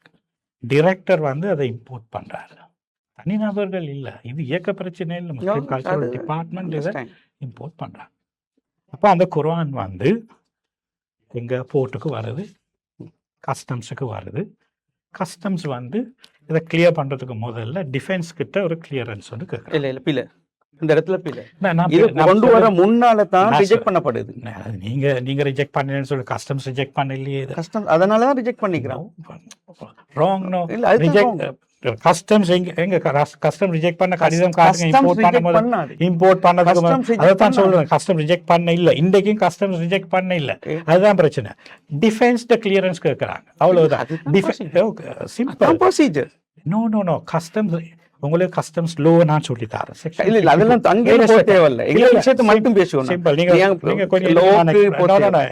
டிரெக்டர் வந்து அதை இம்போர்ட் பண்றாரு, தனிநபர்கள் இல்லை. இது இயக்க பிரச்சனை இல்லை, முஸ்லிம் கல்ச்சரல் டிபார்ட்மெண்ட் இதை இம்போர்ட் பண்றாங்க. அப்போ அந்த குர்ஆன் வந்து எங்க போர்ட்டுக்கு வருது, கஸ்டம்ஸுக்கு வருது. கஸ்டம்ஸ் வந்து இதை கிளியர் பண்றதுக்கு முதல்ல டிஃபென்ஸ் கிட்ட ஒரு கிளியரன்ஸ் வந்து கேட்குறாங்க. இல்ல இல்ல பிள்ளை இந்த இடத்துல பிள்ளை நான் இது கொண்டு வர முன்னால தான் ரிஜெக்ட் பண்ணப்படுது. நீங்க ரிஜெக்ட் பண்ணலன்னு சொல்லி கஸ்டம்ஸ் ரிஜெக்ட் பண்ணலையே. கஸ்டம் அதனால தான் ரிஜெக்ட் பண்ணிக்கிறோம். ராங். நோ இல்ல அது ரிஜெக்ட் கஸ்டம்ஸ் எங்க கஸ்டம் ரிஜெக்ட் பண்ண கடிதம் காட்டுங்க. இம்போர்ட் பண்ணதுக்கு அதான் சொல்றேன், கஸ்டம் ரிஜெக்ட் பண்ண இல்ல, இன்றைக்கும் கஸ்டம்ஸ் ரிஜெக்ட் பண்ண இல்ல. அதுதான் பிரச்சனை. டிஃபென்ஸ் கிளியரன்ஸ் கேட்கறாங்க, அவ்வளவுதான். Simple procedure. No no no customs உங்களுக்கு கஸ்டம்ஸ் லோ நான் சொல்லி தரேன். இல்ல இல்ல அதெல்லாம் அங்கே போக தேவையில்லை, எங்க விஷயத்தை மட்டும் பேசுவோம். சிம்பிள். நீங்க கொஞ்சம்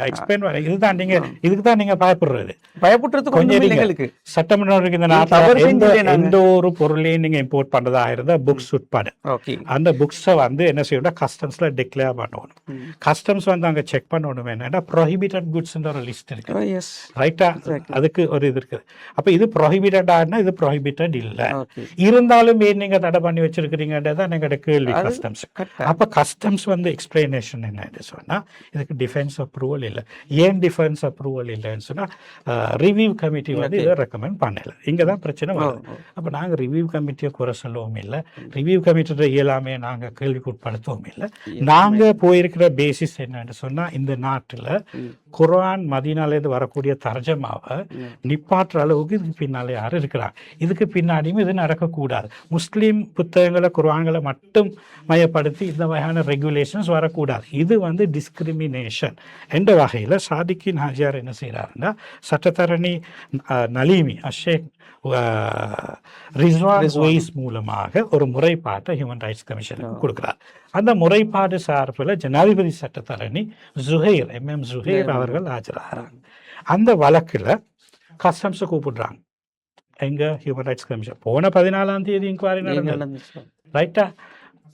எக்ஸ்பிளைன் பண்ண. இதுதான் நீங்க இதுக்கு தான் நீங்க பயப்படுறது. பயப்படுறதுக்கு கொஞ்சம் எங்களுக்கு சட்டமன்றம் இந்த நாட்டில் எந்த ஒரு பொருளையும் நீங்க இம்போர்ட் பண்றதா இருந்தா புக்ஸ் உட்பட அந்த புக்ஸை வந்து என்ன செய்யணும், கஸ்டம்ஸ்ல டிக்ளேர் பண்ணணும். கஸ்டம்ஸ் வந்து அங்க செக் பண்ணணும் என்னன்னா ப்ரொஹிபிட்டட் குட்ஸ்ன்ற ஒரு லிஸ்ட் இருக்கு, ரைட்டா? அதுக்கு ஒரு இது இருக்குது. அப்ப இது ப்ரொஹிபிட்டட் ஆனா இது ப்ரொஹிபிட்டட் இல்ல, இருந்தாலும் நீங்க தடை பண்ணி வச்சிருக்கிறீங்கன்றதான் எங்களோட கேள்வி கஸ்டம்ஸ். அப்ப கஸ்டம்ஸ் வந்து எக்ஸ்பிளனேஷன் என்ன சொன்னா, இதுக்கு டிஃபென்ஸ் அப்ரூவல் இல்லை. ஏன் டிஃபென்ஸ் அப்ரூவல் இல்லைன்னு சொன்னா ரிவ்யூ கமிட்டி வந்து இதை ரெக்கமெண்ட் பண்ணல. இங்கதான் பிரச்சனை வருது. அப்ப நாங்க ரிவ்யூ கமிட்டியை குறை சொல்லவும் இல்லை, ரிவ்யூ கமிட்டியோட இயலாமே நாங்க கேள்விக்கு உட்படுத்தவும் இல்லை. நாங்க போயிருக்கிற பேசிஸ் என்னன்னு சொன்னா, இந்த நாட்டுல குர்ஆன் மதீனாலேருந்து வரக்கூடிய தர்ஜமாவை நிப்பாற்ற அளவுக்கு இதுக்கு பின்னாலே யாரும் இருக்கிறாங்க. இதுக்கு பின்னாடியும் இது நடக்கக்கூடாது. முஸ்லீம் புத்தகங்களை குர்ஆன்களை மட்டும் மையப்படுத்தி இந்த வகையான ரெகுலேஷன்ஸ் வரக்கூடாது. இது வந்து டிஸ்கிரிமினேஷன் என்ற வகையில் சாதிக்கின் ஹாஜியார் என்ன செய்கிறாருன்னா, சட்டத்தரணி நலீமி ஷேக் ரிஸ்வான் ஒய்ஸ் மூலமாக ஒரு முறைப்பாட்டை ஹியூமன் ரைட்ஸ் கமிஷனுக்கு கொடுக்குறார். அந்த முறைப்பாடு சார்பில் ஜனாதிபதி சட்டத்தரணி ஜுஹைர் MM ஜுஹைர் அவர்கள் ஆஜராகிறாங்க. அந்த வழக்கில் கஸ்டம்ஸை கூப்பிடுறாங்க. எங்க ஹியூமன் ரைட்ஸ் கமிஷன் போன 14ஆம் தேதி இன்குவரி நடந்தது, ரைட்டா?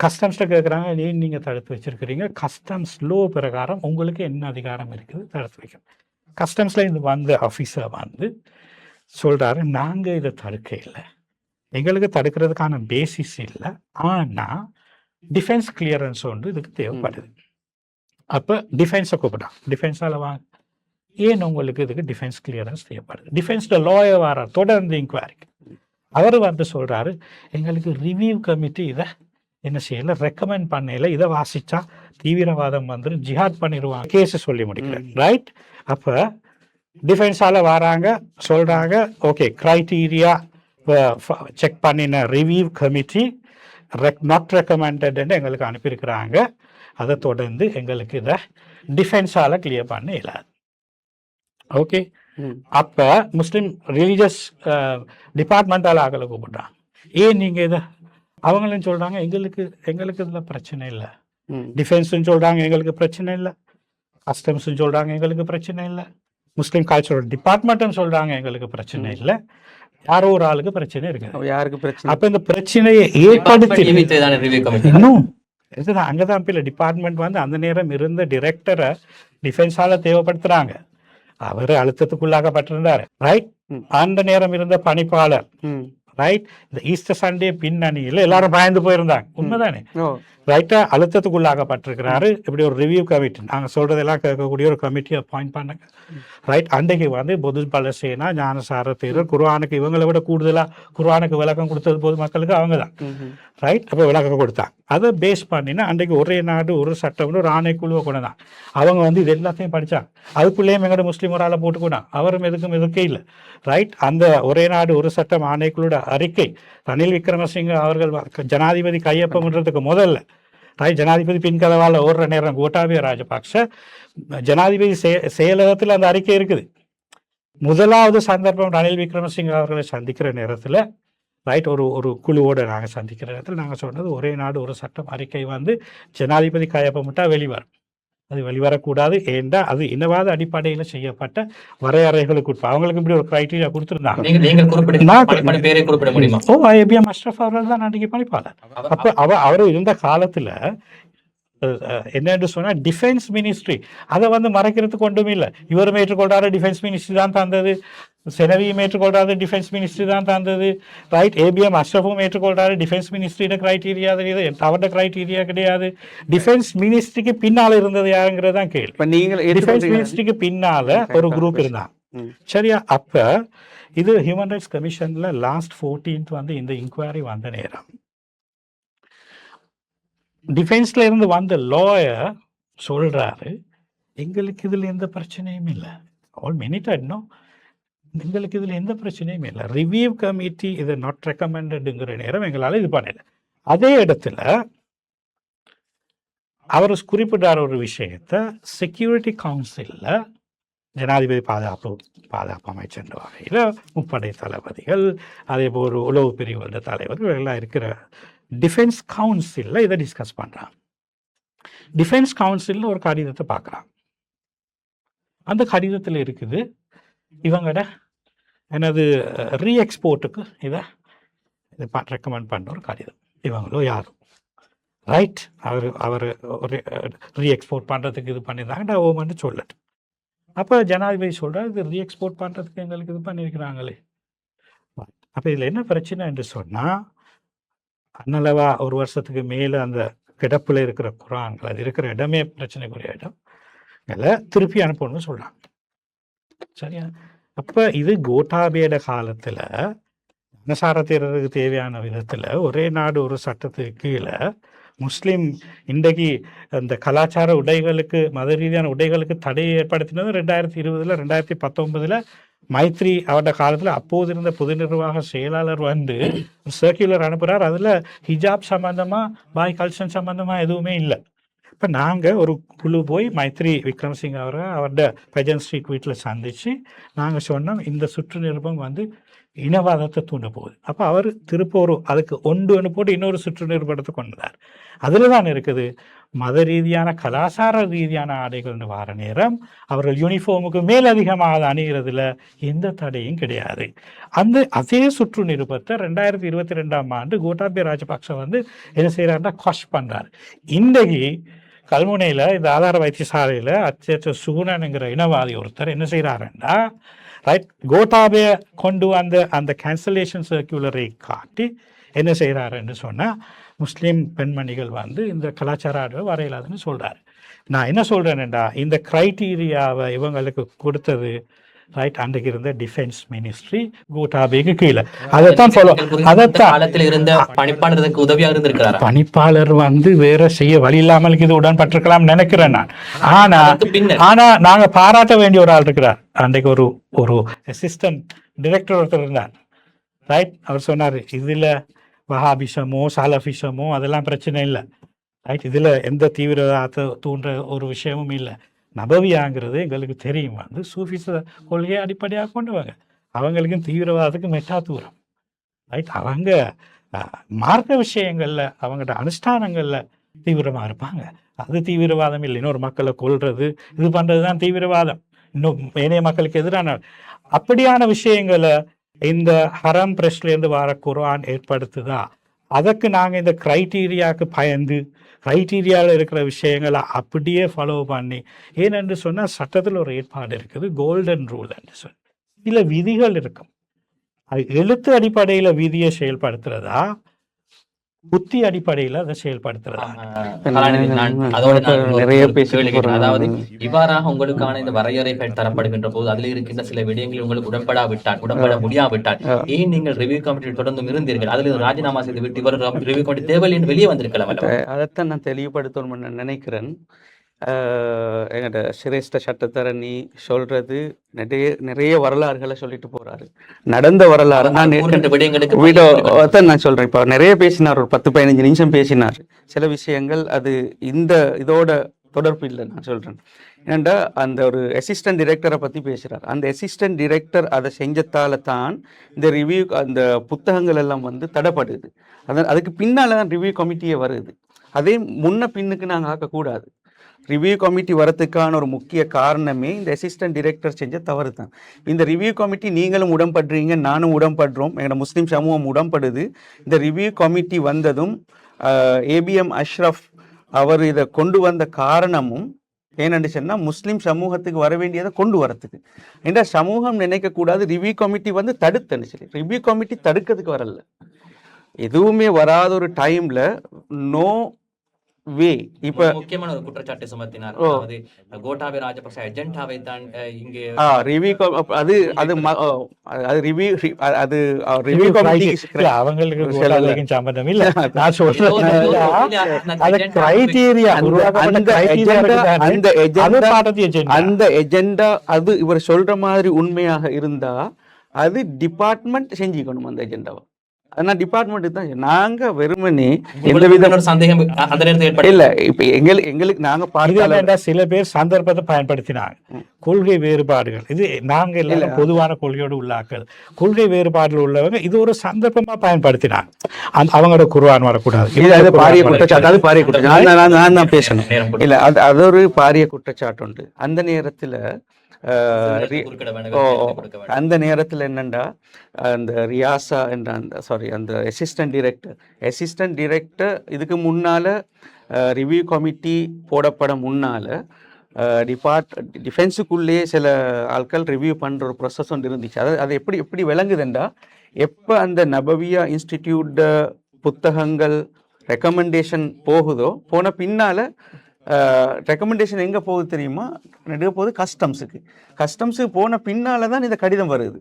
கஸ்டம்ஸ்ட கேட்குறாங்க, நீங்க தடுத்து வச்சிருக்கிறீங்க, கஸ்டம்ஸ் லோ பிரகாரம் உங்களுக்கு என்ன அதிகாரம் இருக்குது தடுத்து வைக்கணும். கஸ்டம்ஸ்ல இருந்து வந்த ஆஃபீஸர் வந்து சொல்றாரு, நாங்க இதை தடுக்க இல்லை, எங்களுக்கு தடுக்கிறதுக்கான பேசிஸ் இல்லை, ஆனா டிஃபென்ஸ் கிளியரன்ஸ் ஒன்று இதுக்கு தேவைப்படுது. அப்ப டிஃபென்ஸை கூப்பிட்டான். டிஃபென்ஸால வாங்க, ஏன் உங்களுக்கு இதுக்கு டிஃபென்ஸ் கிளியரன்ஸ் தேவைப்படுது? டிஃபென்ஸ்ல லாயர் வரார் தொடர்ந்து இன்குவரிக்கு. அவர் வந்து சொல்றாரு, எங்களுக்கு ரிவ்யூ கமிட்டி இதை என்ன செய்யல, ரெக்கமெண்ட் பண்ணல, இதை வாசிச்சா தீவிரவாதம் வந்து ஜிஹாத் பண்ணிடுவாங்க, கேஸ் சொல்லி முடிக்கிறேன், ரைட்? அப்ப டிஃபென்ஸால வராங்க, சொல்றாங்க, ஓகே கிரைட்டீரியா செக் பண்ணின ரிவ்யூ கமிட்டி நாட் ரெக்கமெண்டட் எங்களுக்கு அனுப்பியிருக்கிறாங்க. அதை தொடர்ந்து எங்களுக்கு இதை டிஃபென்ஸால கிளியர் பண்ண இயலாது. ஓகே, அப்ப முஸ்லிம் ரிலீஜியஸ் டிபார்ட்மெண்டால ஆகலை கூப்பிடுறாங்க. ஏன் நீங்க இதை, அவங்களும் சொல்றாங்க எங்களுக்கு இதுல பிரச்சனை இல்லை, டிஃபென்ஸ் சொல்றாங்க எங்களுக்கு பிரச்சனை இல்லை, கஸ்டம்ஸ் சொல்றாங்க எங்களுக்கு பிரச்சனை இல்லை, முஸ்லிம் கல்ச்சரல் டிபார்ட்மெண்ட்டும் சொல்றாங்க எங்களுக்கு பிரச்சனை இல்லை, யாரோ ஒரு ஆளுக்கு பிரச்சனை இருக்கு. யாருக்கு பிரச்சனை? அப்ப இந்த பிரச்சனையை ஏற்படுத்தி அங்கதான் பிள்ளை டிபார்ட்மெண்ட் வந்து அந்த நேரம் இருந்த டிரெக்டரை டிஃபென்ஸால தேவைப்படுத்துறாங்க. அவரு அழுத்தத்துக்குள்ளாகப்பட்டிருந்தாரு, ரைட்? அந்த நேரம் இருந்த பணிப்பாளர் ரைட். இந்த ஈஸ்டர் சண்டே பின்னணியில் எல்லாரும் பயந்து போயிருந்தாங்க, உண்மைதானே? ரைட்டா அழுத்தத்துக்குள்ளாகப்பட்டிருக்கிறாரு. இப்படி ஒரு ரிவ்யூ கமிட்டி, நாங்கள் சொல்றதெல்லாம் கேட்கக்கூடிய ஒரு கமிட்டியை அப்பாயிண்ட் பண்ணுங்க. ரைட். அன்றைக்கு வந்து பொது பலசேனா, ஞானசார தேரர், குர்ஆனுக்கு இவங்களை விட கூடுதலாக குர்ஆனுக்கு விளக்கம் கொடுத்தது பொது மக்களுக்கு அவங்க தான். ரைட். அப்போ விளக்கம் கொடுத்தாங்க. அதை பேஸ் பண்ணினா அன்றைக்கு ஒரே நாடு ஒரு சட்டம்னு ஒரு ஆணைக்குழுவை கொண்டு தான் அவங்க வந்து இது எல்லாத்தையும் படித்தாங்க. அதுக்குள்ளேயும் எங்களோட முஸ்லீம் ஒரு ஆளை போட்டுக்கூடாங்க, அவரும் எதுக்கும் எதுக்கே இல்லை. ரைட். அந்த ஒரே நாடு ஒரு சட்டம் ஆணைக்குழுட அறிக்கை ரணில் விக்ரமசிங்க அவர்கள் ஜனாதிபதி கையொப்பமிடுறதுக்கு முதல்ல, ரைட், ஜனாதிபதி பின்கதவால் ஓடுற நேரம் கோட்டாபய ராஜபக்ஷ ஜனாதிபதி செயலகத்தில் அந்த அறிக்கை இருக்குது. முதலாவது சந்தர்ப்பம் ரணில் விக்ரமசிங்க அவர்களை சந்திக்கிற நேரத்தில், ரைட், ஒரு குழுவோடு நாங்கள் சந்திக்கிற நேரத்தில் நாங்கள் சொன்னது ஒரே நாடு ஒரு சட்டம் அறிக்கை வந்து ஜனாதிபதி கையொப்பமிட்டா வெளிவரும், அது வெளிவரக்கூடாது. ஏண்டா அது இனவாத அடிப்படையில் செய்யப்பட்ட வரையறைகளுக்கு உட்பட அவங்களுக்கு இப்படி ஒரு கிரைட்டீரியா கொடுத்துருந்தாங்க. ஏபிஎம் அஷ்ரஃப் அவர்கள் தான் அன்றைக்கு பணிப்பாளர். அப்போ அவர் இருந்த காலத்தில் என்னன்னு சொன்னா டிஃபென்ஸ் மினிஸ்ட்ரி அதை வந்து மறைக்கிறதுக்கு ஒன்றுமே இல்லை. இவரும் ஏற்றுக்கொள்றாரு, டிஃபென்ஸ் மினிஸ்ட்ரி தான் தந்தது. செனவியும் ஏற்றுக்கொள்றாரு, டிஃபென்ஸ் மினிஸ்ட்ரி தான் தந்தது. ரைட். ஏபிஎம் அஷ்ரஃபும் ஏற்றுக்கொள்றாரு, டிஃபென்ஸ் மினிஸ்ட்ரியோட கிரைட்டீரியா அவரோட கிரைட்டீரியா கிடையாது. டிஃபென்ஸ் மினிஸ்ட்ரிக்கு பின்னால இருந்தது யாருங்கிறது தான் கேள்வி. டிஃபென்ஸ் மினிஸ்ட்ரிக்கு பின்னால ஒரு குரூப் இருந்தாங்க, சரியா? அப்ப இது ஹியூமன் ரைட்ஸ் கமிஷன்ல லாஸ்ட் 14th வந்து இந்த இன்கொயரி வந்த நேரம் டிஃபென்ஸ்ல இருந்து வந்த லாயர் சொல்றாரு, எங்களுக்கு இதுல எந்த பிரச்சனையும் இல்லை, ஆல் மினிட்டோ, எங்களுக்கு இதுல எந்த பிரச்சனையும் இல்லை, ரிவ்யூ கமிட்டி இதை நாட் ரெக்கமெண்டடுங்கிற நேரம் எங்களால் இது பண்ணல. அதே இடத்துல அவர் குறிப்பிட்டார் ஒரு விஷயத்த, செக்யூரிட்டி கவுன்சிலில் ஜனாதிபதி பாதுகாப்பு அமைச்சர் வகையில் முப்படை தளபதிகள், அதே போல் ஒரு உளவு பிரிவுகள தலைவர்கள் எல்லாம் இருக்கிற டிஃபென்ஸ் கவுன்சிலில் இதை டிஸ்கஸ் பண்ணுறாங்க. டிஃபென்ஸ் கவுன்சிலில் ஒரு கடிதத்தை பார்க்குறாங்க. அந்த கடிதத்தில் இருக்குது இவங்கட எனது ரீஎக்ஸ்போர்ட்டுக்கு இதை ரெக்கமெண்ட் பண்ண ஒரு கடிதம். இவங்களோ யாரும், ரைட், அவர் ஒரு ரீஎக்ஸ்போர்ட் பண்ணுறதுக்கு இது பண்ணியிருந்தாங்க ஓமன்னு சொல்லட்டும். அப்போ ஜனாதிபதி சொல்கிறார், இது ரீஎக்ஸ்போர்ட் பண்ணுறதுக்கு எங்களுக்கு இது பண்ணியிருக்கிறாங்களே. அப்போ இதில் என்ன பிரச்சனை என்று சொன்னால், அன்னளவா ஒரு வருஷத்துக்கு மேலே அந்த கிடப்பில் இருக்கிற குரான்கள், அது இருக்கிற இடமே பிரச்சனைக்குரிய இடம், அதில் திருப்பி அனுப்பணும்னு சொல்கிறாங்க, சரியா? அப்போ இது கோட்டாபேட காலத்தில் அனசாரத்திற்கு தேவையான விதத்தில் ஒரே நாடு ஒரு சட்டத்துக்கு கீழே முஸ்லீம் இன்றைக்கு அந்த கலாச்சார உடைகளுக்கு, மத ரீதியான உடைகளுக்கு தடையை ஏற்படுத்தினது 2020 2019 மைத்ரி அவரோட காலத்தில் அப்போது இருந்த பொது நிர்வாக செயலாளர் வந்து சர்க்குலர் அனுப்புகிறார். அதில் ஹிஜாப் சம்மந்தமாக, பாய் கல்ச்சர் சம்மந்தமாக எதுவுமே இல்லை. இப்போ நாங்கள் ஒரு குழு போய் மைத்ரி விக்ரமசிங்க அவரோட பஜன் ஸ்ட்ரீட் வீட்டில் சந்தித்து நாங்கள் சொன்னோம், இந்த சுற்று நிருபம் வந்து இனவாதத்தை தூண்ட போகுது. அப்போ அவர் திருப்ப அதுக்கு ஒன்று போட்டு இன்னொரு சுற்று நிருபத்தை கொண்டார். அதில் தான் இருக்குது, மத ரீதியான கலாச்சார ரீதியான ஆடைகள்னு வார நேரம் அவர்கள் யூனிஃபார்முக்கு மேலதிகமாக அணிகிறதுல எந்த தடையும் கிடையாது. அதே சுற்று நிருபத்தை 2022 கோட்டாபய ராஜபக்ஷ வந்து என்ன செய்யறாருன்னா கொஷ் பண்றாரு. இன்றைக்கு கல்முனையில் இந்த ஆதார வைத்தியசாலையில் அச்ச சுகுணனுங்கிற இனவாதி ஒருத்தர் என்ன செய்கிறாருன்னா, ரைட், கோட்டாபய கொண்டு வந்த அந்த கேன்சலேஷன் சர்க்குலரை காட்டி என்ன செய்கிறாருன்னு சொன்னால், முஸ்லீம் பெண்மணிகள் வந்து இந்த கலாச்சார ஆடை வரையலாதுன்னு சொல்கிறாரு. நான் என்ன சொல்கிறேன்டா, இந்த க்ரைட்டீரியாவை இவங்களுக்கு கொடுத்தது ரைட் அன்றைக்கு இருந்த டிஃபென்ஸ் மினிஸ்ட்ரி கோட்டாபேக்கு கீழே. அதைத்தான் பணிப்பாளருக்கு உதவியாக இருந்திருக்கிறார். பணிப்பாளர் வந்து வேற செய்ய வழி இல்லாமல் இது உடன்பட்டிருக்கலாம் நினைக்கிறேன் நான். ஆனா நாங்க பாராட்ட வேண்டிய ஒரு ஆள் இருக்கிறார். அன்றைக்கு ஒரு அசிஸ்டன்ட் டைரக்டர் ஒருத்தர் இருந்தார், ரைட். அவர் சொன்னார், இதுல வஹாபிசமோ சாலபிசமோ அதெல்லாம் பிரச்சனை இல்லை, ரைட், இதுல எந்த தீவிரவாதத்தை தூண்டுற ஒரு விஷயமும் இல்லை. நபவியாங்கிறது எங்களுக்கு தெரியும் வந்து சூஃபிச கொள்கையை அடிப்படையாக கொண்டுவாங்க, அவங்களுக்கும் தீவிரவாதத்துக்கு மெட்டா தூரம், ரைட். அவங்க மார்க்க விஷயங்கள்ல அவங்களோட அனுஷ்டானங்கள்ல தீவிரமா இருப்பாங்க, அது தீவிரவாதம் இல்லை. இன்னொரு மக்களை கொல்றது இது பண்றதுதான் தீவிரவாதம், இன்னும் ஏனைய மக்களுக்கு எதிரான அப்படியான விஷயங்களை இந்த ஹரம் பிரஷ்ல இருந்து வர குர்ஆன் ஏற்படுத்துதா? அதற்கு நாங்கள் இந்த கிரைட்டீரியாவுக்கு பயந்து கிரைட்டீரியாவில் இருக்கிற விஷயங்களை அப்படியே ஃபாலோ பண்ணி, ஏனென்று சொன்னால் சட்டத்தில் ஒரு ஏற்பாடு இருக்குது, கோல்டன் ரூல் என்று சொல்லி சில விதிகள் இருக்கும். அது எழுத்து அடிப்படையில விதியை செயல்படுத்துறதா, புத்தி அடிப்படையில அதை செயல்படுத்துறதா? நிறைய அதாவது இவ்வாறாக உங்களுக்கான இந்த வரையறைகள் தரப்படுகின்ற போது அதில் இருக்கின்ற சில விடயங்கள் உங்களுக்கு உடன்பட முடியாவிட்டால் ஏன் நீங்கள் ரிவ்யூ கமிட்டியில் தொடர்ந்து இருந்தீர்கள், அதில் ராஜினாமா செய்து விட்டு இவர் ரிவ்யூ கமிட்டி தேவையில்லை என்று வெளியே வந்திருக்கலாம். அதைத்தான் நான் தெளிவுபடுத்தணும்னு நினைக்கிறேன். எங்கள்ட சிரேஷ்ட சட்டத்தரணி சொல்றது நிறைய வரலாறுகளை சொல்லிட்டு போறாரு. நடந்த வரலாறு நான் சொல்றேன். இப்போ நிறைய பேசினார், ஒரு 10-15 நிமிஷம் பேசினார். சில விஷயங்கள் அது இதோட தொடர்பு இல்லை. நான் சொல்றேன் ஏன்டா அந்த ஒரு அசிஸ்டன்ட் டிரெக்டரை பத்தி பேசுறார். அந்த அசிஸ்டன்ட் டிரெக்டர் அதை செஞ்சத்தால தான் இந்த ரிவ்யூ அந்த புத்தகங்கள் எல்லாம் தடைப்படுது. அதுக்கு பின்னால தான் ரிவ்யூ கமிட்டியே வருது. அதே முன்ன பின்னுக்கு நாங்கள் ஆக்கக்கூடாது. ரிவ்யூ கமிட்டி வரத்துக்கான ஒரு முக்கிய காரணமே இந்த அசிஸ்டன்ட் டிரெக்டர் செஞ்ச தவறு தான். இந்த ரிவ்யூ கமிட்டி நீங்களும் உடன்படுறீங்க, நானும் உடன்படுறோம், எங்களோட முஸ்லீம் சமூகம் உடன்படுது. இந்த ரிவ்யூ கமிட்டி வந்ததும் ஏபிஎம் அஷ்ரஃப் அவர் இதை கொண்டு வந்த காரணமும் ஏன்னு சொன்னால் முஸ்லீம் சமூகத்துக்கு வர வேண்டியதை கொண்டு வரத்துக்கு. என்ற சமூகம் நினைக்கக்கூடாது ரிவ்யூ கமிட்டி தடுத்துன்னு சொல்லி. ரிவ்யூ கமிட்டி தடுக்கிறதுக்கு வரல. எதுவுமே வராத ஒரு டைம்ல நோ வே. இப்ப முக்கியமான ஒரு குற்றச்சாட்டு சுமத்தினார். கோட்டாபய ராஜபக்ச எஜெண்டாவை தான் இங்கே ரிவ்யூ அது அது அது ரிவ்யூ அது ரிவ்யூ கமிட்டி அவங்களுக்கு சம்பந்தம் இல்ல. நான் சொல்றேன் அது கிரைட்டீரியா அந்த எஜெண்டா அது இவர் சொல்ற மாதிரி உண்மையாக இருந்தா அது டிபார்ட்மெண்ட் செஞ்சுக்கணும் அந்த எஜெண்டாவை. அதனால் டிபார்ட்மெண்ட் தான். நாங்க வெறுமனே எந்த வித சந்தேகம் அந்த நேரத்தில் இல்ல. இப்ப எங்களுக்கு நாங்க பார்க்க சில பேர் சந்தர்ப்பத்தை பயன்படுத்தினாங்க. கொள்கை வேறுபாடுகள் இது நாங்க எல்லாம் பொதுவான கொள்கையோடு உள்ளாக்கள். கொள்கை வேறுபாடுகள் உள்ளவங்க இது ஒரு சந்தர்ப்பமா பயன்படுத்தினாங்க. அவங்களோட குர்ஆன் வரக்கூடாது. இது பாரிய குற்றச்சாட்டு. அது பாரிய குற்றச்சாட்டு. நான் தான் பேசணும். இல்ல அது ஒரு பாரிய குற்றச்சாட்டு உண்டு. அந்த நேரத்துல அந்த நேரத்தில் என்னண்டா அந்த ரியாசா என்ற அந்த அசிஸ்டன்ட் டிரெக்டர் இதுக்கு முன்னால ரிவ்யூ கமிட்டி போடப்பட முன்னால டிஃபென்ஸுக்குள்ளேயே சில ஆட்கள் ரிவ்யூ பண்ற ஒரு ப்ரொசஸ் ஒன்று இருந்துச்சு. அது எப்படி விளங்குதுண்டா, எப்போ அந்த நபவியா இன்ஸ்டிடியூட் புத்தகங்கள் ரெக்கமெண்டேஷன் போகுதோ போன பின்னால ரெக்கமெண்டேஷன் எங்கே போகுது தெரியுமா? நடுக போகுது கஸ்டம்ஸுக்கு போன பின்னால தான் இந்த கடிதம் வருது.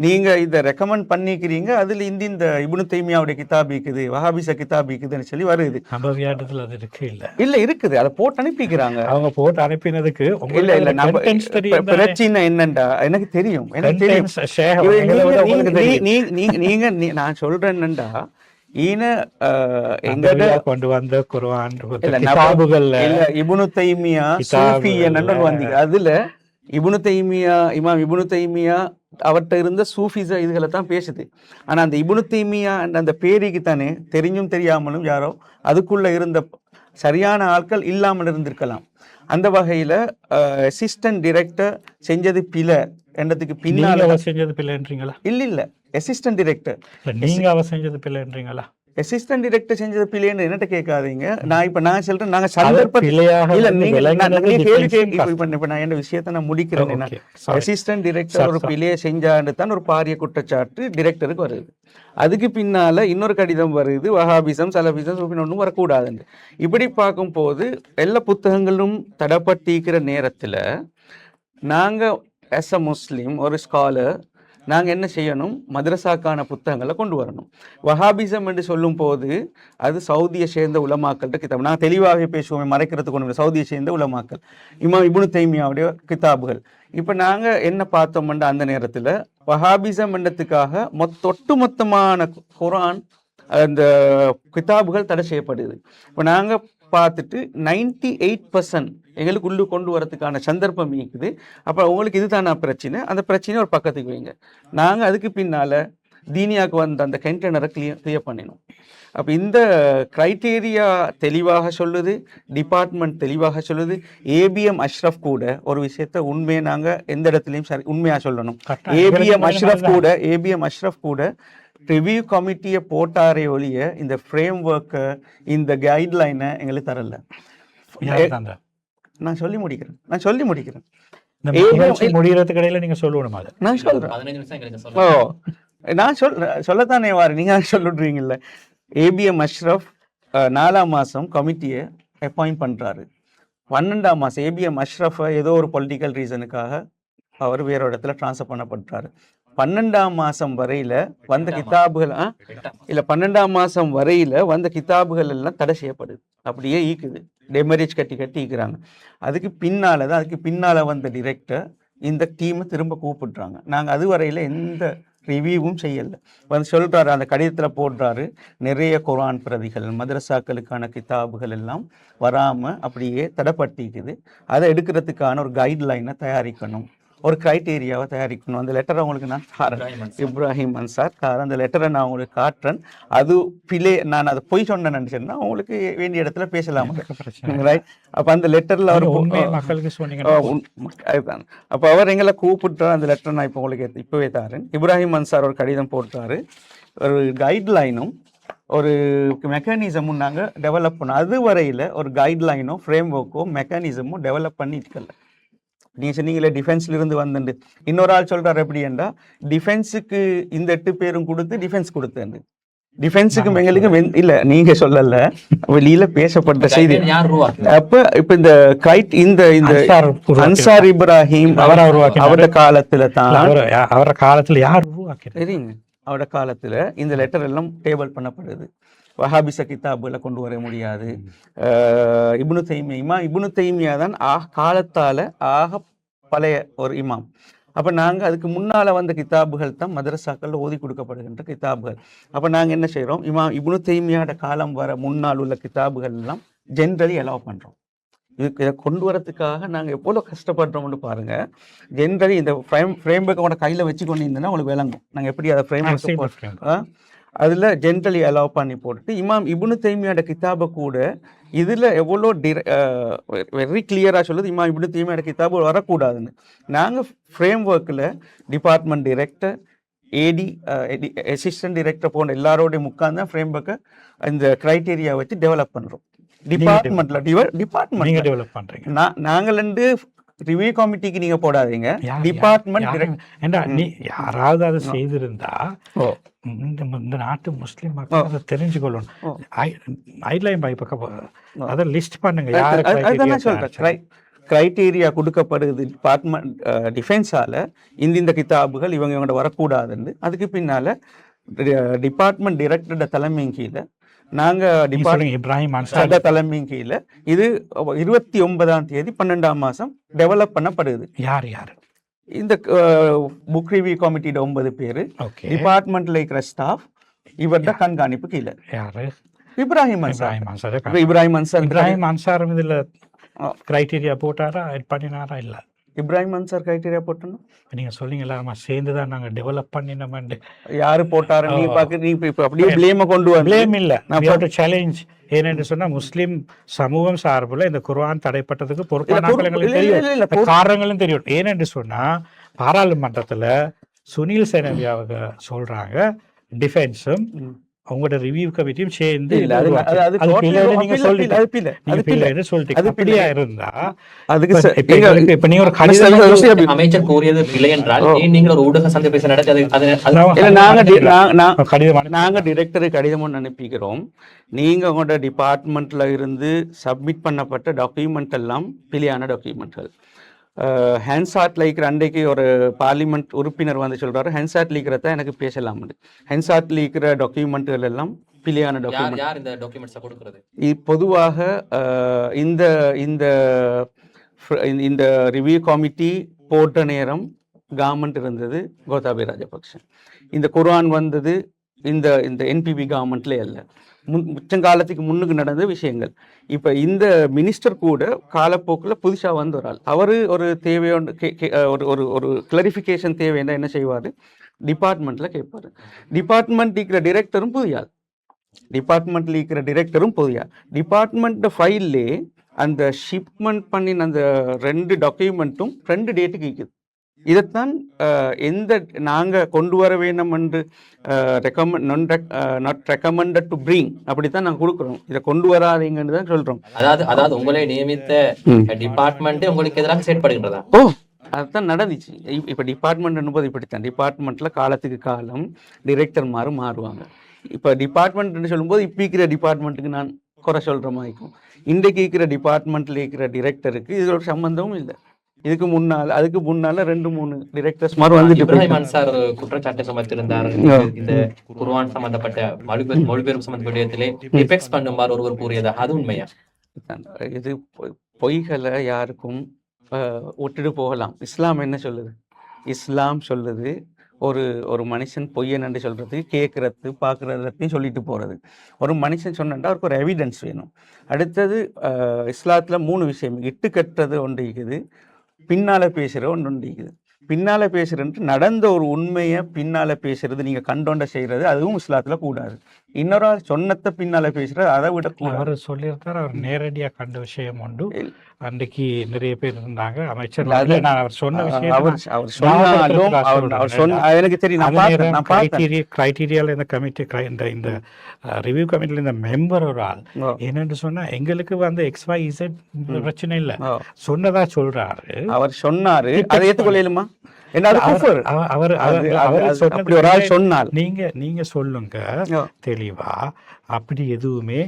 நீங்கள் இதை ரெக்கமெண்ட் பண்ணிக்கிறீங்க, அதில் இந்த இப்னு தைமியாவுடைய கிதாப் இருக்குது, வஹாபிச கிதாப் இருக்குதுன்னு சொல்லி வருது. நபவியாட்டத்தில் அது இருக்கு இல்லை இருக்குது. அதை போட்டு அனுப்பிக்கிறாங்க. அவங்க போட்டு அனுப்பினதுக்கு இல்லை பிரச்சனை என்னண்டா எனக்கு தெரியும். நீங்க நான் சொல்றேன் என்னண்டா கொண்டு வந்த குர்ஆன் இப்னு தைமியா சூஃபி என்னன்னு வந்தீங்க. அதுல இமாம் இப்னு தைமியா அவர்கிட்ட இருந்த சூஃபிச இதுகளை தான் பேசுது. ஆனா அந்த இப்னு தைமியா அந்த பேருக்கு தானே தெரிஞ்சும் தெரியாமலும் யாரோ அதுக்குள்ள இருந்த சரியான ஆட்கள் இல்லாமல் இருந்திருக்கலாம். அந்த வகையில அசிஸ்டன்ட் டிரெக்டர் செஞ்சது பிழை என்றதுக்கு பின்னால செஞ்சது பிள்ளைன்றீங்களா? இல்ல அசிஸ்டன்ட் டிரெக்டர் நீங்க அவ செஞ்சது பிள்ளைன்றீங்களா? அசிஸ்டன்ட் டிரெக்டர் செஞ்சது பிள்ளைன்னு என்னட்ட கேட்காதீங்க. நான் சொல்றேன் நாங்க நான் என்ன விஷயத்த நான் முடிக்கிறேன். அசிஸ்டன்ட் டிரெக்டர் ஒரு பிள்ளையை செஞ்சான்னு தான் ஒரு பாரிய குற்றச்சாட்டு டிரெக்டருக்கு வருது. அதுக்கு பின்னால இன்னொரு கடிதம் வருது, வஹாபிசம் சலபிசம் சூஃபின் ஒன்றும் வரக்கூடாதுன்னு. இப்படி பார்க்கும் போது எல்லா புத்தகங்களும் தடப்பட்டிருக்கிற நேரத்துல நாங்க as a முஸ்லீம் ஒரு ஸ்காலர் நாங்கள் என்ன செய்யணும்? மദ്രസാக்கான புத்தகங்களை கொண்டு வரணும். வஹாபிசம் என்று சொல்லும் போது அது சவுதியை சேர்ந்த உலமாக்கள்கிட்ட கிதாப். நாங்கள் தெளிவாக பேசுவோம், மறைக்கிறதுக்கு ஒன்று. சவுதியை சேர்ந்த உலமாக்கள் இமாம் இப்னு தைமியாவுடைய கிதாபுகள். இப்போ நாங்கள் என்ன பார்த்தோம்னா அந்த நேரத்தில் வஹாபிசம் என்றதுக்காக ஒட்டுமொத்தமான குர்ஆன் அந்த கிதாபுகள் தடை செய்யப்படுது. இப்போ நாங்கள் பார்த்துட்டு 98% எங்களுக்கு உள்ளு கொண்டு வரதுக்கான சந்தர்ப்பம் இருக்குது. அப்போ உங்களுக்கு இதுதான பிரச்சனை, அந்த பிரச்சனை ஒரு பக்கத்துக்கு வைங்க. நாங்கள் அதுக்கு பின்னால் தீனியாவுக்கு வந்த அந்த கண்டெய்னரை கிளியர் பண்ணினோம். அப்போ இந்த கிரைட்டீரியா தெளிவாக சொல்லுது, டிபார்ட்மெண்ட் தெளிவாக சொல்லுது. ஏபிஎம் அஷ்ரஃப் கூட ஒரு விஷயத்த உண்மையை நாங்கள் எந்த இடத்துலையும் சரி உண்மையாக சொல்லணும். ஏபிஎம் அஷ்ரஃப் கூட ரிவ்யூ கமிட்டியை போட்டாரே ஒழிய இந்த ஃப்ரேம் ஒர்க்கை இந்த கைட்லைனை எங்களுக்கு தரல. நான் சொல்லி முடிக்கிறேன். முடிகிறதுக்கு இடையில நீங்க சொல்லணும். நான் சொல்றேன். நான் சொல்லத்தானே வாரு, நீங்க சொல்லிடுறீங்கல்ல. ஏபிஎம் அஷ்ரஃப் 4ஆம் மாதம் கமிட்டியை அப்பாயிண்ட் பண்ணுறாரு. 12ஆம் மாதம் ஏபிஎம் அஷ்ரஃபை ஏதோ ஒரு பொலிட்டிக்கல் ரீசனுக்காக அவர் வேற இடத்துல ட்ரான்ஸ்ஃபர் பண்ணப்படுறாரு. 12ஆம் மாதம் வரையில் வந்த கிதாபுகள் இல்லை 12ஆம் மாதம் வரையில் வந்த கிதாபுகள் எல்லாம் தடை செய்யப்படுது, அப்படியே ஈக்குது, டெமரேஜ் கட்டி ஈக்குறாங்க. அதுக்கு பின்னால் வந்த டிரெக்டர் இந்த டீமை திரும்ப கூப்பிடுறாங்க. நாங்கள் அது வரையில் எந்த ரிவ்யூவும் செய்யலை. வந்து சொல்கிறாரு, அந்த கடிதத்தில் போடுறாரு, நிறைய குர்ஆன் பிரதிகள் மதரசாக்களுக்கான கிதாபுகள் எல்லாம் வராமல் அப்படியே தடைப்பட்டிக்குது. அதை எடுக்கிறதுக்கான ஒரு கைட்லைனை தயாரிக்கணும், ஒரு க்ரைட்டீரியாவை தயாரிக்கணும். அந்த லெட்டரை உங்களுக்கு நான் காட்டுறேன், இப்ராஹிம் அன்சார் கார், அந்த லெட்டரை நான் உங்களுக்கு காட்டுறேன். அது பிழை, நான் அதை பொய் சொன்னேன்னு நினச்சேன்னா உங்களுக்கு வேண்டிய இடத்துல பேசலாம். ரைட்? அப்போ அந்த லெட்டரில் அவர் மக்களுக்கு சொன்னீங்க. அப்போ அவர் எங்களை கூப்பிட்டார். அந்த லெட்டரை நான் இப்போ உங்களுக்கு இப்போவே தாரேன். இப்ராஹிம் அன்சார் ஒரு கடிதம் போட்டார், ஒரு கைட்லைனும் ஒரு மெக்கானிசமும் நாங்கள் டெவலப் பண்ணோம். அது வரையில் ஒரு கைட்லைனோ ஃப்ரேம் ஒர்க்கோ மெக்கானிசமும் டெவலப் பண்ணிட்டுக்கல. நீங்கள் சொன்னீங்களே டிஃபென்ஸ்ல இருந்து வந்துண்டு, இன்னொரு ஆள் சொல்றாரு எப்படி என்றா, டிஃபென்ஸுக்கு இந்த 8 பேரும் கொடுத்து டிஃபென்ஸ் கொடுத்தேன். டிஃபென்ஸுக்கு எங்களுக்கு இல்ல, நீங்க சொல்லல, வெளியில பேசப்பட்ட செய்தி. இப்ப இந்த கைட் இந்த அன்சார் இப்ராஹிம் அவரோட காலத்துல தான், அவரோட காலத்துல யார் உருவாக்கினாங்க? அவரோட காலத்துல இந்த லெட்டர் எல்லாம் டேபிள் பண்ணப்படுது. வஹாபிச கிதாபுல கொண்டு வர முடியாது. இப்னு தைமியா தான் காலத்தால ஆக பழைய ஒரு இமாம். அப்போ நாங்கள் அதுக்கு முன்னால் வந்த கிதாபுகள் தான் மதரசாக்கள் ஓதி கொடுக்கப்படுகின்ற கிதாபுகள். அப்போ நாங்கள் என்ன செய்கிறோம், இப்னு தைமியாவோட காலம் வர முன்னால் உள்ள கிதாபுகள் எல்லாம் ஜென்ரலி அலோவ் பண்ணுறோம். இதுக்கு இதை கொண்டு வரதுக்காக நாங்கள் எவ்வளோ கஷ்டப்படுறோம்னு பாருங்கள். ஜென்ரலி இந்த ஃப்ரேம் ஒர்க்கோட கையில் வச்சு கொண்டு இருந்தோன்னா உங்களுக்கு விளங்கும் நாங்கள் எப்படி அதை ஃப்ரேம் ஒர்க் அதில் ஜென்ரலி அலோவ் பண்ணி போட்டுட்டு இப்னு தைமியாவோட கிதாபை கூட இதில் எவ்வளோ வெரி கிளியராக சொல்லுது, இப்னு தைமியாவோட கிதாபு வரக்கூடாதுன்னு. நாங்கள் ஃப்ரேம் ஒர்க்கில் டிபார்ட்மெண்ட் டிரெக்டர், ஏடி, அசிஸ்டன்ட் டிரெக்டர் போன்ற எல்லாரோடையும் உட்கார்ந்து ஃப்ரேம் ஒர்க்கை இந்த க்ரைட்டீரியா வச்சு டெவலப் பண்ணுறோம். டிபார்ட்மெண்ட் டெவலப் பண்றீங்க. நாங்கள் ரெண்டு ரிவ்யூ கமிட்டிக்கு நீங்க போடாதீங்க, டிபார்ட்மெண்ட். நீ யாராவது அதை செய்திருந்தா இந்த நாட்டு முஸ்லிம் மக்கள் அதை தெரிஞ்சுக்கொள்ளணும். ஐட்லைன் பை பக்கம் அதை லிஸ்ட் பண்ணுங்க. அதுதான் சொல்றேன், கிரைட்டீரியா கொடுக்கப்படுது டிபார்ட்மெண்ட் டிஃபென்ஸால, இந்த கிதாபுகள் இவங்க வரக்கூடாதுன்னு. அதுக்கு பின்னால டிபார்ட்மெண்ட் டிரெக்டரோட தலைமையின் கீழே நாங்கள் இப்ராஹிம் அன்சார் தலைமையின் கீழே இது 29ஆம் தேதி 12ஆம் மாதம் டெவலப் பண்ணப்படுது. யார் யார் இந்த புக் ரிவ்யூ கமிட்டியோட 9 பேர், டிபார்ட்மெண்ட்ல இருக்கிற ஸ்டாஃப், இவர்ட கண்காணிப்பு கீழே. யாரு? இப்ராஹிம் அன்சார் இதுல கிரைட்டீரியா போட்டாரா, பண்ணினாரா? இல்ல, இப்ராஹிம் அன்சார் கிரைட்டீரியா போட்டோம். நீங்க சொன்னீங்களா, சேர்ந்து தான் நாங்க டெவலப் பண்ணினோம். யாரு போட்டாரு? நீ பாக்க, நீ அப்படியே ப்ளேமை கொண்டு வர. ப்ளேம் இல்ல, நான் சேலஞ்ச் ஏன்னு சொன்னா, முஸ்லிம் சமூகம் சார்புல இந்த குர்ஆன் தடைப்பட்டதுக்கு பொறுப்பான காரணங்களும் தெரியும். ஏனென்று சொன்னா, பாராளுமன்றத்துல சுனில் சேனவியாவுக்கு சொல்றாங்க, டிஃபென்ஸும் அவங்களோட ரிவ்யூ கமிட்டியும் சேர்ந்து அமைச்சர் கூறியது பிழை என்றால் நீங்கள் ஒரு ஊடக சந்திப்பை நடத்தி நாங்க டிரெக்டருக்கு கடிதம் ஒன்று அனுப்பிக்கிறோம். நீங்க உங்களோட டிபார்ட்மெண்ட்ல இருந்து சப்மிட் பண்ணப்பட்ட டாக்குமெண்ட் எல்லாம் பிழையான டாக்குமெண்ட்கள். ஹேண்ட்சாட்ல இருக்கிற அன்றைக்கு ஒரு பார்லிமெண்ட் உறுப்பினர் வந்து சொல்றாரு, ஹேண்ட்சாட்ல இருக்கிறத எனக்கு பேசலாம். ஹேண்ட்சாட்ல இருக்கிற டாக்குமெண்ட்கள் எல்லாம் பிழையான டாக்குமெண்ட். பொதுவாக இந்த இந்த இந்த ரிவ்யூ கமிட்டி போட்ட நேரம் கவர்மெண்ட் இருந்தது கோத்தாபய ராஜபக்ஷ. இந்த குர்ஆன் வந்தது இந்த இந்த என்பிபி கவர்மெண்ட்ல அல்ல, முச்சங்காலத்துக்கு முன்னுக்கு நடந்த விஷயங்கள். இப்போ இந்த மினிஸ்டர் கூட காலப்போக்கில் புதுசாக வந்து ஒரு ஆள், அவர் ஒரு தேவையான ஒரு ஒரு கிளாரிஃபிகேஷன் தேவைன்னா என்ன செய்வார், டிபார்ட்மெண்ட்டில் கேட்பார். டிபார்ட்மெண்ட் இருக்கிற டிரெக்டரும் புதிய ஆள், டிபார்ட்மெண்ட்டில் இருக்கிற டிரெக்டரும் புதிய ஆள். டிபார்ட்மெண்ட் ஃபைல்லே அந்த ஷிப்மெண்ட் பண்ணின அந்த 2 டாக்குமெண்ட்டும் 2 டேட்டுக்கு இருக்குது. இதைத்தான் எந்த நாங்கள் கொண்டு வர வேணும் என்று நாட் ரெக்கமெண்டட் டு பிரிங் அப்படித்தான் நாங்கள் கொடுக்குறோம். இதை கொண்டு வராதீங்கன்னு தான் சொல்றோம். அதாவது உங்களை நியமித்த டிபார்ட்மெண்ட் உங்களுக்கு எதிராக செயற்படுகின்றதா? அதுதான் நடந்துச்சு. இப்போ டிபார்ட்மெண்ட் போது இப்படித்தான், டிபார்ட்மெண்ட்டில் காலத்துக்கு காலம் டிரெக்டர் மாறுவாங்க. இப்போ டிபார்ட்மெண்ட்னு சொல்லும்போது இப்போ இருக்கிற டிபார்ட்மெண்ட்டுக்கு நான் குறை சொல்கிற மாதிரி இருக்கும். இன்றைக்கு இருக்கிற டிபார்ட்மெண்ட்டில் இருக்கிற டிரெக்டருக்கு இதோட சம்மந்தமும் இல்லை. அதுக்கு முன்னால 2-3 டிரெக்டர்ஸ் மாதிரி வந்துட்டு இப்ராஹிம் அன்சார் குற்றச்சாட்டு சுமத்திருந்தார். இந்த குர்ஆன் சம்பந்தப்பட்ட மொழிபெயர்ப்பு சம்பந்தப்பட்ட விடயத்திலே டிபெக்ஸ் பண்ணுமாறு ஒருவர் கூறியது, அது உண்மையா? இது பொய்களை யாருக்கும் விட்டுட்டு போகலாம். இஸ்லாம் என்ன சொல்லுது? இஸ்லாம் சொல்லுது ஒரு மனுஷன் பொய்யன் என்று சொல்றது கேட்கறது பார்க்கறதையும் சொல்லிட்டு போறது. ஒரு மனுஷன் சொன்னா அவருக்கு ஒரு எவிடன்ஸ் வேணும். அடுத்தது இஸ்லாத்துல 3 விஷயம், இட்டு கட்டுறது ஒன்று இருக்குது, பின்னால பேசுற ஒன்று இருக்குது. பின்னால பேசுறது நடந்த ஒரு உண்மையை பின்னால பேசுறது, நீங்க கண்டோண்ட செய்யறது, அதுவும் இஸ்லாத்துல கூடாது. இன்னொரு ஆள் சொன்னத்தை பின்னால பேசுறது, அதை விட அவர் சொல்லியிருக்காரு. அவர் நேரடியா கண்ட விஷயம் உண்டு. அன்றைக்கு நிறைய பேர் இருந்தாங்க அமைச்சர். அவர் சொன்ன விஷயம் எனக்கு தெரியும். கிரைட்டீரியால இந்த கமிட்டி, இந்த ரிவ்யூ கமிட்டில இந்த மெம்பர் ஒரு ஆள் என்னன்னு சொன்னா, எங்களுக்கு வந்து XYZ பிரச்சனை இல்லை சொன்னதா சொல்றாரு. அவர் சொன்னாரு, அதை ஏற்றுக்கொள்ளலுமா? நீங்க சொல்லுங்க தெளிவா. அப்படி எதுவுமே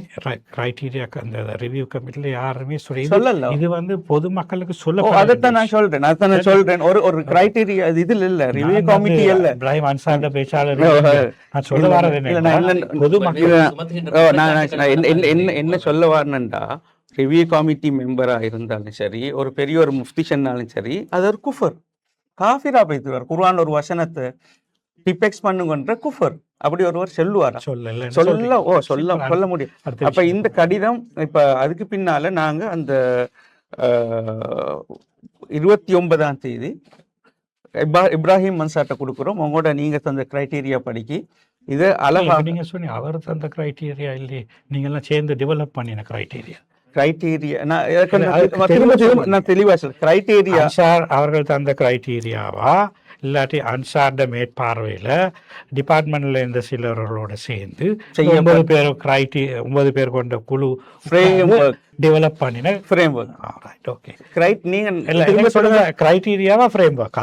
கிரைட்டீரியா அந்த ரிவ்யூ கமிட்டில யாருமே சொல்லல. இது வந்து பொதுமக்களுக்கு சொல்ல. அதைத்தான் நான் சொல்றேன். ஒரு கிரைட்டீரியா இதுல இல்ல, ரிவ்யூ கமிட்டி இல்ல. இப்ராஹிம் அன்சார் பேச்சாளர் நான் சொல்ல வரது பொதுமக்கள் என்ன சொல்ல வரணும்டா, ரிவ்யூ கமிட்டி மெம்பரா இருந்தாலும் சரி, ஒரு பெரிய ஒரு முஃப்தி சொன்னாலும் சரி, அது ஒரு குஃபர், காஃபிரா பேசுவார். குர்ஆன் ஒரு வசனத்தை டிபெக்ஸ் பண்ணுங்கன்ற குஃபர் அப்படி ஒருவர் சொல்லுவாரா? சொல்ல முடியும். அப்ப இந்த கடிதம் இப்ப அதுக்கு பின்னால நாங்க அந்த 29ஆம் தேதி இப்ராஹிம் அன்சார்ட்ட கொடுக்குறோம். உங்களோட நீங்க தந்த கிரைட்டீரியா படிக்கி இது அழகா நீங்க சொன்னீங்க. அவர் தந்த கிரைட்டீரியா இல்லையே, நீங்க எல்லாம் சேர்ந்து டெவலப் பண்ணின கிரைட்டீரியா. நான் தெளிவா சொல்றேன். கிரைட்டீரியா அவர்கள் தந்த கிரைட்டீரியாவா இல்லாட்டி அன்சார்ட மேற்பார்வையில டிபார்ட்மெண்ட்ல இருந்த சிலர்களோட சேர்ந்து 9 பேர் கொண்ட குழு டெவலப் பண்ணின ஃப்ரேம்வொர்க். ஓகே, நீங்க சொல்லுங்க கிரைட்டீரியாவா ஃப்ரேம்வொர்க்?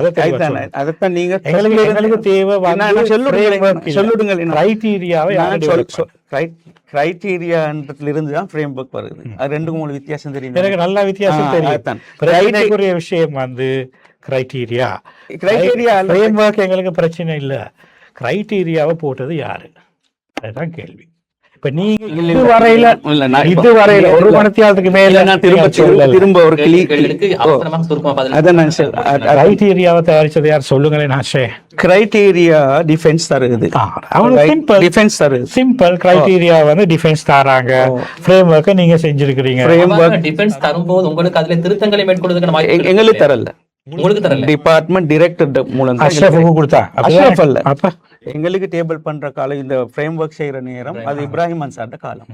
அதைத்தான் நீங்க எங்களுக்கு தேவை. சொல்லுங்க கிரைட்டீரியாவை கிரைட்டீரியான்றதுல இருந்து தான் ஃப்ரேம்வொர்க் வருது. அது 2-3 வித்தியாசம் தெரியும். எனக்கு நல்ல வித்தியாசம் தெரியும். பிரச்சனைக்குரிய விஷயம் வந்து கிரைட்டீரியா ஃப்ரேம்வொர்க் எங்களுக்கு பிரச்சனை இல்ல. கிரைட்டீரியாவை போட்டது யாரு? அதுதான் கேள்வி. இப்ப நீங்க இதுவரையில ஒரு மணித்தியாலத்துக்கு மேல நான் திரும்ப ஒரு கிரைட்டீரியாவை தயாரிச்சது யார் சொல்லுங்களேன். கிரைட்டீரியா டிஃபென்ஸ் தருது. சிம்பிள் கிரைட்டீரியா வந்து டிஃபென்ஸ் தராங்க. ஃப்ரேம்வொர்க்கை நீங்க செஞ்சிருக்கீங்க. டிஃபென்ஸ் தரும்போது உங்களுக்கு அதுல திருத்தங்களை மேற்கொள்றதுக்கு எங்களுக்கு தரல, உங்களுக்கு தரல. டிபார்ட்மெண்ட் டைரக்டர் மூலம் கொடுத்தா. எங்களுக்கு டேபிள் பண்ற காலம், இந்த ஃப்ரேம்வொர்க் செய்யற நேரம் அது இப்ராஹிம் அன்சார்ட காலம்.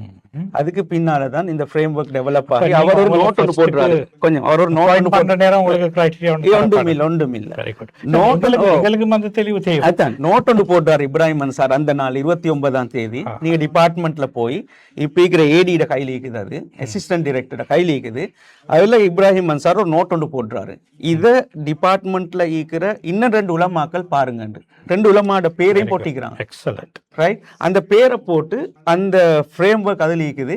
அதுக்கு பின்னாலதான் இந்த ஃப்ரேம்வொர்க் டெவலப் ஆகி அவர் ஒரு நோட் ஒன்று போடுறாரு. கொஞ்சம் அவர் ஒரு நோட் பண்ற நேரம் உங்களுக்கு கிரைட்டீரியா ஒன்றும் இல்ல. எங்களுக்கு வந்து தெளிவு தேவை. அதான் நோட் ஒன்று போடுறாரு இப்ராஹிம் அன்சார் அந்த நாள் 29ஆம் தேதி. நீங்க டிபார்ட்மெண்ட்ல போய் இப்ப இருக்கிற ஏடியோட கையில இருக்குது, அது அசிஸ்டன்ட் டைரக்டரோட கையில இருக்குது. அதுல இப்ராஹிம் அன்சார் ஒரு நோட் ஒன்று போடுறாரு. இத டிபார்ட்மெண்ட்ல இருக்கிற இன்னும் 2 உலமாக்கள் பாருங்க, 2 உலமாவோட பேரையும் போட்டிக்கிறாங்க. Excellent, right. அந்த பேரை போட்டு அந்த ஃப்ரேம்வொர்க் அதில் இருக்குது.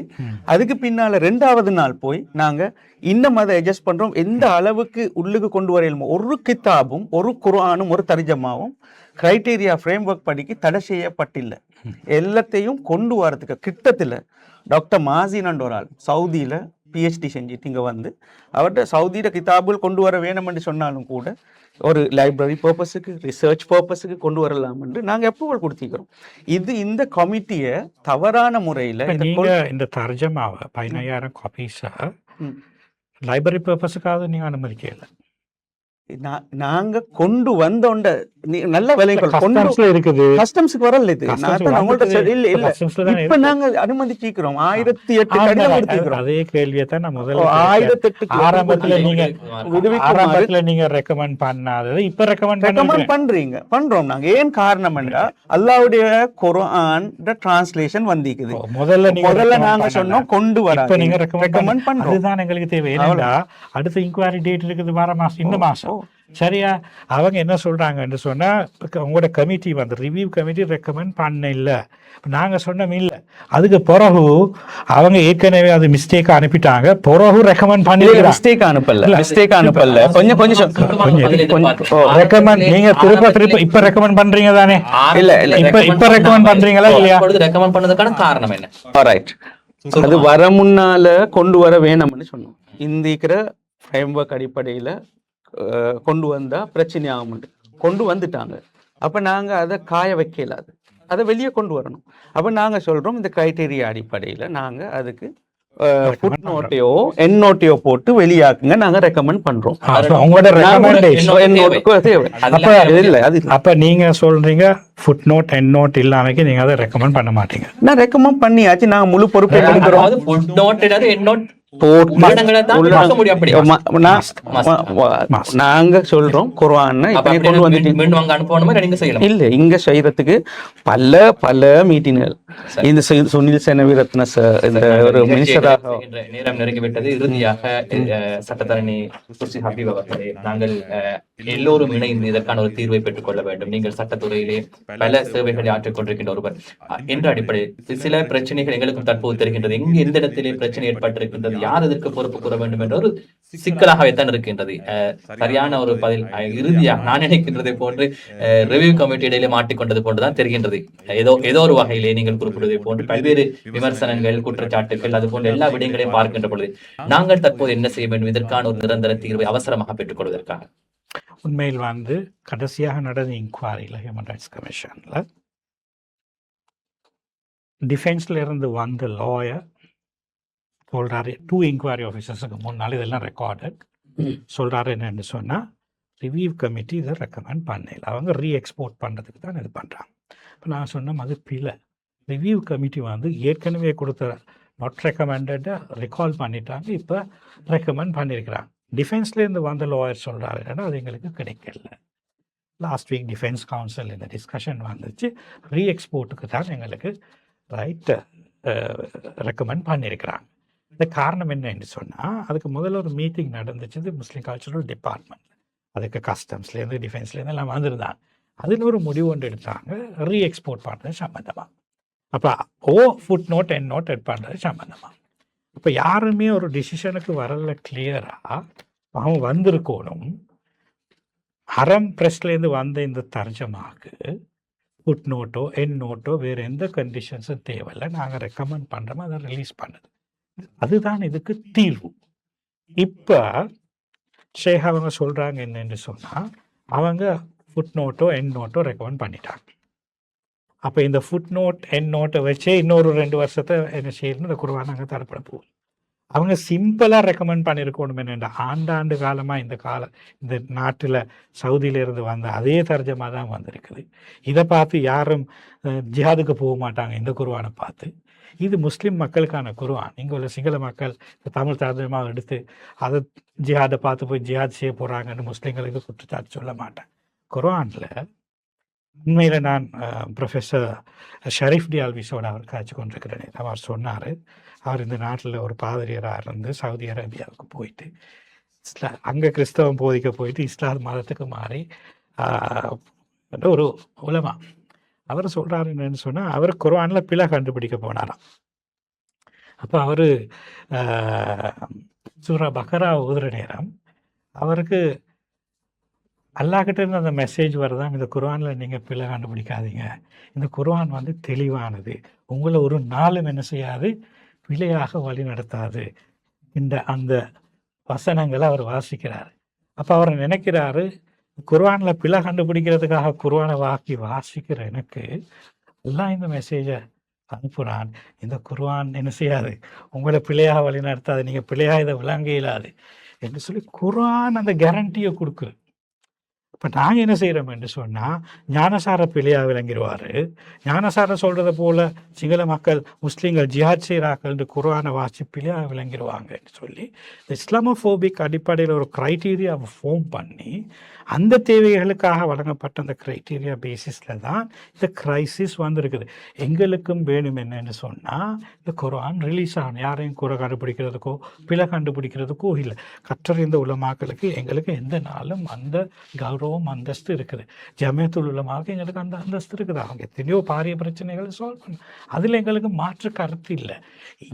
அதுக்கு பின்னால 2வது நாள் போய் நாங்க இன்னும் அதை அட்ஜஸ்ட் பண்றோம். எந்த அளவுக்கு உள்ளுக்கு கொண்டு வரையிலுமோ ஒரு கிதாபும் ஒரு குர்ஆனும் ஒரு தர்ஜமாவும் கிரைட்டீரியா ஃப்ரேம்வொர்க் படிக்க தடை செய்யப்பட்டில்லை. எல்லாத்தையும் கொண்டு வரதுக்கு கிட்டத்தில் டாக்டர் மாசின் ஒரு ஆள் சவுதியில PhD செஞ்சுட்டு இங்கே வந்து அவர்கிட்ட சவுதியில கிதாபுகள் கொண்டு வர வேணும் என்று சொன்னாலும் கூட ஒரு லைப்ரரி பர்பஸுக்கு, ரிசர்ச் பர்பஸுக்கு கொண்டு வரலாம் என்று நாங்கள் அப்ரூவல் கொடுத்திக்கிறோம். இந்த கமிட்டியை தவறான முறையில் இந்த தர்ஜமாவை 15,000 காப்பீஸை லைப்ரரி பர்பஸுக்காக நீங்கள் அனுமதிக்கல. நாங்க கொண்டு வந்தோண்ட நல்ல விலைகள் இருக்குது, கஸ்டம்ஸ்க்கு வரல. இது இப்ப நாங்க அனுமதிக்கிறோம். 1008 கடிதம் எடுத்துக்கிறோம். அதே கேள்வியை தான் நான் முதல்ல 1008 ஆரம்பத்துல நீங்க ரெக்கமெண்ட் பண்ணாதது இப்ப ரெக்கமெண்ட் பண்றோம் நாங்க. ஏன் காரணம் என்றா அல்லாஹ்வுடைய குர்ஆன் டிரான்ஸ்லேஷன் வந்திக்குது. முதல்ல நாங்க சொன்னோம் கொண்டு வர, நீங்க ரெக்கமெண்ட் பண்றோம். அதுதான் எங்களுக்கு தேவை. ஏன்னா அடுத்த இன்குவரி டேட் இருக்குது, வர மாசம், இந்த மாசம் சரியா? அவங்க என்ன சொல்றாங்கன்னு சொன்னா, உங்களோட கமிட்டி வந்து ரிவ்யூ கமிட்டி ரெக்கமெண்ட் பண்ண இல்லை, நாங்க சொன்னோம் இல்லை. அதுக்கு பிறகு அவங்க ஏற்கனவே அது மிஸ்டேக் அனுப்பிட்டாங்க, பிறகு ரெக்கமெண்ட் பண்ணிருக்காங்க. மிஸ்டேக் அனுப்பல ரெக்கமெண்ட் நீங்க திருப்ப இப்ப ரெக்கமெண்ட் பண்றீங்க தானே? இல்ல இப்ப ரெக்கமெண்ட் பண்றீங்களா இல்லையா? ரெக்கமெண்ட் பண்ணதுக்கான காரணம் என்ன? ஆல்ரைட், அது வர முன்னால கொண்டு வர வேணும்னு சொன்னோம். இந்திக்கிற ஃப்ரேம்வொர்க் அடிப்படையில கொண்டு வந்தா பிரச்சனை ஆகும், கொண்டு வந்துட்டாங்க. அப்ப நாங்க அதை காய வைக்கலாது, அதை வெளியே கொண்டு வரணும். அப்ப நாங்க சொல்றோம் இந்த கிரைட்டீரியா அடிப்படையில நாங்க அதுக்கு ஃபுட் நோட்டையோ என் நோட்டையோ போட்டு வெளியாக்குங்க, நாங்க ரெக்கமெண்ட் பண்றோம். அப்ப நீங்க சொல்றீங்க ஃபுட் நோட் என் நோட் இல்லாமக்கு நீங்க அதை ரெக்கமெண்ட் பண்ண மாட்டீங்க. நான் ரெக்கமெண்ட் பண்ணியாச்சு, நாங்க முழு பொறுப்பை எடுக்கிறோம். நாங்க சொல்றோம் குர்ஆன் இல்ல இங்க செய்யறதுக்கு பல மீட்டிங்கள். இந்த சுனில் செனவிரத்ன இந்த ஒரு மினிஸ்டராக நேரம் நெருங்கிவிட்டது. இறுதியாக சட்டத்தரணி குர்சி ஹபீப் அவர்களே, நாங்கள் எல்லோரும் இணைந்து இதற்கான ஒரு தீர்வை பெற்றுக் கொள்ள வேண்டும். நீங்கள் சட்டத்துறையிலே பல சேவைகளை ஆற்றிக் கொண்டிருக்கின்ற ஒருவர் என்ற அடிப்படையில் சில பிரச்சனைகள் எங்களுக்கும் தற்போது தெரிகின்றது. எங்கு எந்த இடத்திலே பிரச்சனை ஏற்பட்டிருக்கின்றது, யார் இதற்கு பொறுப்பு கூற வேண்டும் என்ற ஒரு சிக்கலாகவே தான் இருக்கின்றது. சரியான ஒரு பதில் இறுதியாக நான் நினைக்கின்றதை போன்று ரிவ்யூ கமிட்டி இடையிலே மாட்டிக்கொண்டது போன்றுதான் தெரிகின்றது. ஏதோ ஒரு வகையிலே நீங்கள் குறிப்பிடுவதை போன்று பல்வேறு விமர்சனங்கள், குற்றச்சாட்டுகள், அது போன்ற எல்லா விடயங்களையும் பார்க்கின்ற பொழுது நாங்கள் தற்போது என்ன செய்ய வேண்டும், இதற்கான ஒரு நிரந்தர தீர்வை அவசரமாக பெற்றுக் கொள்வதற்காக? உண்மையில் கடைசியாக நடந்த இன்குவாரியில் ஹியூமன் ரைட்ஸ் கமிஷன்ல டிஃபென்ஸ்ல இருந்து வந்த லாயர் சொல்றாரு, 2 இன்குவாரி ஆஃபீஸர்ஸுக்கு முன்னால் இதெல்லாம் ரெக்கார்டட், சொல்றாரு என்னன்னு சொன்னா ரிவ்யூ கமிட்டி இதை ரெக்கமெண்ட் பண்ணல, அவங்க ரீஎக்ஸ்போர்ட் பண்ணுறதுக்கு தான் இது பண்ணுறாங்க. இப்போ நான் சொன்னோம் அது பிழை. ரிவ்யூ கமிட்டி ஏற்கனவே கொடுத்த நாட் ரெக்கமெண்டடை ரெக்கால் பண்ணிட்டாங்க, இப்போ ரெக்கமெண்ட் பண்ணியிருக்கிறாங்க. டிஃபென்ஸ்லேருந்து வந்த லாயர் சொல்கிறாரு என்னன்னா அது எங்களுக்கு கிடைக்கல. லாஸ்ட் வீக் டிஃபென்ஸ் கவுன்சில் இந்த டிஸ்கஷன் வந்துச்சு, ரீஎக்ஸ்போர்ட்டுக்கு தான் எங்களுக்கு ரைட்டு ரெக்கமெண்ட் பண்ணியிருக்கிறாங்க. இந்த காரணம் என்னன்னு சொன்னால், அதுக்கு முதல்ல ஒரு மீட்டிங் நடந்துச்சு முஸ்லீம் கல்ச்சரல் டிபார்ட்மெண்ட், அதுக்கு கஸ்டம்ஸ்லேருந்து டிஃபென்ஸ்லேருந்து எல்லாம் வந்திருந்தாங்க. அதில் ஒரு முடிவு ஒன்று எடுத்தாங்க, ரீஎக்ஸ்போர்ட் பண்ணுறது சம்மந்தமாக. அப்போ ஃபுட் நோட் என் நோட் எட் பண்ணுறது சம்மந்தமாக. இப்போ யாருமே ஒரு டிசிஷனுக்கு வரல கிளியராக அவங்க வந்திருக்கணும். அறம் ப்ரெஸ்லேருந்து வந்த இந்த தர்ஜமாக்கு ஃபுட் நோட்டோ என் நோட்டோ வேறு எந்த கண்டிஷன்ஸும் தேவையில்லை, நாங்கள் ரெக்கமெண்ட் பண்ணுறோமோ அதை ரிலீஸ் பண்ணுது. அதுதான் இதுக்கு தீர்வு. இப்போ ஷேக் அவங்க சொல்கிறாங்க என்னன்னு சொன்னால், அவங்க ஃபுட் நோட்டோ என் நோட்டோ ரெக்கமெண்ட் பண்ணிட்டாங்க. அப்போ இந்த ஃபுட் நோட் என் நோட்டை வச்சே இன்னொரு 2 வருஷத்தை என்ன செய்யணும், இந்த குர்ஆன் நாங்கள் தரப்பட போகுது. அவங்க சிம்பிளாக ரெக்கமெண்ட் பண்ணியிருக்கணும். என்னென்னா ஆண்டாண்டு காலமாக இந்த நாட்டில் சவுதியிலேருந்து வந்த அதே தர்ஜமா தான் வந்திருக்குது. இதை பார்த்து யாரும் ஜிஹாதுக்கு போக மாட்டாங்க இந்த குர்ஆனை பார்த்து. இது முஸ்லீம் மக்களுக்கான குர்ஆன். இங்கே உள்ள சிங்கள மக்கள் தமிழ் தர்ஜமாவை எடுத்து அதை ஜிஹாதை பார்த்து போய் ஜிஹாத் செய்ய போகிறாங்கன்னு முஸ்லீம்களுக்கு குற்றச்சாட்டு சொல்ல மாட்டேன். குர்ஆனில் உண்மையில் நான் ப்ரொஃபஸர் ஷரீஃப் டி அல்விஸோட அவர் காய்ச்சி கொண்டிருக்கிறேன். அவர் சொன்னார், அவர் இந்த நாட்டில் ஒரு பாதிரியராக இருந்து சவுதி அரேபியாவுக்கு போயிட்டு அங்கே கிறிஸ்தவம் போதிக்க போயிட்டு இஸ்லாம் மதத்துக்கு மாறி ஒரு உலமா. அவர் சொல்கிறாரு என்னன்னு சொன்னால், அவர் குர்ஆனில் பிழை கண்டுபிடிக்க போனாராம். அப்போ அவர் சூரா பக்ரா ஓதுற நேரம் அவருக்கு அல்லாஹ்கிட்ட இருந்து அந்த மெசேஜ் வருதான், இந்த குர்ஆனில் நீங்கள் பிழை கண்டுபிடிக்காதீங்க, இந்த குர்ஆன் தெளிவானது, உங்களை ஒரு நாளும் என்ன செய்யாது, பிழையாக வழி நடத்தாது. அந்த வசனங்களை அவர் வாசிக்கிறார். அப்போ அவர் நினைக்கிறாரு, குர்ஆனில் பிழை கண்டுபிடிக்கிறதுக்காக குர்ஆனை வாசிக்கிற எனக்கு எல்லாம் இந்த மெசேஜை அனுப்புகிறான், இந்த குர்ஆன் என்ன செய்யாது, உங்களை பிழையாக வழி நடத்தாது, நீங்கள் பிழையாக இதை விளங்க இயலாது என்று சொல்லி குர்ஆன் அந்த கேரண்டியை கொடுக்குது. இப்போ நாங்கள் என்ன செய்கிறோம் என்று சொன்னால் ஞானசார பிழையாக விளங்கிடுவார். ஞானசார சொல்கிறத போல் சிங்கள மக்கள் முஸ்லீம்கள் ஜிஹாத் செய்கிறார்கள் என்று குர்ஆனை வாசி பிழையாக விளங்கிடுவாங்கன்னு சொல்லி இஸ்லாமோஃபோபிக் அடிப்படையில் ஒரு க்ரைட்டீரியாவை ஃபார்ம் பண்ணி அந்த தேவைகளுக்காக வழங்கப்பட்ட அந்த க்ரைட்டீரியா பேசிஸில் தான் இந்த கிரைசிஸ் வந்திருக்குது. எங்களுக்கும் வேணும் என்னன்னு சொன்னால் இந்த குர்ஆன் ரிலீஸ் ஆகணும். யாரையும் குறை கண்டுபிடிக்கிறதுக்கோ பிழை கண்டுபிடிக்கிறதுக்கோ இல்லை. கற்றறிந்த உலமாக்களுக்கு எங்களுக்கு எந்த நாளும் அந்த கௌரவம் அந்தஸ்து இருக்குது. ஜமியத்துல் உலமாவுக்கு எங்களுக்கு அந்த அந்தஸ்து இருக்குது. அவங்க எத்தனையோ பாரிய பிரச்சனைகளை சால்வ் பண்ண, அதில் எங்களுக்கு மாற்று கருத்து இல்லை.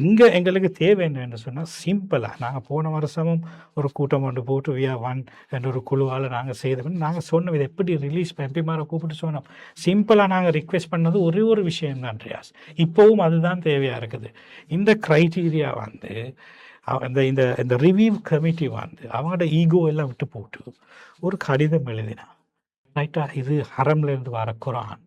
இங்கே எங்களுக்கு தேவை என்னன்னு சொன்னால் சிம்பிளாக நாங்கள் போன வருஷமும் ஒரு கூட்டம் ஒன்று போட்டு வியா1 என்ற ஒரு குழுவால் நாங்கள் செய்தோம். நாங்கள் சொன்னோம் இதை எப்படி ரிலீஸ் எம்பிமாரை கூப்பிட்டு சொன்னோம். சிம்பிளாக நாங்கள் ரிக்வெஸ்ட் பண்ணது ஒரே ஒரு விஷயம் தான் ரியாஸ். இப்போவும் அதுதான் தேவையாக இருக்குது. இந்த க்ரைட்டீரியா வந்து இந்த இந்த இந்த ரிவ்யூ கமிட்டி வந்து அவங்களோட ஈகோ எல்லாம் விட்டு போட்டு ஒரு கடிதம் எழுதினா, ரைட்டா, இது ஹரம்லேருந்து வர குர்ஆன்,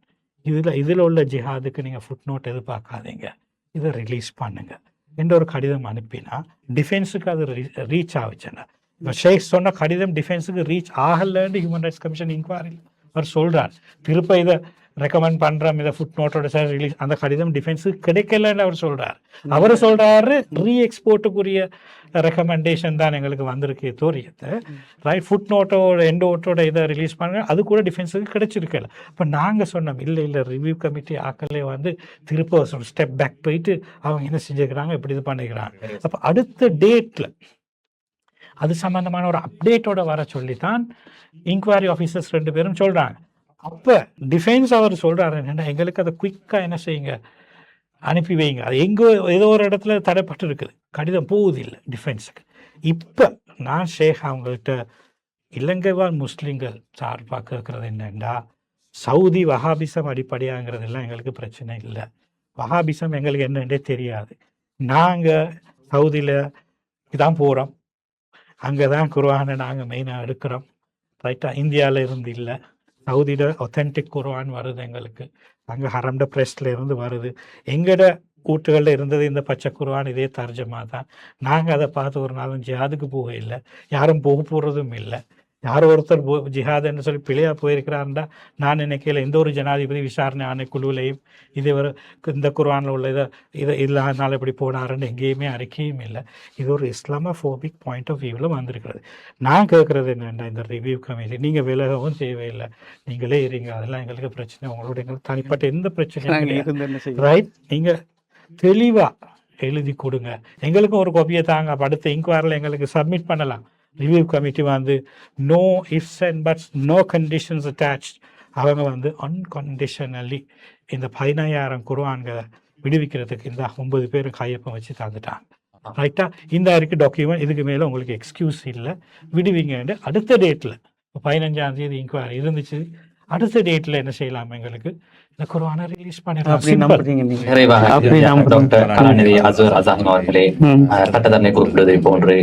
இதில் உள்ள ஜிஹாதுக்கு நீங்கள் ஃபுட் நோட் எதிர்பார்க்காதீங்க, இதை ரிலீஸ் பண்ணுங்க என்ற ஒரு கடிதம் அனுப்பினா டிஃபென்ஸுக்கு அது ரீச் ஆகுச்சுன்னா, இப்போ ஷேக் சொன்ன கடிதம் டிஃபென்ஸுக்கு ரீச் ஆகலைன்னு ஹியூமன் ரைட்ஸ் கமிஷன் இன்கொயரி அவர் சொல்கிறார். திருப்ப இதை ரெக்கமெண்ட் பண்ணுறோம், இதை ஃபுட் நோட்டோட சார் ரிலீஸ், அந்த கடிதம் டிஃபென்ஸுக்கு கிடைக்கலன்னு அவர் சொல்கிறார். அவர் சொல்கிறாரு ரீ எக்ஸ்போர்ட்டுக்குரிய ரெக்கமெண்டேஷன் தான் எங்களுக்கு வந்திருக்கே தோரியத்தை, ரைட், ஃபுட் நோட்டோட எண்டோட்டோட இதை ரிலீஸ் பண்ணுங்க, அது கூட டிஃபென்ஸுக்கு கிடைச்சிருக்கல. இப்போ நாங்கள் சொன்னோம் இல்லை ரிவ்யூ கமிட்டி ஆக்களே வந்து திருப்ப ஸ்டெப் பேக் போயிட்டு அவங்க என்ன செஞ்சுக்கிறாங்க, இப்படி இது பண்ணிக்கிறாங்க. அப்போ அடுத்த டேட்டில் அது சம்பந்தமான ஒரு அப்டேட்டோட வர சொல்லித்தான் இன்கொயரி ஆஃபீஸர்ஸ் 2 பேரும் சொல்கிறாங்க. அப்போ டிஃபென்ஸ் அவர் சொல்கிறாரு என்னென்னா, எங்களுக்கு அதை குயிக்காக என்ன செய்யுங்க, அனுப்பி வைங்க. அது எங்கோ ஏதோ ஒரு இடத்துல தடைப்பட்டு இருக்குது, கடிதம் போகுது இல்லை டிஃபென்ஸுக்கு. இப்போ நான் ஷேக் அவங்கள்ட்ட இலங்கை வாழ் முஸ்லீம்கள் சார்பாக கேட்குறது என்னென்னா, சவுதி வஹாபிசம் அடிப்படையாங்கிறதெல்லாம் எங்களுக்கு பிரச்சனை இல்லை. வஹாபிசம் எங்களுக்கு என்னென்றே தெரியாது. நாங்கள் சவுதியில் தான் போகிறோம், அங்கே தான் குர்ஆனை நாங்கள் மெயினாக எடுக்கிறோம், ரைட்டாக. இந்தியாவில் இருந்து இல்லை, சவுதியில் ஒத்தென்டிக் குர்ஆன் வருது எங்களுக்கு, அங்கே ஹரம்ட ப்ரெஸ்ல இருந்து வருது. எங்களோட கூட்டுகளில் இருந்தது இந்த பச்சை குர்ஆன், இதே தர்ஜமா தான். நாங்கள் அதை பார்த்து ஒரு நாளும் ஜிஹாதுக்கு போக இல்லை, யாரும் போக போகிறதும் இல்லை. யார் ஒருத்தர் ஜிஹாதுன்னு சொல்லி பிழையாக போயிருக்கிறாருண்டா நான் நினைக்கல எந்த ஒரு ஜனாதிபதி விசாரணை ஆணைக்குழுவிலையும் இது ஒரு இந்த குர்ஆனில் உள்ள இதை இல்லாதனால இப்படி போனாருன்னு எங்கேயுமே அறிக்கையும் இல்லை. இது ஒரு இஸ்லாமோஃபோபிக் பாயிண்ட் ஆஃப் வியூவில் வந்திருக்கிறது. நான் கேட்குறது என்னென்னா, இந்த ரிவ்யூ கமிட்டி நீங்கள் விலகவும் தேவையில்லை, நீங்களே இருங்க, அதெல்லாம் எங்களுக்கு பிரச்சனை, உங்களோட எங்களுக்கு தனிப்பட்ட எந்த பிரச்சனையும் ரைட். நீங்கள் தெளிவாக எழுதி கொடுங்க, எங்களுக்கும் ஒரு காப்பியை தாங்க, அடுத்த இன்கொயரியில் எங்களுக்கு சப்மிட் பண்ணலாம். ரிவ்யூ கமிட்டி வந்து no ifs and buts, no conditions attached, அவங்க வந்து அன்கண்டிஷனலி இந்த 15,000 குர்ஆன்களை விடுவிக்கிறதுக்கு இந்த 9 பேரும் கையொப்பம் வச்சு தந்துட்டாங்க, ரைட்டா. இந்த இருக்கு டாக்குமெண்ட், இதுக்கு மேலே உங்களுக்கு எக்ஸ்கியூஸ் இல்லை, விடுவீங்க. அடுத்த டேட்டில் 15ஆம் தேதி இன்கொயரி இருந்துச்சு, அடுத்த டேட்டில் என்ன செய்யலாம், எங்களுக்கு இந்த குர்ஆனை ரிலீஸ் பண்ணிடலாம். டாக்டர் கலாநிதி அஸ்வர் அசான் அவர்களே, சட்டத்தரணை குறிப்பிடுவதை போன்று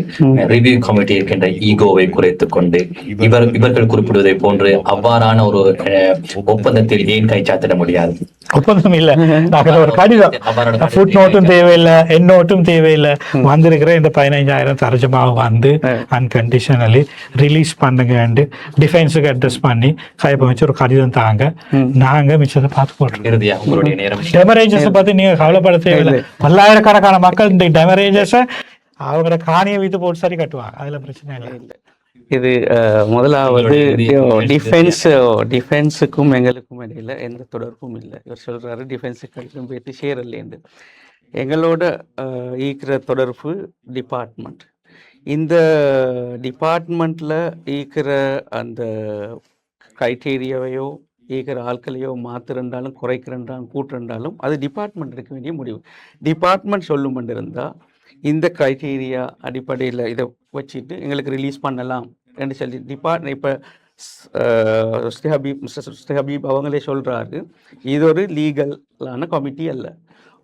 ரிவ்யூ கமிட்டி இருக்கின்ற ஈகோவை குறைத்துக் கொண்டு இவர்கள் குறிப்பிடுவதை போன்று அவ்வாறான ஒரு ஒப்பந்தத்தில் ஏன் கைச்சாத்திட முடியாது? ஒப்பந்தம் இல்லை, ஒரு கடிதம், ஃபுட் நோட்டும் தேவையில்லை, என் நோட்டும் தேவையில்லை, வந்திருக்கிற இந்த 15,000 தர்ஜமாவை வந்து அன்கண்டிஷனலி ரிலீஸ் பண்ணுங்க, டிஃபென்ஸுக்கு அட்ரஸ் பண்ணி கைப்பம் வச்சு ஒரு கடிதம் தாங்க, நாங்கள் மிச்சத்தை பார்த்து போடுறோம். டெமரேஜஸை பற்றி நீங்கள் கவலைப்பட தேவையில்லை. பல்லாயிரக்கணக்கான மக்கள் இந்த டெமரேஜஸை அவங்களோட காணியை வைத்து போட்டு சரி கட்டுவாங்க, அதில் பிரச்சனை இல்லை. இது முதலாவது டிஃபென்ஸுக்கும் எங்களுக்கும் இடையில எந்த தொடர்பும் இல்லை. இவர் சொல்றாரு டிஃபென்ஸுக்கு போயிட்டு சேரலேண்டு. எங்களோட ஈக்கிற தொடர்பு டிபார்ட்மெண்ட். இந்த டிபார்ட்மெண்ட்டில் ஈக்கிற அந்த க்ரைட்டீரியாவையோ ஈக்கிற ஆட்களையோ மாத்திருந்தாலும் குறைக்கிறண்டாலும் கூட்டிருந்தாலும் அது டிபார்ட்மெண்ட் எடுக்க வேண்டிய முடிவு. டிபார்ட்மெண்ட் சொல்லும் இருந்தால் இந்த க்ரைட்டீரியா அடிப்படையில் இதை வச்சுட்டு எங்களுக்கு ரிலீஸ் பண்ணலாம் என்று சொல்லி இப்போ ஹபீப் அவங்களே சொல்கிறாரு, இது ஒரு லீகலான கமிட்டி அல்ல,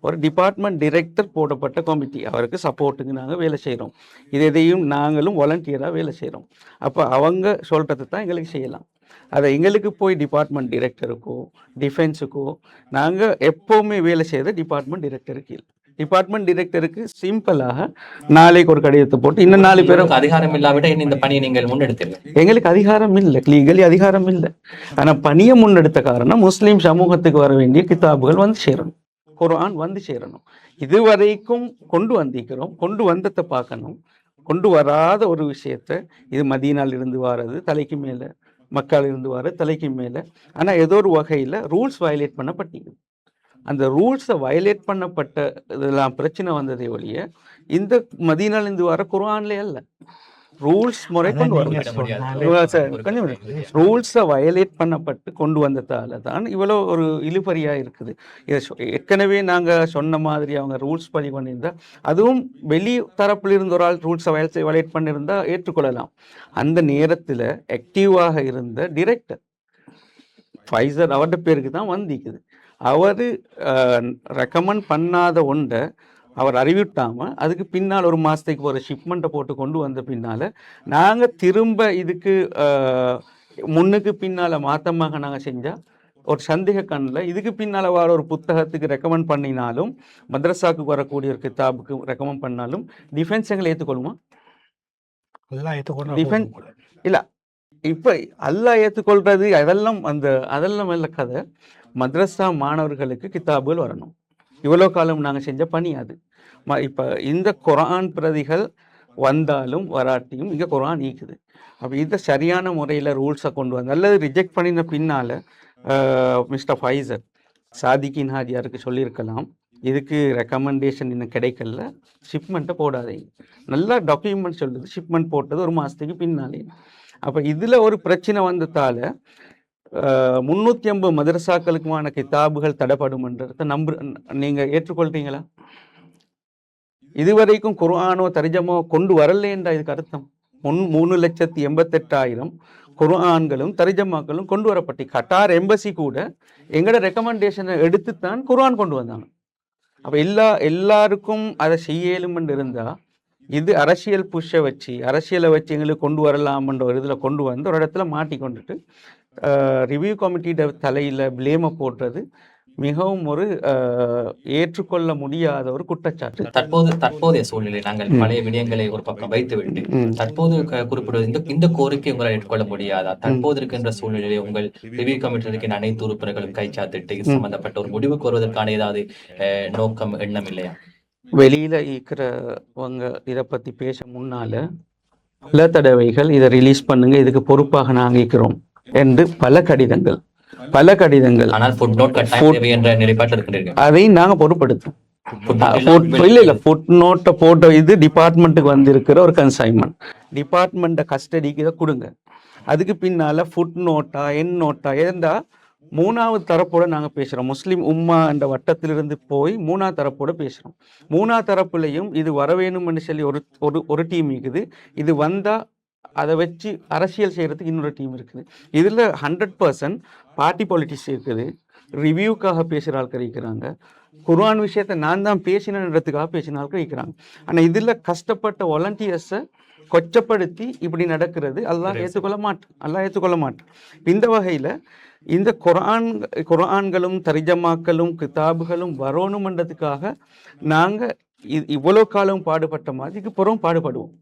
ஒரு டிபார்ட்மெண்ட் டிரெக்டர் போடப்பட்ட கமிட்டி, அவருக்கு சப்போர்ட்டுக்கு நாங்கள் வேலை செய்கிறோம், இது எதையும் நாங்களும் வாலண்டியராக வேலை செய்கிறோம். அப்போ அவங்க சொல்கிறது தான் எங்களுக்கு செய்யலாம். அதை எங்களுக்கு போய் டிபார்ட்மெண்ட் டிரெக்டருக்கோ டிஃபென்ஸுக்கோ நாங்கள் எப்போவுமே வேலை செய்கிற டிபார்ட்மெண்ட் டிரெக்டருக்கு இல்லை. டிபார்ட்மெண்ட் டைரக்டருக்கு சிம்பிளாக நாளைக்கு ஒரு கடிதத்தை போட்டு இன்னும் 4 பேரும் அதிகாரம் இல்லாவிட்ட இந்த பணியை நீங்கள் முன்னெடுத்தீர்கள். எங்களுக்கு அதிகாரம் இல்லை, லீகலி அதிகாரம் இல்லை. ஆனா பணியை முன்னெடுத்த காரணம் முஸ்லீம் சமூகத்துக்கு வர வேண்டிய கிதாபுகள் வந்து சேரணும், குர்ஆன் வந்து சேரணும். இதுவரைக்கும் கொண்டு வந்திருக்கிறோம், கொண்டு வந்ததை பார்க்கணும். கொண்டு வராத ஒரு விஷயத்த, இது மதீனால இருந்து வாரது தலைக்கு மேல, மக்கால இருந்து வாரது தலைக்கு மேல, ஆனா ஏதோ ஒரு வகையில ரூல்ஸ் வயலேட் பண்ணப்பட்டீங்க. அந்த ரூல்ஸை வயலேட் பண்ணப்பட்ட இதெல்லாம் பிரச்சனை வந்ததே ஒழிய இந்த மதீனாலேருந்து வர குர்ஆன்ல அல்ல. ரூல்ஸ் முறை கொண்டு வர ரூல்ஸை வயலேட் பண்ணப்பட்டு கொண்டு வந்ததால தான் இவ்வளோ ஒரு இழுபறியா இருக்குது. இதை ஏற்கனவே நாங்க சொன்ன மாதிரி அவங்க ரூல்ஸ் படி பண்ணியிருந்தா, அதுவும் வெளி தரப்பில் இருந்து ஒரு ஆள் ரூல்ஸை வயலேட் பண்ணியிருந்தா ஏற்றுக்கொள்ளலாம். அந்த நேரத்தில் ஆக்டிவாக இருந்த டிரெக்டர் ஃபைசர் அவருடைய பேருக்கு தான் வந்திக்குது. அவர் ரெக்கமெண்ட் பண்ணாத ஒன்றை அவர் அறிவிட்டாமல் அதுக்கு பின்னால் ஒரு மாதத்துக்கு ஒரு ஷிப்மெண்ட்டை போட்டு கொண்டு வந்த பின்னால் நாங்கள் திரும்ப இதுக்கு முன்னுக்கு பின்னால் மாற்றமாக நாங்கள் செஞ்சால் ஒரு சந்தேக கண்ணில் இதுக்கு பின்னால் வர ஒரு புத்தகத்துக்கு ரெக்கமெண்ட் பண்ணினாலும், மദ്രஸாக்கு வரக்கூடிய ஒரு கிதாபுக்கு ரெக்கமெண்ட் பண்ணாலும் டிஃபென்ஸ் எங்களை ஏற்றுக்கொள்ளுமா? டிஃபென்ஸ் இல்லை. இப்போ அல்லாஹ் ஏற்றுக்கொள்றது அதெல்லாம் நல்ல கதை. மദ്രஸா மாணவர்களுக்கு கிதாபுகள் வரணும். இவ்வளோ காலம் நாங்கள் செஞ்ச பணி அது. இப்போ இந்த குர்ஆன் பிரதிகள் வந்தாலும் வராட்டியும் இங்கே குர்ஆன் ஈக்குது. அப்போ இதை சரியான முறையில் ரூல்ஸை கொண்டு வந்து அல்லது ரிஜெக்ட் பண்ணின பின்னால் மிஸ்டர் ஃபைசர் சாதிகின் ஹாஜியாருக்கு சொல்லியிருக்கலாம், இதுக்கு ரெக்கமெண்டேஷன் இன்னும் கிடைக்கல, ஷிப்மெண்ட்டை போடாதீங்க. நல்லா டாக்குமெண்ட் சொல்லுது, ஷிப்மெண்ட் போட்டது ஒரு மாதத்துக்கு பின்னாலே. அப்போ இதில் ஒரு பிரச்சனை வந்ததால் 350 மதரசாக்களுக்குமான கிதாபுகள் தடைப்படும்ன்றதை நீங்கள் ஏற்றுக்கொள்றீங்களா? இதுவரைக்கும் குர்ஆனோ தர்ஜமோ கொண்டு வரலேன்றா இதுக்கு அர்த்தம். 3,88,000 குர்ஆன்களும் தர்ஜமாக்களும் கொண்டு வரப்பட்டு கட்டார் எம்பசி கூட எங்களோட ரெக்கமெண்டேஷனை எடுத்துத்தான் குர்ஆன் கொண்டு வந்தாங்க. அப்போ எல்லாருக்கும் அதை செய்யலும்னு இருந்தால் இது அரசியல் அரசியலை வச்சு எங்களுக்கு கொண்டு வரலாம்ன்ற ஒரு இதில் கொண்டு வந்து ஒரு இடத்துல மாட்டி கொண்டுட்டு ரிவ்யூ கமிட்டியோட தலையில் பிளேமை போடுறது மிகவும் ஒரு ஏற்றுக்கொள்ள முடியாத ஒரு குற்றச்சாட்டு. தற்போதைய சூழ்நிலை நாங்கள் பழைய விடயங்களை ஒரு பக்கம் வைத்துவிட்டு தற்போது குறிப்பிடுவது இந்த கோரிக்கை உங்களால் ஏற்றுக்கொள்ள முடியாதா? தற்போது இருக்கின்ற சூழ்நிலையை உங்கள் ரிவ்யூ கமிட்டியில் இருக்கின்ற அனைத்து உறுப்பினர்களும் கைச்சாத்திட்டு இது சம்பந்தப்பட்ட ஒரு முடிவுக்கு வருவதற்கான ஏதாவது நோக்கம் எண்ணம் இல்லையா? வெளியில இருக்கிறவங்க இதை பத்தி பேச முன்னால பல தடவைகள் இதை ரிலீஸ் பண்ணுங்க, இதுக்கு பொறுப்பாக நாங்கள் இருக்கிறோம் என்று பல கடிதங்கள் அதை நாங்க பொறுப்படுத்தோம். ஃபுட் நோட்டை போட்ட இது டிபார்ட்மெண்ட்டுக்கு வந்திருக்கிற ஒரு கன்சைன்மெண்ட், டிபார்ட்மெண்ட்டை கஸ்டடிக்கு இதை கொடுங்க. அதுக்கு பின்னால ஃபுட் நோட்டா என் நோட்டா இருந்தா 3வது தரப்போட நாங்கள் பேசுகிறோம். முஸ்லீம் உம்மா என்ற வட்டத்திலிருந்து போய் 3வது தரப்போட பேசுகிறோம். 3வது தரப்புலையும் இது வர வேணும்னு சொல்லி ஒரு டீம் இருக்குது. இது வந்தால் அதை வச்சு அரசியல் செய்கிறதுக்கு இன்னொரு டீம் இருக்குது. இதில் 100% பார்ட்டி பாலிட்டிக்ஸ் இருக்குது. ரிவ்யூக்காக பேசுகிற ஆட்கள் இருக்கிறாங்க. குர்ஆன் விஷயத்தை நான் தான் பேசினன்றதுக்காக பேசின ஆட்கள் இருக்கிறாங்க. ஆனால் இதில் கஷ்டப்பட்ட வாலண்டியர்ஸை கொச்சப்படுத்தி இப்படி நடக்கிறது அல்லாஹ் ஏற்றுக்கொள்ள மாட்டான். இந்த வகையில் இந்த குர்ஆன்களும் தர்ஜமாக்களும் கிதாபுகளும் வரணுமன்றதுக்காக நாங்கள் இவ்வளோ காலம் பாடுபட்ட மாதிரிக்கு புறம் பாடுபடுவோம்.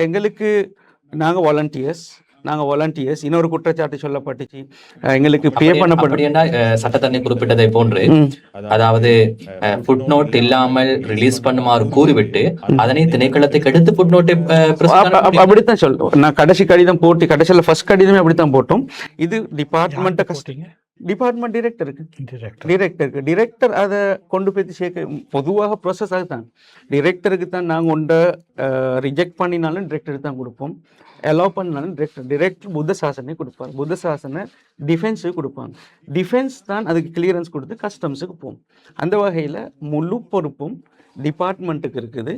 எங்களுக்கு நாங்கள் வாலண்டியர்ஸ் இன்னொரு குற்றச்சாட்டு சொல்லப்பட்டுச்சு, எங்களுக்கு பே பண்ணப்பட்ட சட்டத்தண்ணி குறிப்பிட்டதை போன்று, அதாவது ஃபுட் நோட் இல்லாமல் ரிலீஸ் பண்ணுமாறு கூறிவிட்டு அதனை திணைக்களத்துக்கு எடுத்து ஃபுட் நோட்டை அப்படித்தான் சொல்றோம். நான் கடைசியில் ஃபர்ஸ்ட் கடிதமே அப்படித்தான் போட்டோம். இது டிபார்ட்மெண்ட் டிரெக்டருக்கு அதை கொண்டு போய் சேர்க்க பொதுவாக ப்ரோசஸ் அதுதான். டிரெக்டருக்கு தான் நாங்கள் ஒன்றை ரிஜெக்ட் பண்ணினாலும் டிரெக்டருக்கு தான் கொடுப்போம், அலோவ் பண்ணாலும் டிரெக்டர் புத்த சாசனை கொடுப்பார், புத்த சாசனை டிஃபென்ஸுக்கு கொடுப்பாங்க. டிஃபென்ஸ் தான் அதுக்கு கிளியரன்ஸ் கொடுத்து கஸ்டம்ஸுக்கு போகும். அந்த வகையில் முழு பொறுப்பும் டிபார்ட்மெண்ட்டுக்கு இருக்குது.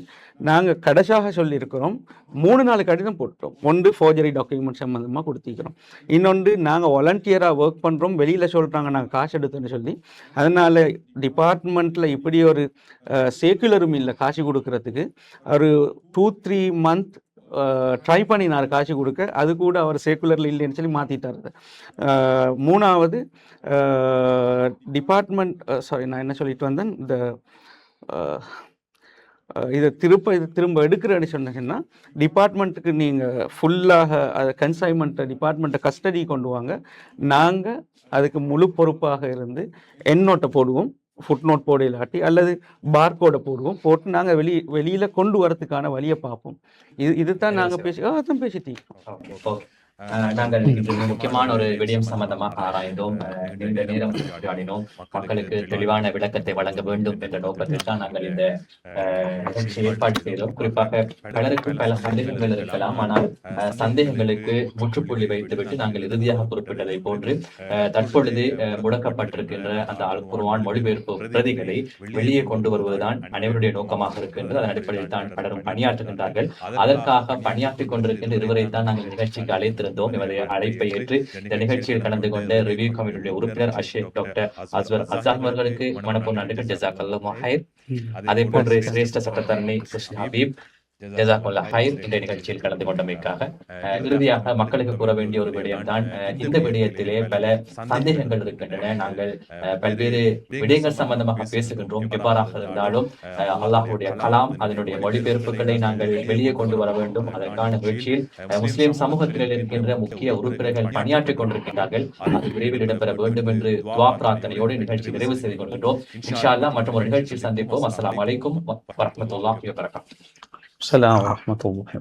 நாங்கள் கடைசியாக சொல்லியிருக்கிறோம், 3-4 கடிதம் போட்டோம். ஒன்று ஃபோர்ஜரி டாக்குமெண்ட் சம்மந்தமாக கொடுத்திருக்கிறோம், இன்னொன்று நாங்கள் வாலண்டியராக ஒர்க் பண்ணுறோம், வெளியில் சொல்கிறாங்க நாங்கள் காசு எடுத்தோன்னு சொல்லி. அதனால் டிபார்ட்மெண்ட்டில் இப்படி ஒரு சேக்குலரும் இல்லை காசு கொடுக்கறதுக்கு. ஒரு 2-3 மந்த் ட்ரை பண்ணினார் காசு கொடுக்க, அது கூட அவர் சேக்குலரில் இல்லைன்னு சொல்லி மாற்றிட்டார். 3வது டிபார்ட்மெண்ட் நான் என்ன சொல்லிட்டு வந்தேன், இந்த இதை திரும்ப எடுக்கிறேன்னு சொன்னீங்கன்னா டிபார்ட்மெண்ட்டுக்கு நீங்கள் ஃபுல்லாக அதை கன்சைன்மெண்ட்டை டிபார்ட்மெண்ட்டை கஸ்டடி கொண்டு வாங்க. நாங்கள் அதுக்கு முழு பொறுப்பாக இருந்து எண்ணோட்டை போடுவோம், ஃபுட் நோட் போட இல்லாட்டி அல்லது பார்கோடை போடுவோம், போட்டு நாங்கள் வெளியில் கொண்டு வரதுக்கான வழியை பார்ப்போம். இதுதான் நாங்கள் அதான் பேசிட்டீங்க. நாங்கள் இன்று முக்கியமான ஒரு விடயம் சம்பந்தமாக ஆராய்ந்தோம், நீண்ட நேரம் உரையாடினோம். மக்களுக்கு தெளிவான விளக்கத்தை வழங்க வேண்டும் என்ற நோக்கத்தில் தான் நாங்கள் இந்த நிகழ்ச்சியை ஏற்பாடு செய்தோம். குறிப்பாக பலருக்கு பல சந்தேகங்கள் இருக்கலாம், ஆனால் சந்தேகங்களுக்கு முற்றுப்புள்ளி வைத்துவிட்டு நாங்கள் இறுதியாக குறிப்பிட்டதை போன்று தற்பொழுது முடக்கப்பட்டிருக்கின்ற அந்த அல் குர்ஆன் மொழிபெயர்ப்பு பிரதிகளை வெளியே கொண்டு வருவதுதான் அனைவருடைய நோக்கமாக இருக்கின்றது. அதன் அடிப்படையில் தான் பலரும் பணியாற்றுகின்றார்கள். அதற்காக பணியாற்றிக் கொண்டிருக்கின்ற இருவரை தான் நாங்கள் நிகழ்ச்சிக்கு அழைத்திருந்தோம். இவருடைய அழைப்பை ஏற்று இந்த நிகழ்ச்சியில் கலந்து கொண்ட ரிவ்யூ கமிட்டியுடைய உறுப்பினர் அஷேக் டாக்டர் அஸ்வர் அசாம் அவர்களுக்கு மனப்பூர்வ நன்றிகள். ஜஸாக்கல்லாஹு ஹைர். அதே போன்று சிரேஷ்ட சட்டத்தரணி கிருஷ்ண ஹபீப், ஜஸாக்கல்லாஹு ஹைர். இந்த நிகழ்ச்சியில் கலந்து கொண்டமைக்காக இறுதியாக மக்களுக்கு கூற வேண்டிய ஒரு விடயம் தான், இந்த விடயத்திலே பல சந்தேகங்கள் இருக்கின்றன. நாங்கள் பல்வேறு விடயங்கள் சம்பந்தமாக பேசுகின்றோம். எவ்வாறாக இருந்தாலும் அல்லாஹ்வுடைய கலாம் அதனுடைய மொழிபெயர்ப்புகளை நாங்கள் வெளியே கொண்டு வர வேண்டும். அதற்கான முயற்சியில் முஸ்லிம் சமூகத்தில் இருக்கின்ற முக்கிய உறுப்பினர்கள் பணியாற்றிக் கொண்டிருக்கின்றார்கள். அது விரைவில் இடம்பெற வேண்டும் என்று துஆ பிரார்த்தனையோடு நிகழ்ச்சி நிறைவு செய்து கொள்கின்றோம். இன்ஷா அல்லாஹ் மற்றும் ஒரு நிகழ்ச்சியில் சந்திப்போம். அஸ்ஸலாமு அலைக்கும் வரஹ்மத்துல்லாஹி வபரகாத்துஹு. அஸ்ஸலாமு அலைக்கும் வரஹ்மத்துல்லாஹி.